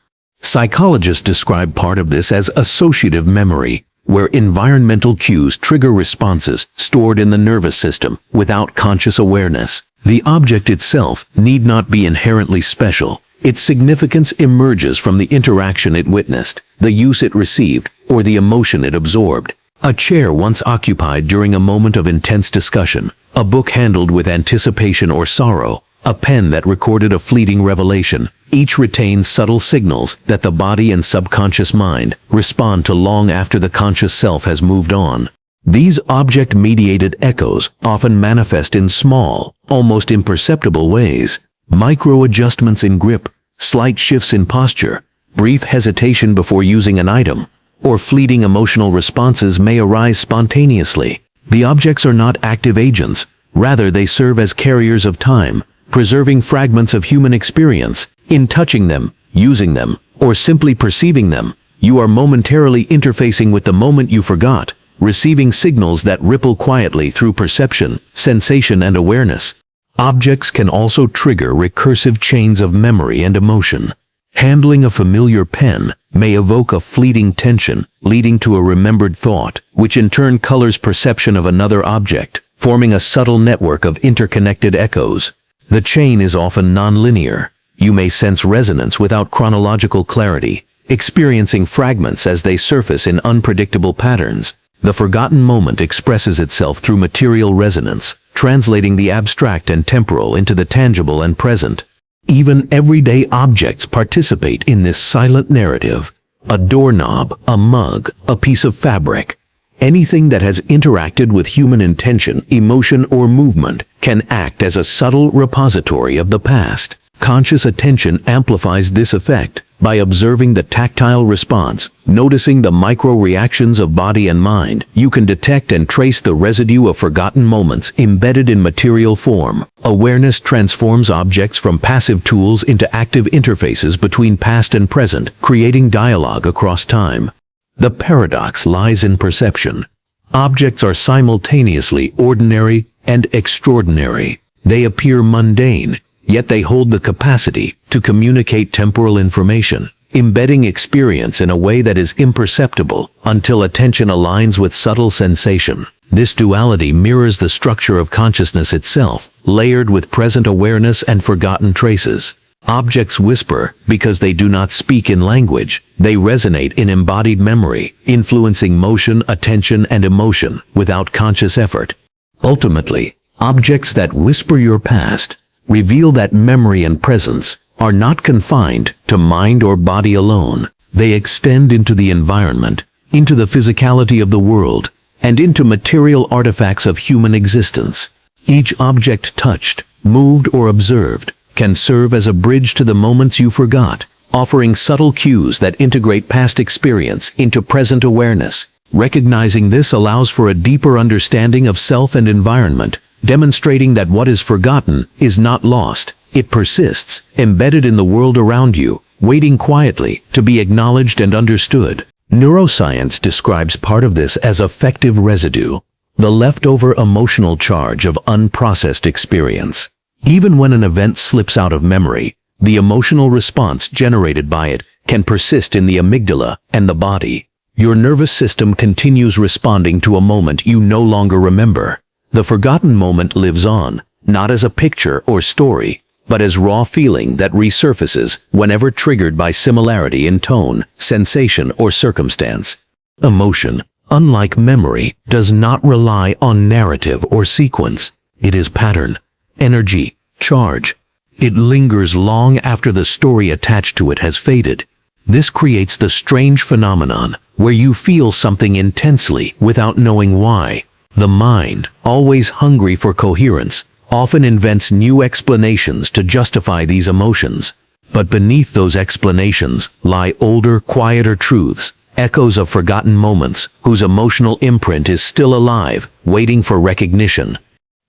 Psychologists describe part of this as associative memory, where environmental cues trigger responses stored in the nervous system without conscious awareness. The object itself need not be inherently special. Its significance emerges from the interaction it witnessed, the use it received, or the emotion it absorbed. A chair once occupied during a moment of intense discussion, a book handled with anticipation or sorrow, a pen that recorded a fleeting revelation. Each retains subtle signals that the body and subconscious mind respond to long after the conscious self has moved on. These object-mediated echoes often manifest in small, almost imperceptible ways. Micro-adjustments in grip, slight shifts in posture, brief hesitation before using an item, or fleeting emotional responses may arise spontaneously. The objects are not active agents, rather they serve as carriers of time, preserving fragments of human experience. In touching them, using them, or simply perceiving them, you are momentarily interfacing with the moment you forgot, receiving signals that ripple quietly through perception, sensation, and awareness. Objects can also trigger recursive chains of memory and emotion. Handling a familiar pen may evoke a fleeting tension, leading to a remembered thought, which in turn colors perception of another object, forming a subtle network of interconnected echoes. The chain is often nonlinear. You may sense resonance without chronological clarity, experiencing fragments as they surface in unpredictable patterns. The forgotten moment expresses itself through material resonance, translating the abstract and temporal into the tangible and present. Even everyday objects participate in this silent narrative. A doorknob, a mug, a piece of fabric. Anything that has interacted with human intention, emotion, or movement can act as a subtle repository of the past. Conscious attention amplifies this effect by observing the tactile response, noticing the micro-reactions of body and mind. You can detect and trace the residue of forgotten moments embedded in material form. Awareness transforms objects from passive tools into active interfaces between past and present, creating dialogue across time. The paradox lies in perception. Objects are simultaneously ordinary and extraordinary. They appear mundane, yet they hold the capacity to communicate temporal information, embedding experience in a way that is imperceptible until attention aligns with subtle sensation. This duality mirrors the structure of consciousness itself, layered with present awareness and forgotten traces. Objects whisper because they do not speak in language. They resonate in embodied memory, influencing motion, attention, and emotion without conscious effort. Ultimately, objects that whisper your past reveal that memory and presence are not confined to mind or body alone. They extend into the environment, into the physicality of the world, and into material artifacts of human existence. Each object touched, moved, or observed can serve as a bridge to the moments you forgot, offering subtle cues that integrate past experience into present awareness. Recognizing this allows for a deeper understanding of self and environment, demonstrating that what is forgotten is not lost. It persists, embedded in the world around you, waiting quietly to be acknowledged and understood. Neuroscience describes part of this as affective residue, the leftover emotional charge of unprocessed experience. Even when an event slips out of memory, the emotional response generated by it can persist in the amygdala and the body. Your nervous system continues responding to a moment you no longer remember. The forgotten moment lives on, not as a picture or story, but as raw feeling that resurfaces whenever triggered by similarity in tone, sensation, or circumstance. Emotion, unlike memory, does not rely on narrative or sequence. It is pattern, energy, charge. It lingers long after the story attached to it has faded. This creates the strange phenomenon where you feel something intensely without knowing why. The mind, always hungry for coherence, often invents new explanations to justify these emotions. But beneath those explanations lie older, quieter truths, echoes of forgotten moments whose emotional imprint is still alive, waiting for recognition.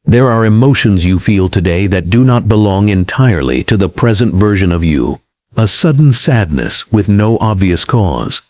There are emotions you feel today that do not belong entirely to the present version of you. A sudden sadness with no obvious cause.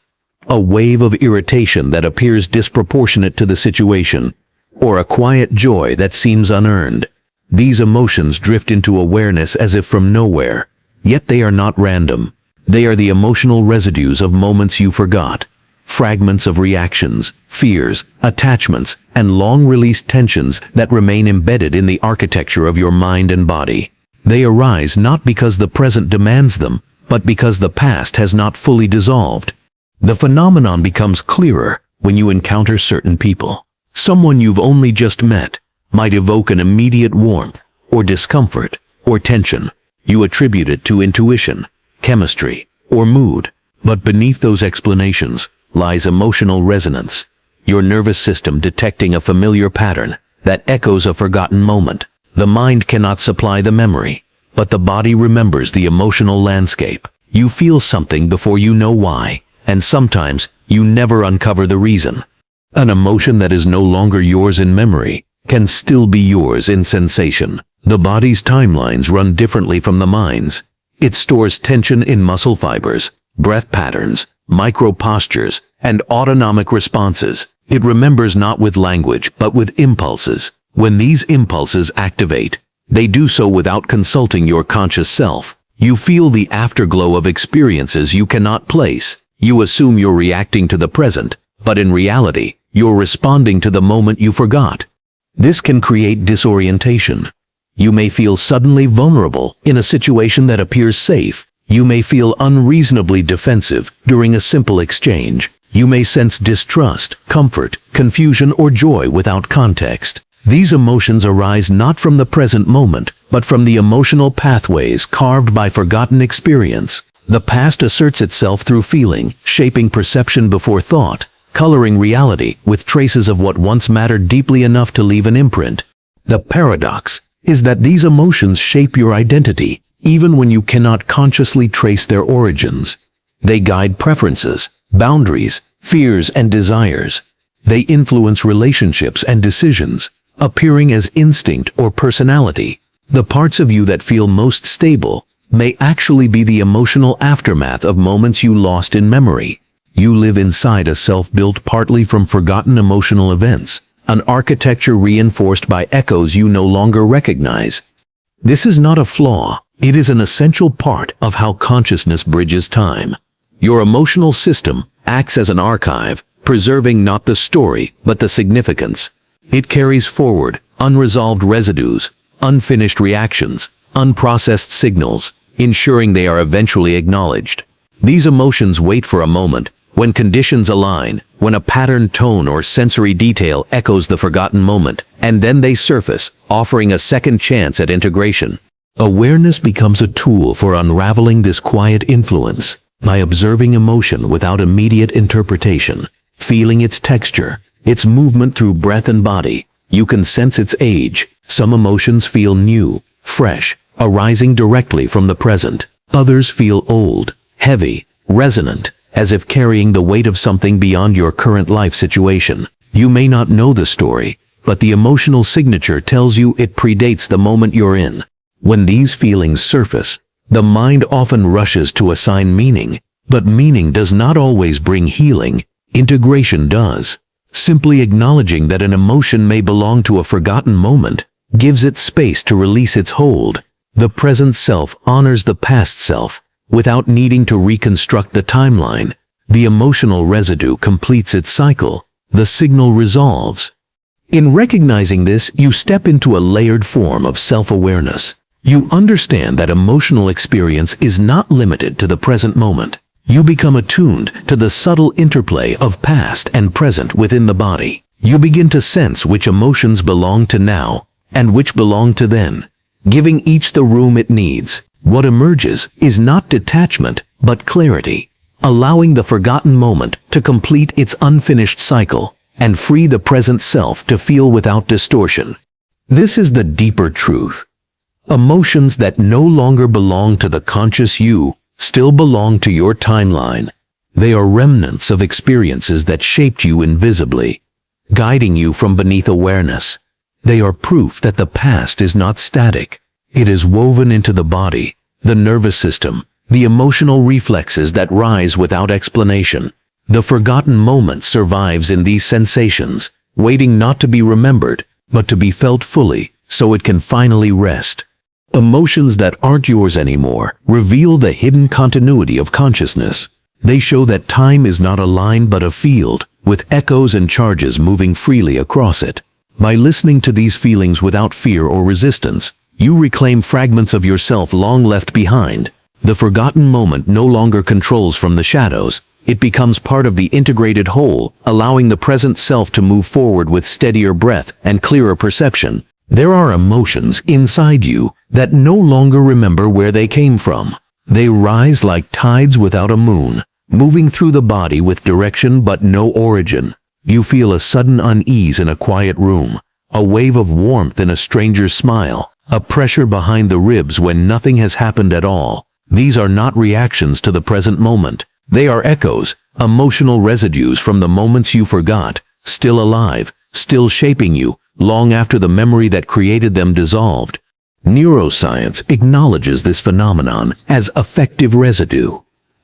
A wave of irritation that appears disproportionate to the situation, or a quiet joy that seems unearned. These emotions drift into awareness as if from nowhere, yet they are not random. They are the emotional residues of moments you forgot. Fragments of reactions, fears, attachments, and long-released tensions that remain embedded in the architecture of your mind and body. They arise not because the present demands them, but because the past has not fully dissolved. The phenomenon becomes clearer when you encounter certain people. Someone you've only just met might evoke an immediate warmth, or discomfort, or tension. You attribute it to intuition, chemistry, or mood. But beneath those explanations lies emotional resonance, your nervous system detecting a familiar pattern that echoes a forgotten moment. The mind cannot supply the memory, but the body remembers the emotional landscape. You feel something before you know why, and sometimes you never uncover the reason. An emotion that is no longer yours in memory can still be yours in sensation. The body's timelines run differently from the mind's. It stores tension in muscle fibers, breath patterns, micro-postures, and autonomic responses. It remembers not with language, but with impulses. When these impulses activate, they do so without consulting your conscious self. You feel the afterglow of experiences you cannot place. You assume you're reacting to the present, but in reality, you're responding to the moment you forgot. This can create disorientation. You may feel suddenly vulnerable in a situation that appears safe. You may feel unreasonably defensive during a simple exchange. You may sense distrust, comfort, confusion, or joy without context. These emotions arise not from the present moment, but from the emotional pathways carved by forgotten experience. The past asserts itself through feeling, shaping perception before thought, coloring reality with traces of what once mattered deeply enough to leave an imprint. The paradox is that these emotions shape your identity, even when you cannot consciously trace their origins. They guide preferences, boundaries, fears, and desires. They influence relationships and decisions, appearing as instinct or personality. The parts of you that feel most stable may actually be the emotional aftermath of moments you lost in memory. You live inside a self built partly from forgotten emotional events, an architecture reinforced by echoes you no longer recognize. This is not a flaw. It is an essential part of how consciousness bridges time. Your emotional system acts as an archive, preserving not the story, but the significance. It carries forward unresolved residues, unfinished reactions, unprocessed signals, ensuring they are eventually acknowledged. These emotions wait for a moment, when conditions align, when a pattern, tone, or sensory detail echoes the forgotten moment, and then they surface, offering a second chance at integration. Awareness becomes a tool for unraveling this quiet influence. By observing emotion without immediate interpretation, feeling its texture, its movement through breath and body, you can sense its age. Some emotions feel new, fresh, arising directly from the present. Others feel old, heavy, resonant, as if carrying the weight of something beyond your current life situation. You may not know the story, but the emotional signature tells you it predates the moment you're in. When these feelings surface, the mind often rushes to assign meaning, but meaning does not always bring healing. Integration does. Simply acknowledging that an emotion may belong to a forgotten moment gives it space to release its hold. The present self honors the past self without needing to reconstruct the timeline. The emotional residue completes its cycle. The signal resolves. In recognizing this, you step into a layered form of self-awareness. You understand that emotional experience is not limited to the present moment. You become attuned to the subtle interplay of past and present within the body. You begin to sense which emotions belong to now and which belong to then, giving each the room it needs. What emerges is not detachment, but clarity, allowing the forgotten moment to complete its unfinished cycle and free the present self to feel without distortion. This is the deeper truth. Emotions that no longer belong to the conscious you still belong to your timeline. They are remnants of experiences that shaped you invisibly, guiding you from beneath awareness. They are proof that the past is not static. It is woven into the body, the nervous system, the emotional reflexes that rise without explanation. The forgotten moment survives in these sensations, waiting not to be remembered, but to be felt fully, so it can finally rest. Emotions that aren't yours anymore reveal the hidden continuity of consciousness. They show that time is not a line but a field, with echoes and charges moving freely across it. By listening to these feelings without fear or resistance, you reclaim fragments of yourself long left behind. The forgotten moment no longer controls from the shadows. It becomes part of the integrated whole, allowing the present self to move forward with steadier breath and clearer perception. There are emotions inside you that no longer remember where they came from. They rise like tides without a moon, moving through the body with direction but no origin. You feel a sudden unease in a quiet room, a wave of warmth in a stranger's smile, a pressure behind the ribs when nothing has happened at all. These are not reactions to the present moment. They are echoes, emotional residues from the moments you forgot, still alive, still shaping you, long after the memory that created them dissolved. Neuroscience acknowledges this phenomenon as affective residue.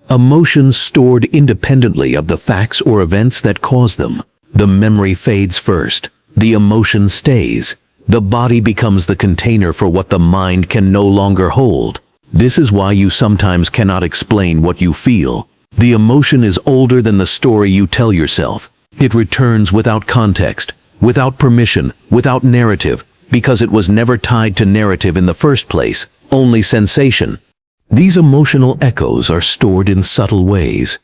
Emotions stored independently of the facts or events that cause them. The memory fades first. The emotion stays. The body becomes the container for what the mind can no longer hold. This is why you sometimes cannot explain what you feel. The emotion is older than the story you tell yourself. It returns without context, without permission, without narrative, because it was never tied to narrative in the first place, only sensation. These emotional echoes are stored in subtle ways.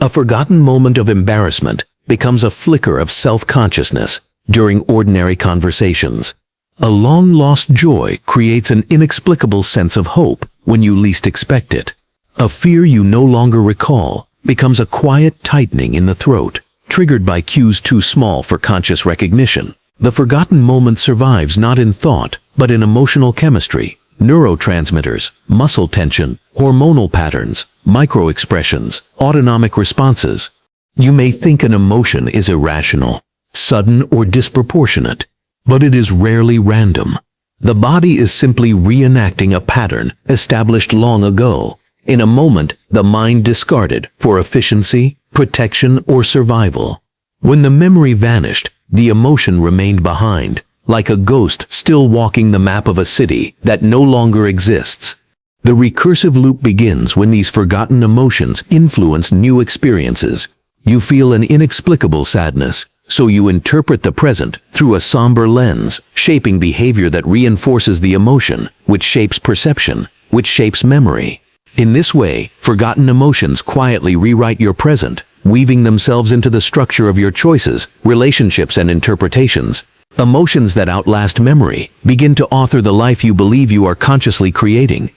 A forgotten moment of embarrassment becomes a flicker of self-consciousness during ordinary conversations. A long-lost joy creates an inexplicable sense of hope when you least expect it. A fear you no longer recall becomes a quiet tightening in the throat, triggered by cues too small for conscious recognition. The forgotten moment survives not in thought, but in emotional chemistry, neurotransmitters, muscle tension, hormonal patterns, micro-expressions, autonomic responses. You may think an emotion is irrational, sudden or disproportionate, but it is rarely random. The body is simply reenacting a pattern established long ago, in a moment the mind discarded for efficiency, protection, or survival. When the memory vanished, the emotion remained behind, like a ghost still walking the map of a city that no longer exists. The recursive loop begins when these forgotten emotions influence new experiences. You feel an inexplicable sadness, so you interpret the present through a somber lens, shaping behavior that reinforces the emotion, which shapes perception. which shapes memory. In this way, forgotten emotions quietly rewrite your present, weaving themselves into the structure of your choices, relationships, and interpretations. Emotions that outlast memory begin to author the life you believe you are consciously creating.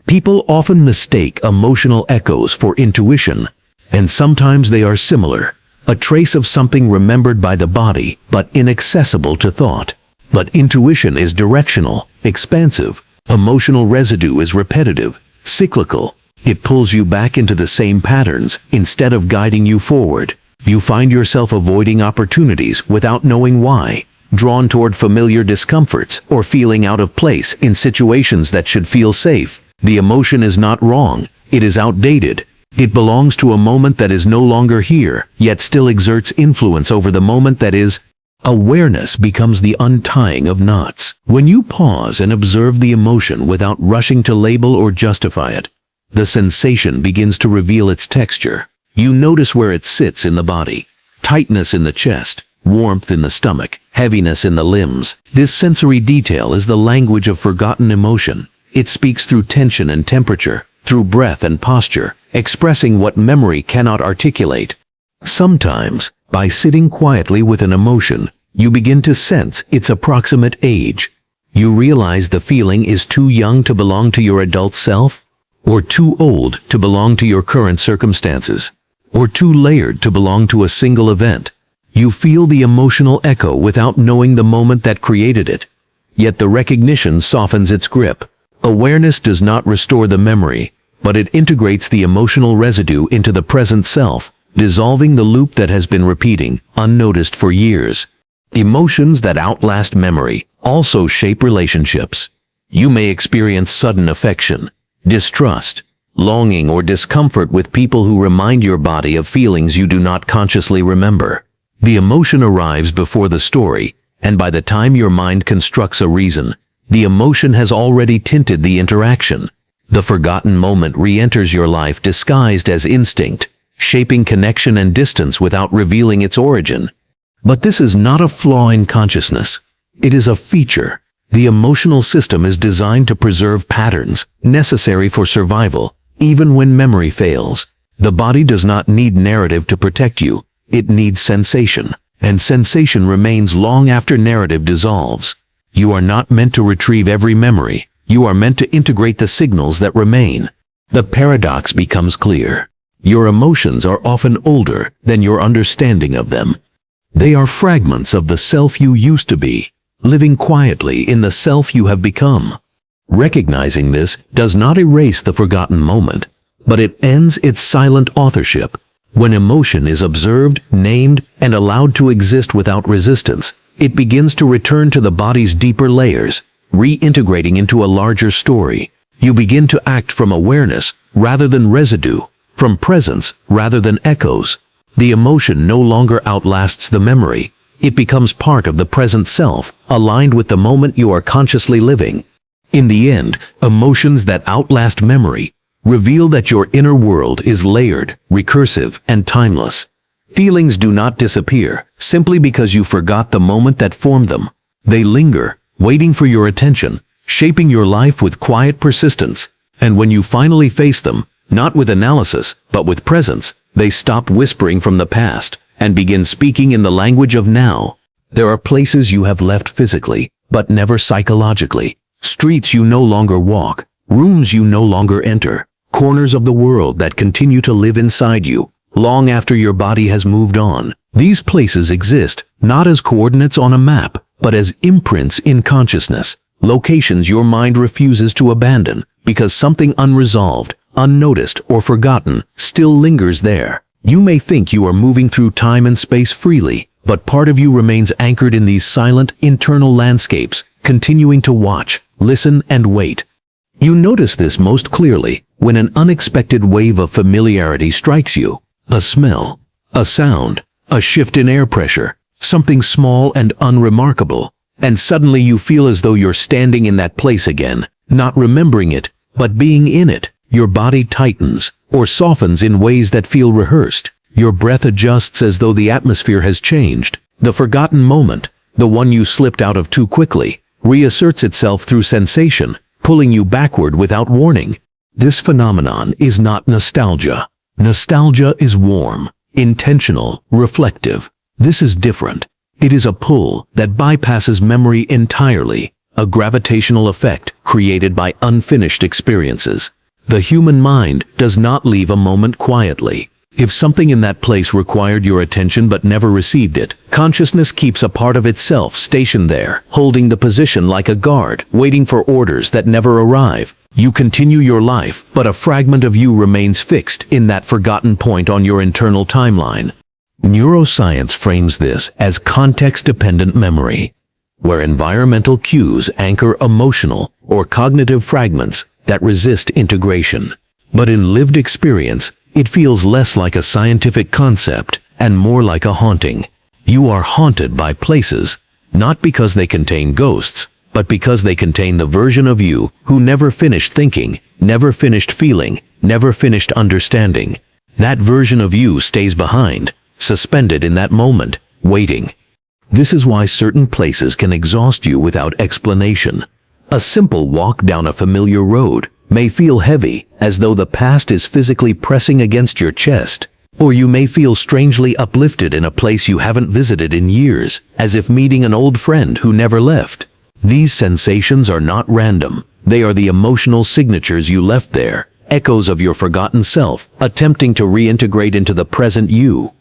People often mistake emotional echoes for intuition, and sometimes they are similar, a trace of something remembered by the body but inaccessible to thought. But intuition is directional, expansive. Emotional residue is repetitive, cyclical. It pulls you back into the same patterns instead of guiding you forward. You find yourself avoiding opportunities without knowing why, drawn toward familiar discomforts or feeling out of place in situations that should feel safe. The emotion is not wrong, it is outdated. It belongs to a moment that is no longer here, yet still exerts influence over the moment that is. Awareness becomes the untying of knots. When you pause and observe the emotion without rushing to label or justify it, the sensation begins to reveal its texture. You notice where it sits in the body: tightness in the chest, warmth in the stomach, heaviness in the limbs. This sensory detail is the language of forgotten emotion. It speaks through tension and temperature, through breath and posture, expressing what memory cannot articulate. Sometimes, by sitting quietly with an emotion, you begin to sense its approximate age. You realize the feeling is too young to belong to your adult self, or too old to belong to your current circumstances, or too layered to belong to a single event. You feel the emotional echo without knowing the moment that created it. Yet the recognition softens its grip. Awareness does not restore the memory, but it integrates the emotional residue into the present self, dissolving the loop that has been repeating, unnoticed for years. Emotions that outlast memory also shape relationships. You may experience sudden affection, distrust, longing, or discomfort with people who remind your body of feelings you do not consciously remember. The emotion arrives before the story, and by the time your mind constructs a reason, the emotion has already tinted the interaction. The forgotten moment re-enters your life disguised as instinct, shaping connection and distance without revealing its origin. But this is not a flaw in consciousness. It is a feature. The emotional system is designed to preserve patterns necessary for survival, even when memory fails. The body does not need narrative to protect you. It needs sensation, and sensation remains long after narrative dissolves. You are not meant to retrieve every memory. You are meant to integrate the signals that remain. The paradox becomes clear. Your emotions are often older than your understanding of them. They are fragments of the self you used to be, living quietly in the self you have become. Recognizing this does not erase the forgotten moment, but it ends its silent authorship. When emotion is observed, named, and allowed to exist without resistance, it begins to return to the body's deeper layers, reintegrating into a larger story. You begin to act from awareness rather than residue, from presence rather than echoes. The emotion no longer outlasts the memory. It becomes part of the present self, aligned with the moment you are consciously living. In the end, emotions that outlast memory reveal that your inner world is layered, recursive, and timeless. Feelings do not disappear simply because you forgot the moment that formed them. They linger, waiting for your attention, shaping your life with quiet persistence. And when you finally face them, not with analysis, but with presence, they stop whispering from the past and begin speaking in the language of now. There are places you have left physically, but never psychologically. Streets you no longer walk, rooms you no longer enter, corners of the world that continue to live inside you, long after your body has moved on. These places exist, not as coordinates on a map, but as imprints in consciousness, locations your mind refuses to abandon, because something unresolved, unnoticed, or forgotten still lingers there. You may think you are moving through time and space freely, but part of you remains anchored in these silent, internal landscapes, continuing to watch, listen, and wait. You notice this most clearly when an unexpected wave of familiarity strikes you. A smell, a sound, a shift in air pressure, something small and unremarkable, and suddenly you feel as though you're standing in that place again, not remembering it, but being in it. Your body tightens or softens in ways that feel rehearsed. Your breath adjusts as though the atmosphere has changed. The forgotten moment, the one you slipped out of too quickly, reasserts itself through sensation, pulling you backward without warning. This phenomenon is not nostalgia. Nostalgia is warm, intentional, reflective. This is different. It is a pull that bypasses memory entirely, a gravitational effect created by unfinished experiences. The human mind does not leave a moment quietly. If something in that place required your attention but never received it, consciousness keeps a part of itself stationed there, holding the position like a guard, waiting for orders that never arrive. You continue your life, but a fragment of you remains fixed in that forgotten point on your internal timeline. Neuroscience frames this as context-dependent memory, where environmental cues anchor emotional or cognitive fragments that resist integration. But in lived experience, it feels less like a scientific concept and more like a haunting. You are haunted by places, not because they contain ghosts, but because they contain the version of you who never finished thinking, never finished feeling, never finished understanding. That version of you stays behind, suspended in that moment, waiting. This is why certain places can exhaust you without explanation. A simple walk down a familiar road may feel heavy, as though the past is physically pressing against your chest. Or you may feel strangely uplifted in a place you haven't visited in years, as if meeting an old friend who never left. These sensations are not random. They are the emotional signatures you left there, echoes of your forgotten self, attempting to reintegrate into the present you.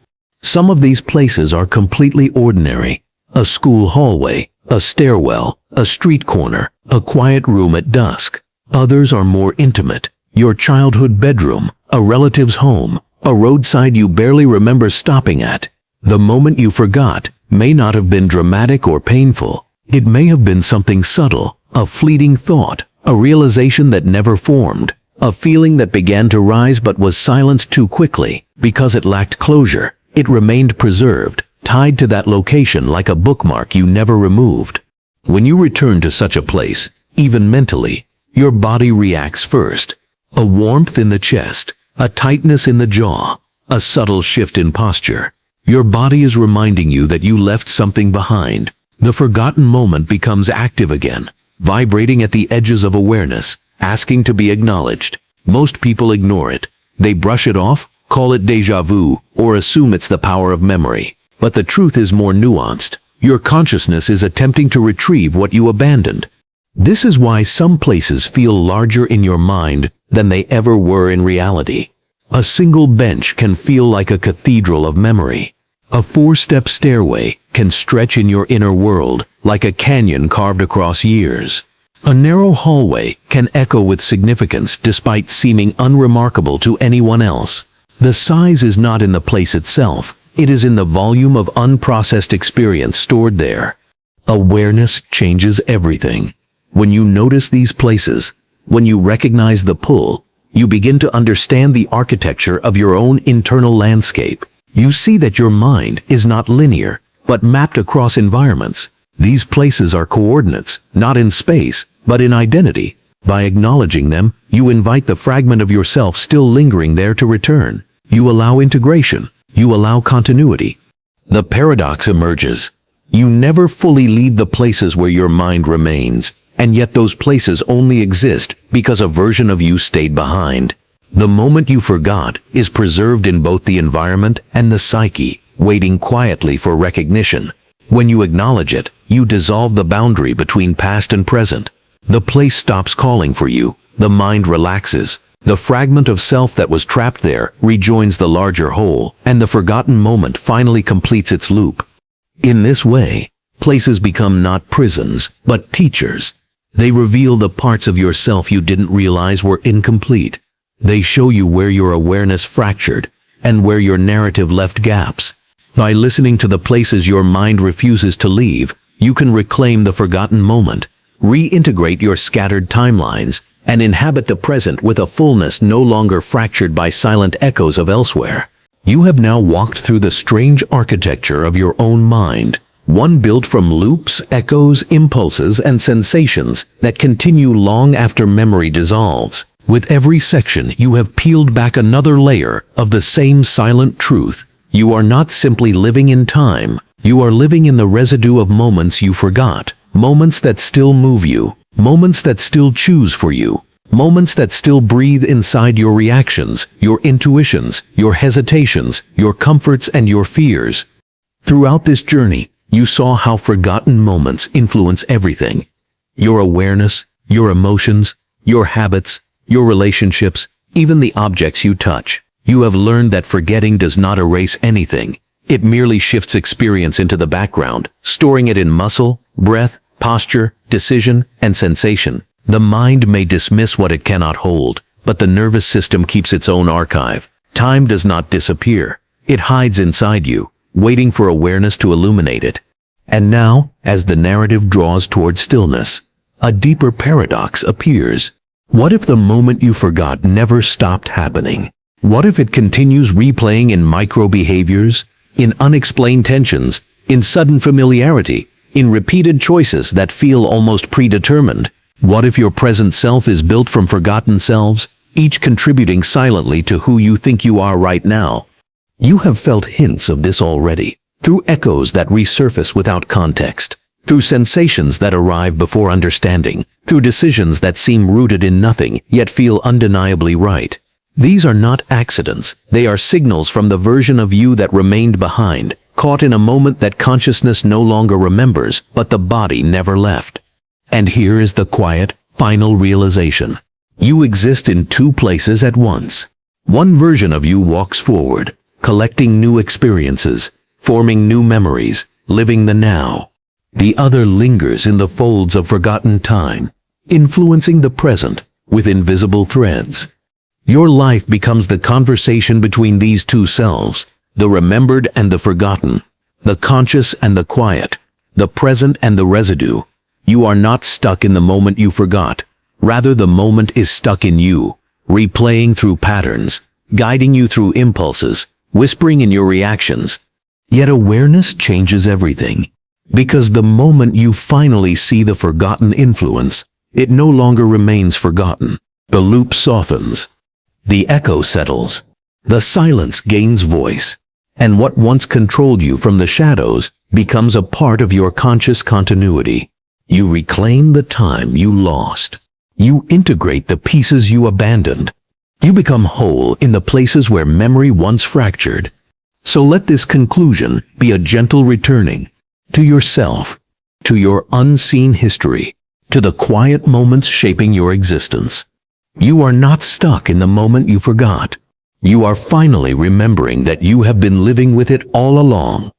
Some of these places are completely ordinary. A school hallway, a stairwell, a street corner, a quiet room at dusk. Others are more intimate. Your childhood bedroom, a relative's home, a roadside you barely remember stopping at. The moment you forgot may not have been dramatic or painful. It may have been something subtle, a fleeting thought, a realization that never formed, a feeling that began to rise but was silenced too quickly. Because it lacked closure, it remained preserved, tied to that location like a bookmark you never removed. When you return to such a place, even mentally, your body reacts first. A warmth in the chest, a tightness in the jaw, a subtle shift in posture. Your body is reminding you that you left something behind. The forgotten moment becomes active again, vibrating at the edges of awareness, asking to be acknowledged. Most people ignore it. They brush it off, call it déjà vu, or assume it's the power of memory. But the truth is more nuanced. Your consciousness is attempting to retrieve what you abandoned. This is why some places feel larger in your mind than they ever were in reality. A single bench can feel like a cathedral of memory. A 4-step stairway can stretch in your inner world like a canyon carved across years. A narrow hallway can echo with significance despite seeming unremarkable to anyone else. The size is not in the place itself. It is in the volume of unprocessed experience stored there. Awareness changes everything. When you notice these places, when you recognize the pull, you begin to understand the architecture of your own internal landscape. You see that your mind is not linear, but mapped across environments. These places are coordinates, not in space, but in identity. By acknowledging them, you invite the fragment of yourself still lingering there to return. You allow integration. You allow continuity. The paradox emerges. You never fully leave the places where your mind remains, and yet those places only exist because a version of you stayed behind. The moment you forgot is preserved in both the environment and the psyche, waiting quietly for recognition. When you acknowledge it, you dissolve the boundary between past and present. The place stops calling for you. The mind relaxes. The fragment of self that was trapped there rejoins the larger whole, and the forgotten moment finally completes its loop. In this way, places become not prisons, but teachers. They reveal the parts of yourself you didn't realize were incomplete. They show you where your awareness fractured and where your narrative left gaps. By listening to the places your mind refuses to leave, you can reclaim the forgotten moment, reintegrate your scattered timelines, and inhabit the present with a fullness no longer fractured by silent echoes of elsewhere. You have now walked through the strange architecture of your own mind, one built from loops, echoes, impulses, and sensations that continue long after memory dissolves. With every section, you have peeled back another layer of the same silent truth. You are not simply living in time. You are living in the residue of moments you forgot, moments that still move you, Moments that still choose for you. Moments that still breathe inside your reactions, your intuitions, your hesitations, your comforts and your fears. Throughout this journey, you saw how forgotten moments influence everything. Your awareness, your emotions, your habits, your relationships, even the objects you touch. You have learned that forgetting does not erase anything. It merely shifts experience into the background, storing it in muscle, breath, posture, decision, and sensation. The mind may dismiss what it cannot hold, but the nervous system keeps its own archive. Time does not disappear. It hides inside you, waiting for awareness to illuminate it. And now, as the narrative draws toward stillness, a deeper paradox appears. What if the moment you forgot never stopped happening? What if it continues replaying in micro-behaviors, in unexplained tensions, in sudden familiarity, in repeated choices that feel almost predetermined? What if your present self is built from forgotten selves, each contributing silently to who you think you are right now? You have felt hints of this already, through echoes that resurface without context, through sensations that arrive before understanding, through decisions that seem rooted in nothing, yet feel undeniably right. These are not accidents, they are signals from the version of you that remained behind, caught in a moment that consciousness no longer remembers, but the body never left. And here is the quiet, final realization. You exist in two places at once. One version of you walks forward, collecting new experiences, forming new memories, living the now. The other lingers in the folds of forgotten time, influencing the present with invisible threads. Your life becomes the conversation between these two selves, the remembered and the forgotten, the conscious and the quiet, the present and the residue. You are not stuck in the moment you forgot. Rather, the moment is stuck in you, replaying through patterns, guiding you through impulses, whispering in your reactions. Yet awareness changes everything. Because the moment you finally see the forgotten influence, it no longer remains forgotten. The loop softens. The echo settles. The silence gains voice. And what once controlled you from the shadows becomes a part of your conscious continuity. You reclaim the time you lost. You integrate the pieces you abandoned. You become whole in the places where memory once fractured. So let this conclusion be a gentle returning to yourself, to your unseen history, to the quiet moments shaping your existence. You are not stuck in the moment you forgot. You are finally remembering that you have been living with it all along.